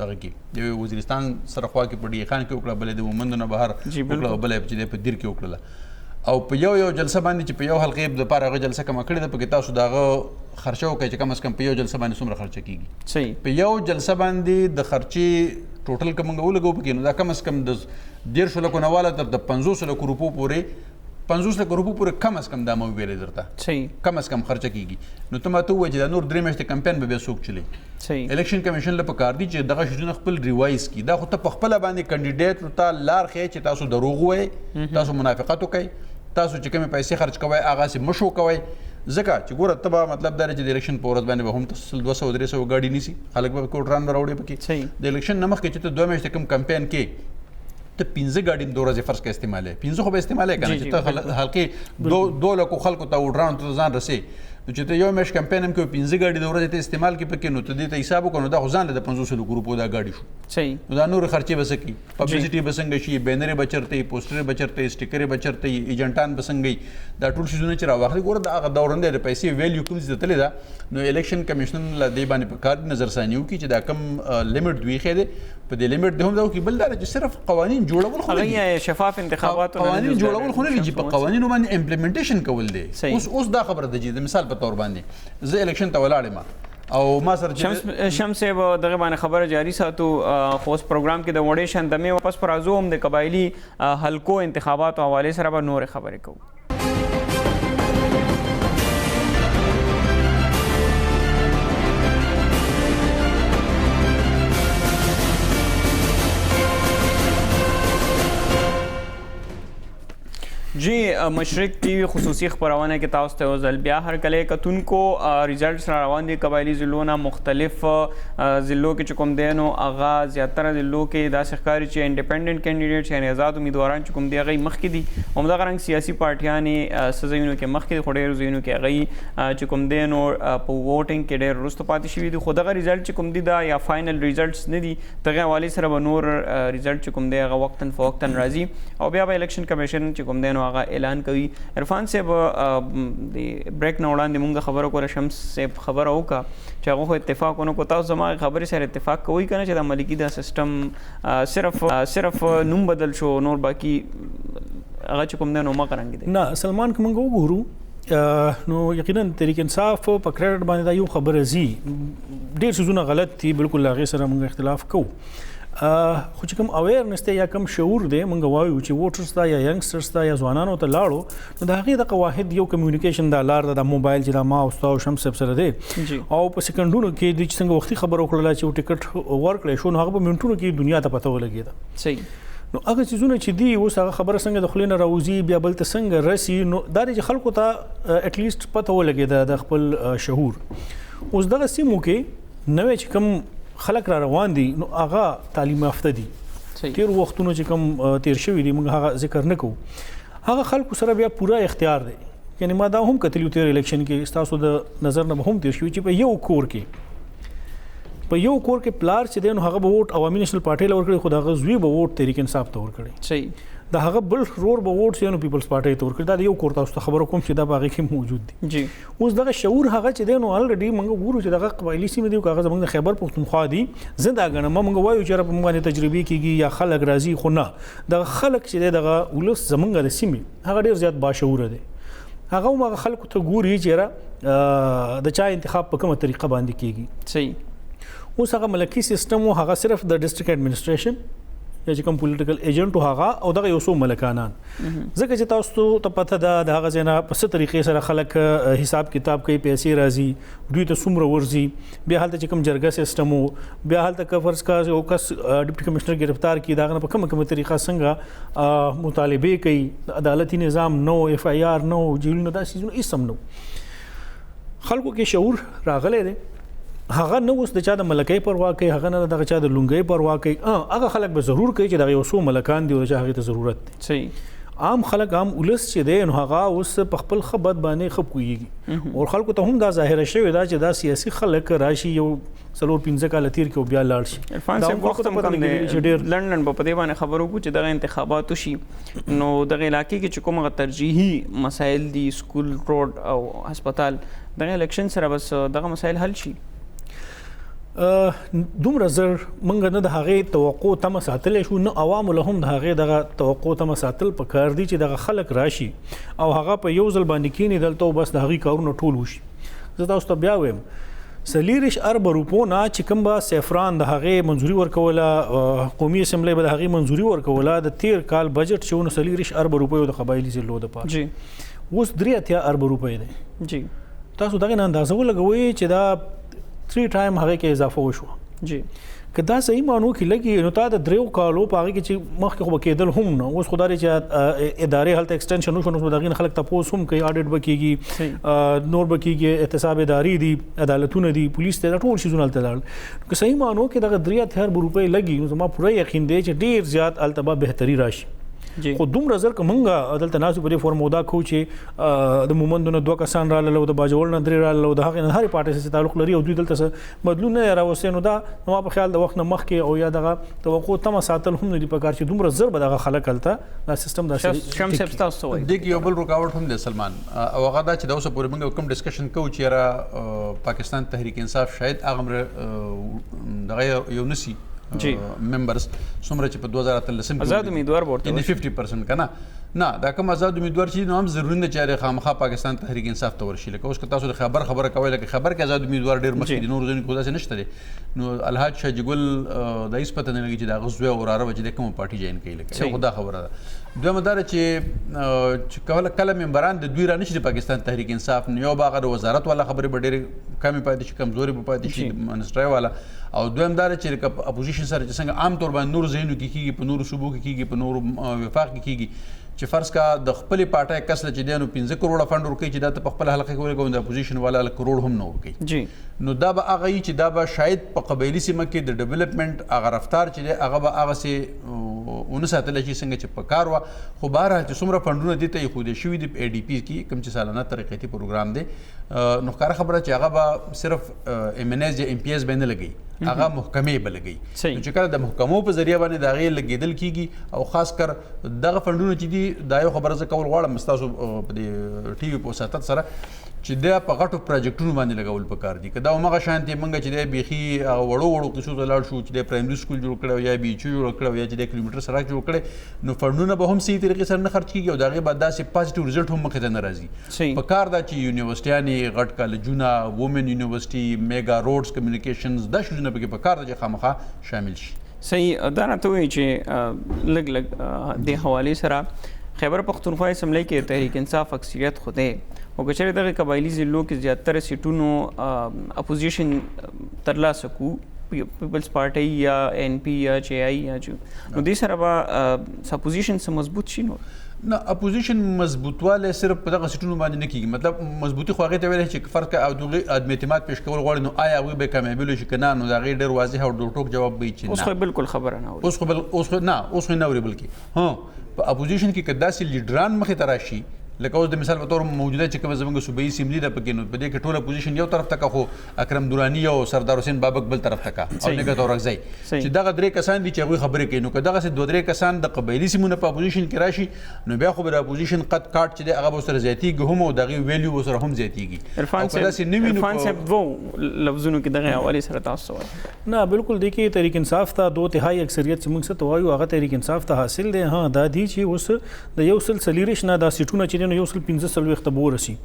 دغه کې د وزیرستان سره خوا کې په ډی خان کې وکړه، بلې د مومندونه بهر وکړه، بلې چې په دیر کې وکړه او په یو جلسه باندې چې په یو حلقې د پاره هغه جلسه کم کړې ده په کې تاسو داغه خرچه وکړئ چې کم از کم په یو جلسه باندې څومره خرچه کیږي. صحیح. په یو جلسه باندې د خرچې ټوټل کوم ولګو پکې نو دا کم از کم د 1.5 لکو نه والا تر د 500 لکو روپو پورې 50 لکو روپو پورې کم از کم دا مو ویلې درته. صحیح. کم از کم خرچه کیږي. نو ته ماته وایي چې دا نور 3 میاشتې کمپاین به بیا څوک چلی. صحیح. الیکشن کمیشن له پکار دي چې دغه شیزونه خپل ریوایز کړي. دا خو ته په خپل باندې کینډیډیټ ته لار ښیي چې تاسو دروغ وایي، تاسو منافقت وکړئ، تاسو چې کومې پیسې خرج کوئ هغه سي مشو کوئ. ځکه چې ګوره ته به مطلب دا چې د الیکشن په ورځ باندې به هم تاسو 200-300 ګاډي نیسي، خلک به کوټران به راوړي پکې. د الیکشن نه مخکې چې ته 2 میاشتې کوم کمپاین کې ته 15 ګاډي 2 ورځې فرض کې استعمالوي، 15 خو به استعمالوي کنه چې ته حلقې 2 لکو خلکو ته وډران ته ځان رسي. نو چې ته یو میاشت کمپاین هم کوي 15 ګاډي د ورځې ته استعمال کې پکې نو ته دې ته حساب وکړو دا خو ځان له 500 لکو روپو دا ګاډي شو. صحیح. نو دا نور خرچې به څه کوي؟ پبلسټي به څنګه شي، بینرې به چېرته وي، پوسټرې به چېرته وي، سټیکرې به چېرته وي، ایجنټان به څنګه وي، دا ټول شیزونه چې راواخلي. ګوره د هغه دورنده د پیسې ویلیو کوم ځای ته تللی ده نو الیکشن کمیشن له دې باندې په کار نظرثاني وکړي چې دا کم لیمټ دوی ښی دی په دې لیمټ دی هم دا وکړي. بل دا چې صرف قوانین جوړول خو نه دي، شفاف انتخابات قوانین جوړول خو نه دي، په قوانینو باندې امپلیمنټیشن کول دي. اوس دا خبره ده چې د مثال په تور باندې زه الیکشن ته ولاړم او ما سره شمس صاحب دغه باندې خبره جاری ساتو. خو اوس پروګرام کې د وړې شندمې واپس پر راځو هم د قبایلي حلقو انتخاباتو حوالې سره به نورې خبرې کوو. جی مشرق ټي وي خصوصي خبرونه کې تاسو ته ځل بیا هر کله کتونکو ریزلټس را روان دي قبایلی ضلعو نه مختلف ضلعو کې کوم دی نو هغه زیاتره ضلعو کې دا ښکاري چې انډیپندنت کینډیډیټس یعنی آزاد امیدواران چې کوم دی هغه مخکې دي همدغه رنګ سیاسي پارټیانې سزاینو کې مخکې دي خو ډېرو ځایونو کې هغه چې کوم دی نو په ووټینګ کې ډېر وروسته پاتې شوي دي. خو دغه ریزلټ چې کوم دی دا یا فاینل ریزلټس نه دي، دغه حوالې سره به نور ریزلټ چې کوم دی هغه وقتاً فوقتاً راځي او بیا به الیکشن کمیشن چې کوم دی نو هغه اعلان کوي. عرفان صاحب د بریک نه وړاندې مونږ خبره کوله، شمس صاحب خبره وکړه چې هغه خو اتفاق ونه کو. تاسو زما خبرې سره اتفاق کوئ که نه چې د ملکي دا سسټم صرف نوم بدل شو نور باقي هغه چې کوم دی نو مغه رنګ دی؟ نه سلمان که موږ وګورو نو یقینا تحریک انصاف په کریډټ باندې دا یو خبره زی ډېر څیزونه غلط دي، بالکل هغې سره موږ اختلاف کوو. خو چې کوم اویرنس دی یا کوم شعور دی موږ وایو چې ووټرز ته یا ینګسټرز ته یا ځوانانو ته لاړو نو د هغې دغه واحد یو کمیونیکیشن دا لار ده، د موبایل چې دا ما او ستا او شمس صاحب سره دی او په سکندونو کې دوی چې څنګه وختي خبره وکړله چې ټکټ ورکړی شو نو هغه په منټونو کې دنیا ته پته ولګېده. صحیح. نو هغه څیزونه چې دي اوس هغه خبره څنګه د خولې نه راوځي بیا بل ته څنګه رسي نو دا چې خلکو ته اټلیسټ پته ولګېده د خپل شعور. اوس دغه سیمو کې نوې چې کوم خلک را روان دي نو هغه تعلیم یافته دي، تیر وختونو چې کوم تیر شوي دي موږ هغه ذکر نه کوو. هغه خلکو سره بیا پوره اختیار دی. یعنی ما دا هم کتلی تیر الیکشن کې ستاسو د نظر نه هم تیر شوي چې په یو کور کې پلار چې دی نو هغه به ووټ عوامي نیشنل پارټۍ له ورکړي خو د هغه زوی به ووټ تحریک انصاف ته ورکړي. صحیح. د هغه بل رور به ووټ سي نو پیپلز پارټي ته ورکړي. دا یو کور تاسو ته خبرو کوم چې دا باغې کې موجود دي. جی اوس دغه شعور هغه چې دی نو الریډي موږ ګورو چې دغه قبایلي سیمې دي کاغذ موږ د خیبر پښتونخوا دي زه دا ګڼم موږ وایو چې په موږ باندې تجربې کیږي یا خلک راځي خو نه دغه خلک چې دی دغه ولس زمونږ د سیمې هغه ډېر زیات باشعوره دی. هغه هغه خلکو ته ګوري چې د چا انتخاب په کومه طریقه باندې کیږي. صحیح. اوس هغه ملکي سیستم او هغه صرف د ډسټریکټ ایڈمنسټریشن یا چې کوم پولیټیکل ایجنټ هغه او دغه یو څو ملکانان ځکه چې تاسو ته پته ده د هغه ځای نه په څه طریقې سره خلک حساب کتاب کوي پیسې راځي دوی ته څومره ورځي بیا هلته چې کوم جرګه سیستم و بیا هلته که فرض کا یو کس ډیپټي کمشنر گرفتار کړي دغه په کومه طریقه څنګه مطالبه کوي عدالتي نظام نو اف آی آر نو جیلونه دا سیزونه هیڅ هم نو خلکو کې شعور راغلی دی. هغه نه اوس د چا د ملکۍ پروا کوي هغه نه دغه چا د لونګۍ پروا کوي. هغه خلک به ضرور کوي چې دغه یو څو ملکان دي او چې هغې ته ضرورت دی. صحیح. عام خلک عام ولس چې دی نو هغه اوس په خپل ښه بد باندې ښه پوهېږي او خلکو ته هم دا ظاهره شوې ده چې دا سیاسي خلک راشي یو 4-5 کاله تیر کې او بیا لاړ شي. عرفان صاحب وخت هم کم دی لندن په دې باندې خبرو کو چې دغه انتخابات وشي نو دغه علاقې کې چې کومه ترجیحي مسایل دي سکول روډ او هسپتال دغه الیکشن سره بس دغه مسایل حل شي. دومره زر منګ نه د هغې توقع تمه ساتلی شو نه عوامو له هم د هغې دغه توقع تمه ساتل پکار دي چې دغه خلک راشي او هغه په یو ځل باندې کښېني دلته او بس د هغې کارونه ټول وشي. زه تاسو ته بیا وایم 40 اربه روپو نه چې کوم به سیفران د هغې منظوري ورکوله قومي اسمبلی به د هغې منظوري ورکوله د تیر کال بجټ چې ونه 40 اربه روپیو د قبایلي ضلعو دپاره جی اوس 83 اربه روپۍ دی. جی تاسو دغې نه اندازه ولګوئ چې دا 3 ټایم هغه کې اضافه وشو. جی که دا صحیح معنو کې لګي نو تا د 3 کالو په هغې کې چې مخکې خو به کېدل هم نه اوس خو دا دی چې ادارې هلته ایکسټنشن وشو نو د هغې نه خلک تپوس هم کوي اډټ به کېږي نور به کېږي احتساب ادارې دي عدالتونه دي پولیس ته دا ټول شیزونه هلته لاړل. که صحیح معنو کې دغه 83 روپۍ لګي نو زما پوره یقین دی چې ډېر زیات هلته به بهتري راشي. خو دومره زر که موږ دلته ناستو په دې فورم مودا کوو چې د مومندو نه 2 کسان راغلل او د باجوړ نه 3 راغلل او د هغې نه هرې پارټۍ سره تعلق لري او دوی دلته څه بدلون نه راوستی نو دا زما په خیال د وخت نه مخکې او یا دغه توقع تمه ساتل هم نه دي پکار چې دومره زر به دغه خلک هلته دا سیستم داسې شمس صاحب تاسو څه وایي؟ دې کې یو بل رکاوټ هم دی سلمان او هغه دا چې د اوسه پورې موږ کوم ډسکشن کوو چې یاره پاکستان تحریک انصاف شاید هغه دغه یو نسی ممبرز څومره چې په 2013 کې آزاد امیدوار ورته یعنی 50% کنه نه دا کوم آزاد امیدوار چې نو هم ضروري نه چې خامخا پاکستان تحریک انصاف ته ورشي. لکه اوس که تاسو د خبره کوئ لکه خبر کې آزاد امیدوار ډېر مخکې دي نور ځینې کو داسې نشته دی نو الحاج شاجي ګل د هېڅ پته نه لګي چې د هغه زوی او وراره به چې د کومه پارټي جوین کوي لکه یو خو دا خبره ده. دویمه دا ده چې کله ممبران د دوی رانشي د پاکستان تحریک انصاف نه یو به هغه د وزارت والا خبرې به ډېرې کمې پاتې شي کمزورې به پاتې شي منسټرۍ والا او دویم دا ده چې لکه اپوزیشن سره چې څنګه عام طور باندې نورو ځایونو کې کېږي په نورو صوبو کې کېږي په نورو وفاق کې کېږي چې فرض کا د خپلې پارټۍ کس چې دی نو 15 کروړه فنډ ورکوي چې دا ته په خپل حلقه کې ولګوي د اپوزیشن والا کروړ هم نه ورکوي. جی نو دا به هغه چې دا به شاید په قبایلي سیمه کې د ډیولپمنټ هغه رفتار چې دی هغه به هغسې ونه ساتلی شي څنګه چې په کار وه خو بهرحال چې څومره فنډونه دې ته ایښودی شوي دي په ADP کې کوم چې سالانه ترقیتي پروګرام دی نو ښکاره خبره چې هغه به صرف MNS یا MPS به نه لګوي هغه محکمې به لګوي. نو چې کله د محکمو په ذریعه باندې د هغې لګېدل کېږي او خاص کر دغه فنډونه چې دي دا یو خبره زه کول غواړم ستاسو په دې TV په وساطت سره چې دا په غټو پروجیکټونو باندې لګول پکار دي که دا همغه شانتې موږ چې دی بیخي وړو قصو ته لاړ شو چې دی پرایمري سکول جوړ کړی او یا BHU جوړ کړی او یا چې دی کیلومیټر سړک جوړ کړی نو فنډونه به هم صحیح طریقې سره نه خرچ کېږي او د هغې بعد داسې پازیټیو رزلټ هم مخې ته نه راځي. پکار دا چې یونیورسټیانې غټ کالجونه وومن یونیورسټي میګا روډز کمیونیکیشنز دا شیزونه پکې پکار ده چې خامخا شامل شي. صحیح دا راته وایي چې لږ دې حوالې سره خیبر پختونخوا اسمبلی کې تحریک انصاف اکثریت خو دی او که چېرې دغه قبایلي ضلعو کې زیاتره سیټونو اپوزیشن ترلاسه کړو پیپلز پارټۍ یا NP یا CI یا نو دې سره به اپوزیشن څه مضبوط شي نو نه اپوزیشن مضبوطوالی صرف په دغه سیټونو باندې نه کېږي مطلب مضبوطي خو هغې ته ویلی چې فرض که عدم اعتماد پیش کول غواړي نو آیا هغوی به کامیابیلو شي که نه نو د هغې ډېر واضح او ډوټوک جواب به وي چې اوس خو بلکل خبره نه اوري اوس خو نه اوري بلکې په اپوزیشن کې که داسې لیډران مخې ته راشي لکه اوس د مثال په تور موجوده چې کومه زموږ صوبایي اسمبلی ده پکې نو په دې کې ټوله اپوزیشن یو طرف ته کا خو اکرم درانی او سردار حسین بابک بل طرف ته کا او نګهت اورغزی چې دغه درې کسان دي چې هغوی خبرې کوي نو که دغسې دوه درې کسان د قبایلي سیمونو په اپوزیشن کې راشي نو بیا خو به د اپوزیشن قد کاټ چې دی هغه به ورسره زیاتېږي هم او د هغې ویلیو به ورسره هم زیاتېږي عرفان صاحب دوو لفظونو کې دغه حوالې سره تاسو وایي نه بالکل دیکھیے تحریک انصاف ته 2/3 اکثریت چې موږ څه ته وایو هغه تحریک انصاف ته حاصل دی ها دا دی چې اوس د یو سل څلېرش نه دا سیټونه چې دی نو یو سل 15 ته ورسي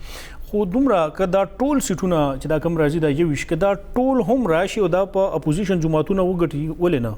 خو دومره که دا ټول سیټونه چې دا کم راځي دا یویش که دا ټول هم راشي او دا په اپوزیشن جماعتونه وګټي ولې نه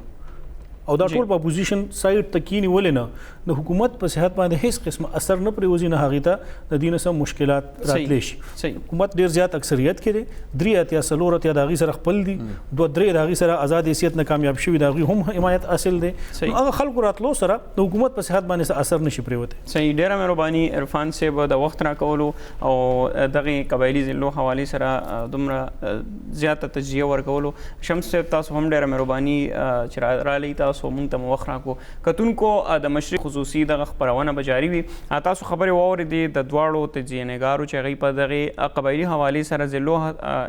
او دا ټول په اپوزیشن سایډ ته کینی ولې نه د حکومت په صحت باندې هیڅ قسم اثر نه پرېوځي نه هغې ته د دې نه سم مشکلات راتلی شي حکومت ډېر زیات اکثریت کې دی 3 اتیا 4 اتیا د هغې سره خپل دي 2-3 د هغې سره آزاد حیثیت نه کامیاب شوي د هغوی هم حمایت حاصل دی نو هغه خلکو راتلو سره د حکومت په صحت باندې څه اثر نشي پرېوتی صحیح ډېره مهرباني عرفان صاحب د وخت راکولو او دغې قبایلي ضلعو حوالې سره دومره زیاته تجزیه ورکولو شمس صاحب تاسو هم ډېره مهرباني چې رالی تاسو مونږ ته مو وخت راکړو کتونکو د مشرق خصوصي دغه خپرونه به جاري وي تاسو خبرې واورېدې د دواړو تجزیه‌نګارو چې هغوی په دغې قبایلي حوالې سره ضلعو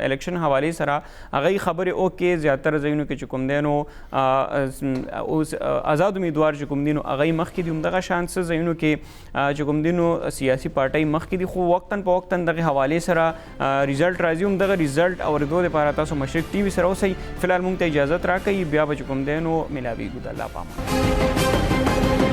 الیکشن حوالې سره هغوی خبرې وکړې زیاتره ځایونو کې چې کوم دی نو اوس آزاد امیدوار چې کوم دي نو هغوی مخکې دي همدغه شان څه ځایونو کې چې کوم دي نو سیاسي پارټۍ مخکې دي خو وقتاً په وقتاً دغې حوالې سره ریزلټ راځي همدغه ریزلټ اورېدو دپاره تاسو مشرق ټي وي سره اوسئ فلحال موږ ته اجازت راکوئ بیا به چې کوم دی نو ملاویږو د الله په امان